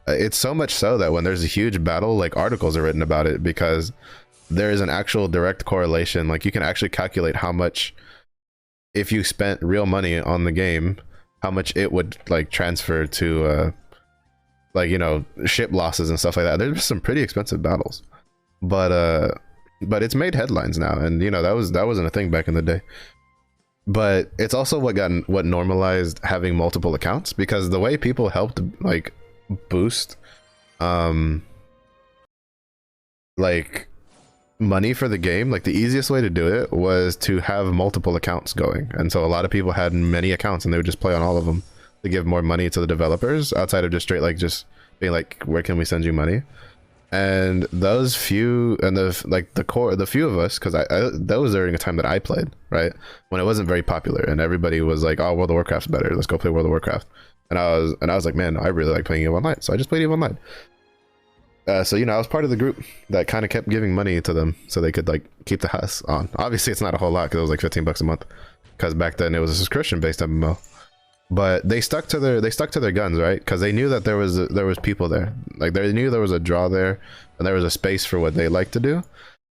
It's so much so that when there's a huge battle, like articles are written about it, because there is an actual direct correlation. Like you can actually calculate how much, if you spent real money on the game, how much it would like transfer to like, you know, ship losses and stuff like that. There's some pretty expensive battles, but it's made headlines now, and you know that wasn't a thing back in the day. But it's also what normalized having multiple accounts, because the way people helped like boost like money for the game, like the easiest way to do it was to have multiple accounts going. And so a lot of people had many accounts and they would just play on all of them to give more money to the developers, outside of just straight like just being like, where can we send you money? And those few, and the few of us, because that was during a time that I played, right, when it wasn't very popular and everybody was like, oh, World of Warcraft's better, let's go play World of Warcraft. And I was like, man, I really like playing EVE Online, so I just played EVE Online. So, you know, I was part of the group that kind of kept giving money to them so they could like keep the house on. Obviously it's not a whole lot because it was like 15 bucks a month, because back then it was a subscription based MMO. But they stuck to their guns, right? Because they knew that there was people there. Like they knew there was a draw there and there was a space for what they like to do.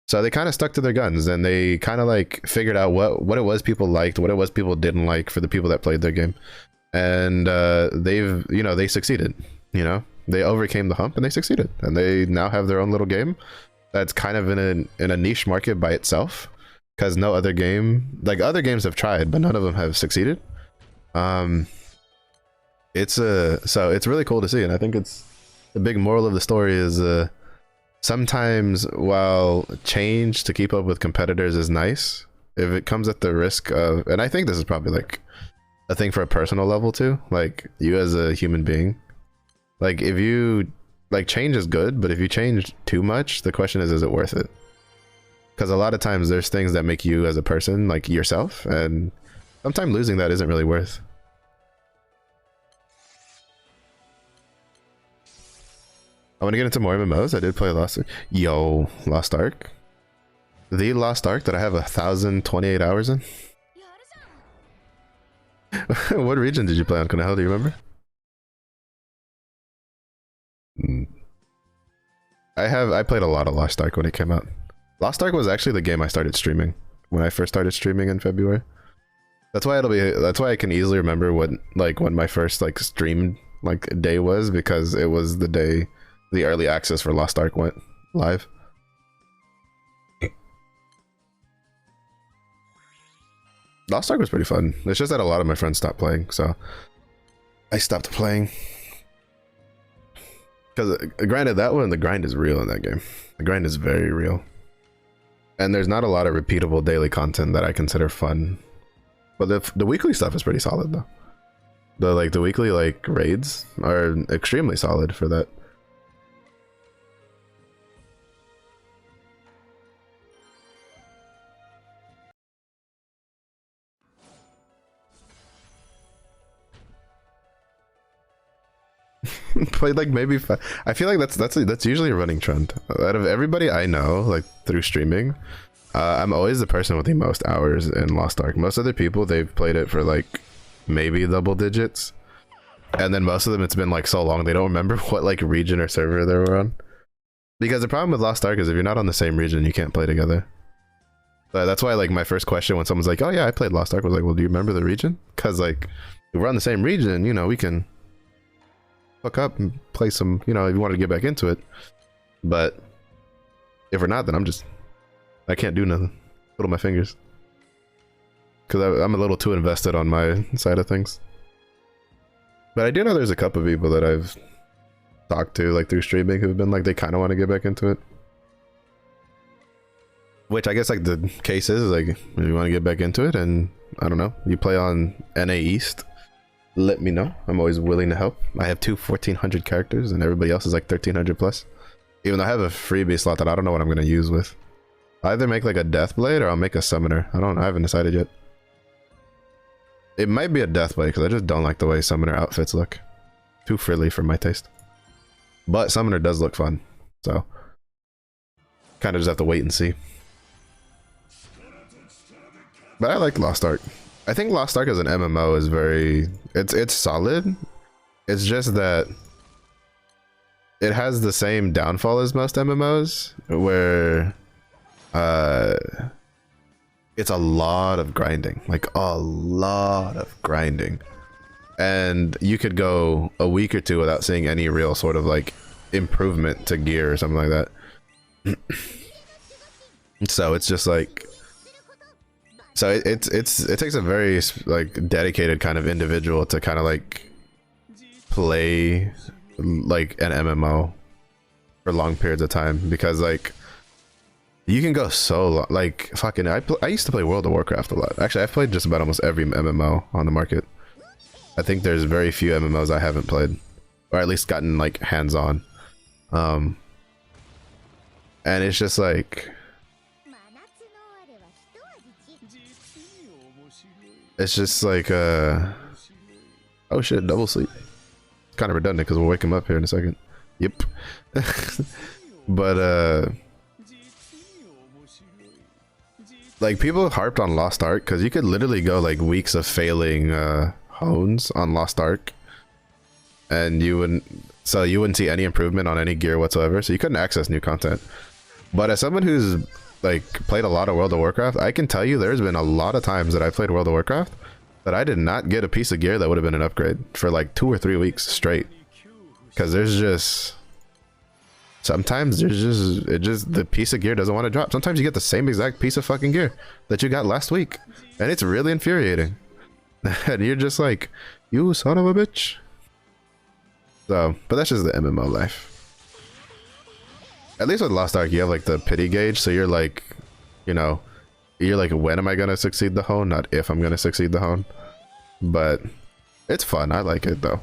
So they kind of stuck to their guns, and they kind of like figured out what it was people liked, what it was people didn't like for the people that played their game. And they succeeded, you know? They overcame the hump and they succeeded, and they now have their own little game that's kind of in a niche market by itself, because no other game, like other games have tried but none of them have succeeded. So it's really cool to see, and I think it's the big moral of the story is sometimes while change to keep up with competitors is nice, if it comes at the risk of, and I think this is probably like a thing for a personal level too, like you as a human being, like if you like, change is good, but if you change too much, the question is it worth it? Because a lot of times there's things that make you as a person, like yourself, and sometimes losing that isn't really worth. I want to get into more MMOs. I did play Lost Ark. The Lost Ark that I have 1,028 hours in. What region did you play on, Kunahel? Do you remember? I played a lot of Lost Ark when it came out. Lost Ark was actually the game I started streaming when I first started streaming in February. That's why I can easily remember when my first like streamed like day was, because it was the day the early access for Lost Ark went live. Lost Ark was pretty fun. It's just that a lot of my friends stopped playing, so I stopped playing. Because granted, that one, the grind is real in that game. The grind is very real. And there's not a lot of repeatable daily content that I consider fun. But the weekly stuff is pretty solid though. The weekly like raids are extremely solid for that. Played like maybe five. I feel like that's usually a running trend. Out of everybody I know, like through streaming, I'm always the person with the most hours in Lost Ark. Most other people, they've played it for like maybe double digits, and then most of them it's been like so long they don't remember what like region or server they were on. Because the problem with Lost Ark is if you're not on the same region, you can't play together. That's why like my first question when someone's like, "Oh yeah, I played Lost Ark," was like, "Well, do you remember the region?" Because like if we're on the same region, you know, we can hook up and play some, you know, if you want to get back into it. But if we're not, then I can't do nothing. Twiddle my fingers. Because I'm a little too invested on my side of things. But I do know there's a couple of people that I've talked to like through streaming who've been like they kind of want to get back into it. Which I guess like the case is like if you want to get back into it and I don't know, you play on NA East, let me know. I'm always willing to help. I have two 1400 characters and everybody else is like 1300 plus. Even though I have a freebie slot that I don't know what I'm going to use with. I'll either make like a Deathblade or I'll make a Summoner. I haven't decided yet. It might be a Deathblade because I just don't like the way Summoner outfits look. Too frilly for my taste. But Summoner does look fun. So kind of just have to wait and see. But I like Lost Ark. I think Lost Ark as an MMO is very... It's solid. It's just that it has the same downfall as most MMOs, where it's a lot of grinding. Like, a lot of grinding. And you could go a week or two without seeing any real sort of, like, improvement to gear or something like that. So it's just like... So it takes a very like dedicated kind of individual to kind of like play like an MMO for long periods of time, because like you can go so long. Like fucking I used to play World of Warcraft a lot. Actually, I've played just about almost every MMO on the market. I think there's very few MMOs I haven't played, or at least gotten like hands on. And it's just like it's just like oh shit, double sleep. Kind of redundant because we'll wake him up here in a second. Yep. But like people harped on Lost Ark because you could literally go like weeks of failing hones on Lost Ark and you wouldn't see any improvement on any gear whatsoever, so you couldn't access new content. But as someone who's like played a lot of World of Warcraft, I can tell you there's been a lot of times that I played World of Warcraft that I did not get a piece of gear that would have been an upgrade for like 2 or 3 weeks straight, because there's just sometimes the piece of gear doesn't want to drop. Sometimes you get the same exact piece of fucking gear that you got last week, and it's really infuriating. And you're just like, you son of a bitch. So, but that's just the MMO life. At least with Lost Ark, you have like the pity gauge, so you're like, you know, you're like, when am I gonna succeed the hone, not if I'm gonna succeed the hone. But it's fun. I like it though.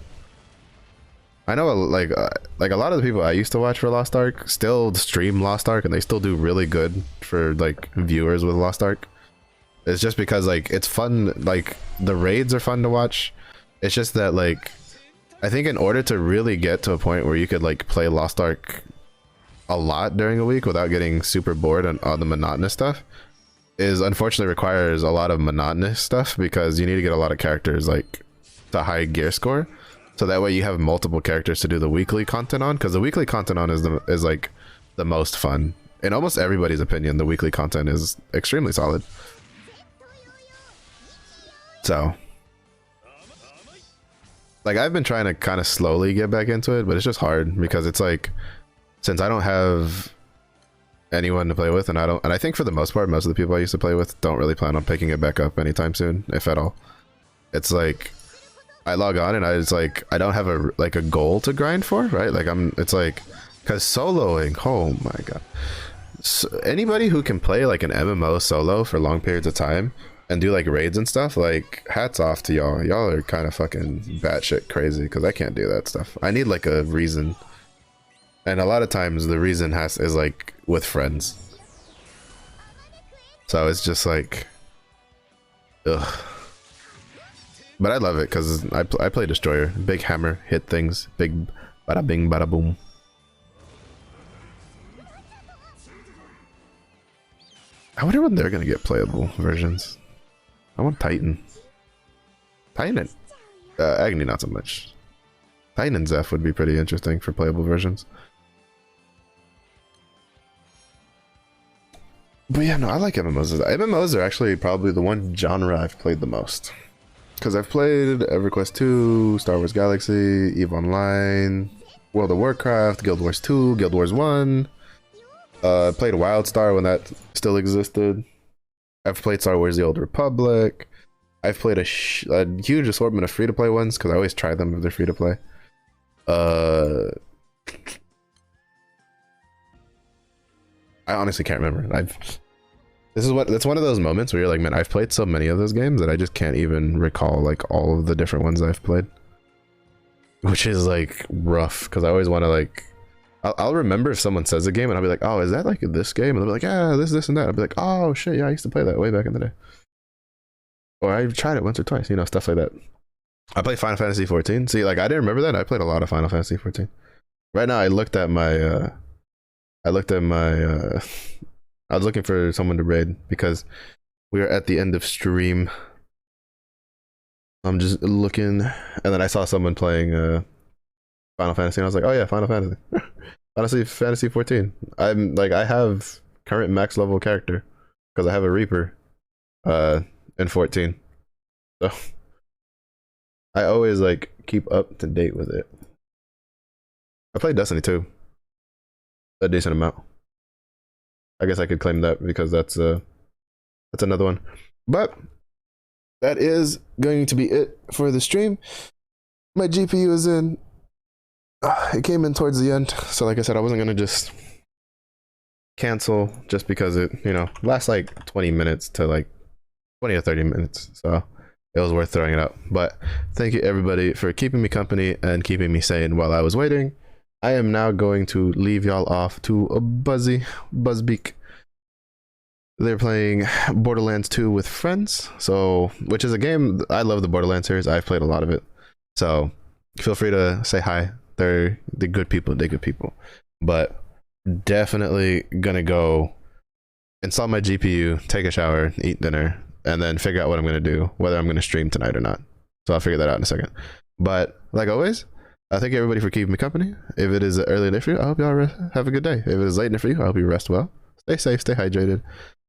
I know like a lot of the people I used to watch for Lost Ark still stream Lost Ark, and they still do really good for like viewers with Lost Ark. It's just because like it's fun, like the raids are fun to watch. It's just that like I think in order to really get to a point where you could like play Lost Ark a lot during a week without getting super bored on all the monotonous stuff, is unfortunately requires a lot of monotonous stuff, because you need to get a lot of characters like to high gear score, so that way you have multiple characters to do the weekly content on, because the weekly content on is like the most fun. In almost everybody's opinion, the weekly content is extremely solid. So like I've been trying to kind of slowly get back into it, but it's just hard because it's like, since I don't have anyone to play with, and I think for the most part, most of the people I used to play with don't really plan on picking it back up anytime soon, if at all. It's like I log on and I don't have a goal to grind for, right? Like it's like, because soloing, oh my god. So anybody who can play like an MMO solo for long periods of time and do like raids and stuff, like hats off to y'all. Y'all are kind of fucking batshit crazy, because I can't do that stuff. I need like a reason. And a lot of times the reason is like with friends. So it's just like, ugh. But I love it because I play Destroyer. Big hammer, hit things. Big bada bing, bada boom. I wonder when they're gonna get playable versions. I want Titan. Titan and Agni not so much. Titan and Zeph would be pretty interesting for playable versions. But yeah, no, I like MMOs. MMOs are actually probably the one genre I've played the most. Because I've played EverQuest 2, Star Wars Galaxy, EVE Online, World of Warcraft, Guild Wars 2, Guild Wars 1. Played WildStar when that still existed. I've played Star Wars The Old Republic. I've played a huge assortment of free-to-play ones, because I always try them if they're free-to-play. I honestly can't remember. That's one of those moments where you're like, man, I've played so many of those games that I just can't even recall like all of the different ones I've played, which is like rough, because I always want to like, I'll remember if someone says a game and I'll be like, oh, is that like this game? And they'll be like, yeah, this and that. I'll be like, oh shit, yeah, I used to play that way back in the day, or I tried it once or twice, you know, stuff like that. I played Final Fantasy 14. See, like I didn't remember that. I played a lot of Final Fantasy 14. Right now I looked at my I was looking for someone to raid because we are at the end of stream. I'm just looking, and then I saw someone playing Final Fantasy, and I was like, oh yeah, Final Fantasy. Fantasy 14. I have current max level character because I have a Reaper in 14. So I always like keep up to date with it. I played Destiny 2 a decent amount. I guess I could claim that because that's another one. But that is going to be it for the stream. My GPU is in. It came in towards the end, so like I said, I wasn't gonna just cancel just because it, you know, lasts like 20 minutes to like 20 or 30 minutes. So it was worth throwing it up. But thank you everybody for keeping me company and keeping me sane while I was waiting. I am now going to leave y'all off to a Buzzbeak. They're playing Borderlands 2 with friends, so which is a game I love. The Borderlands series, I've played a lot of it, so feel free to say hi. They're good people. They're good people. But definitely gonna go install my GPU, take a shower, eat dinner, and then figure out what I'm gonna do, whether I'm gonna stream tonight or not. So I'll figure that out in a second. But like always, thank you everybody for keeping me company. If it is an early day for you, I hope y'all have a good day. If it is late for you, I hope you rest well. Stay safe, stay hydrated.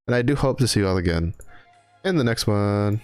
And I do hope to see you all again in the next one.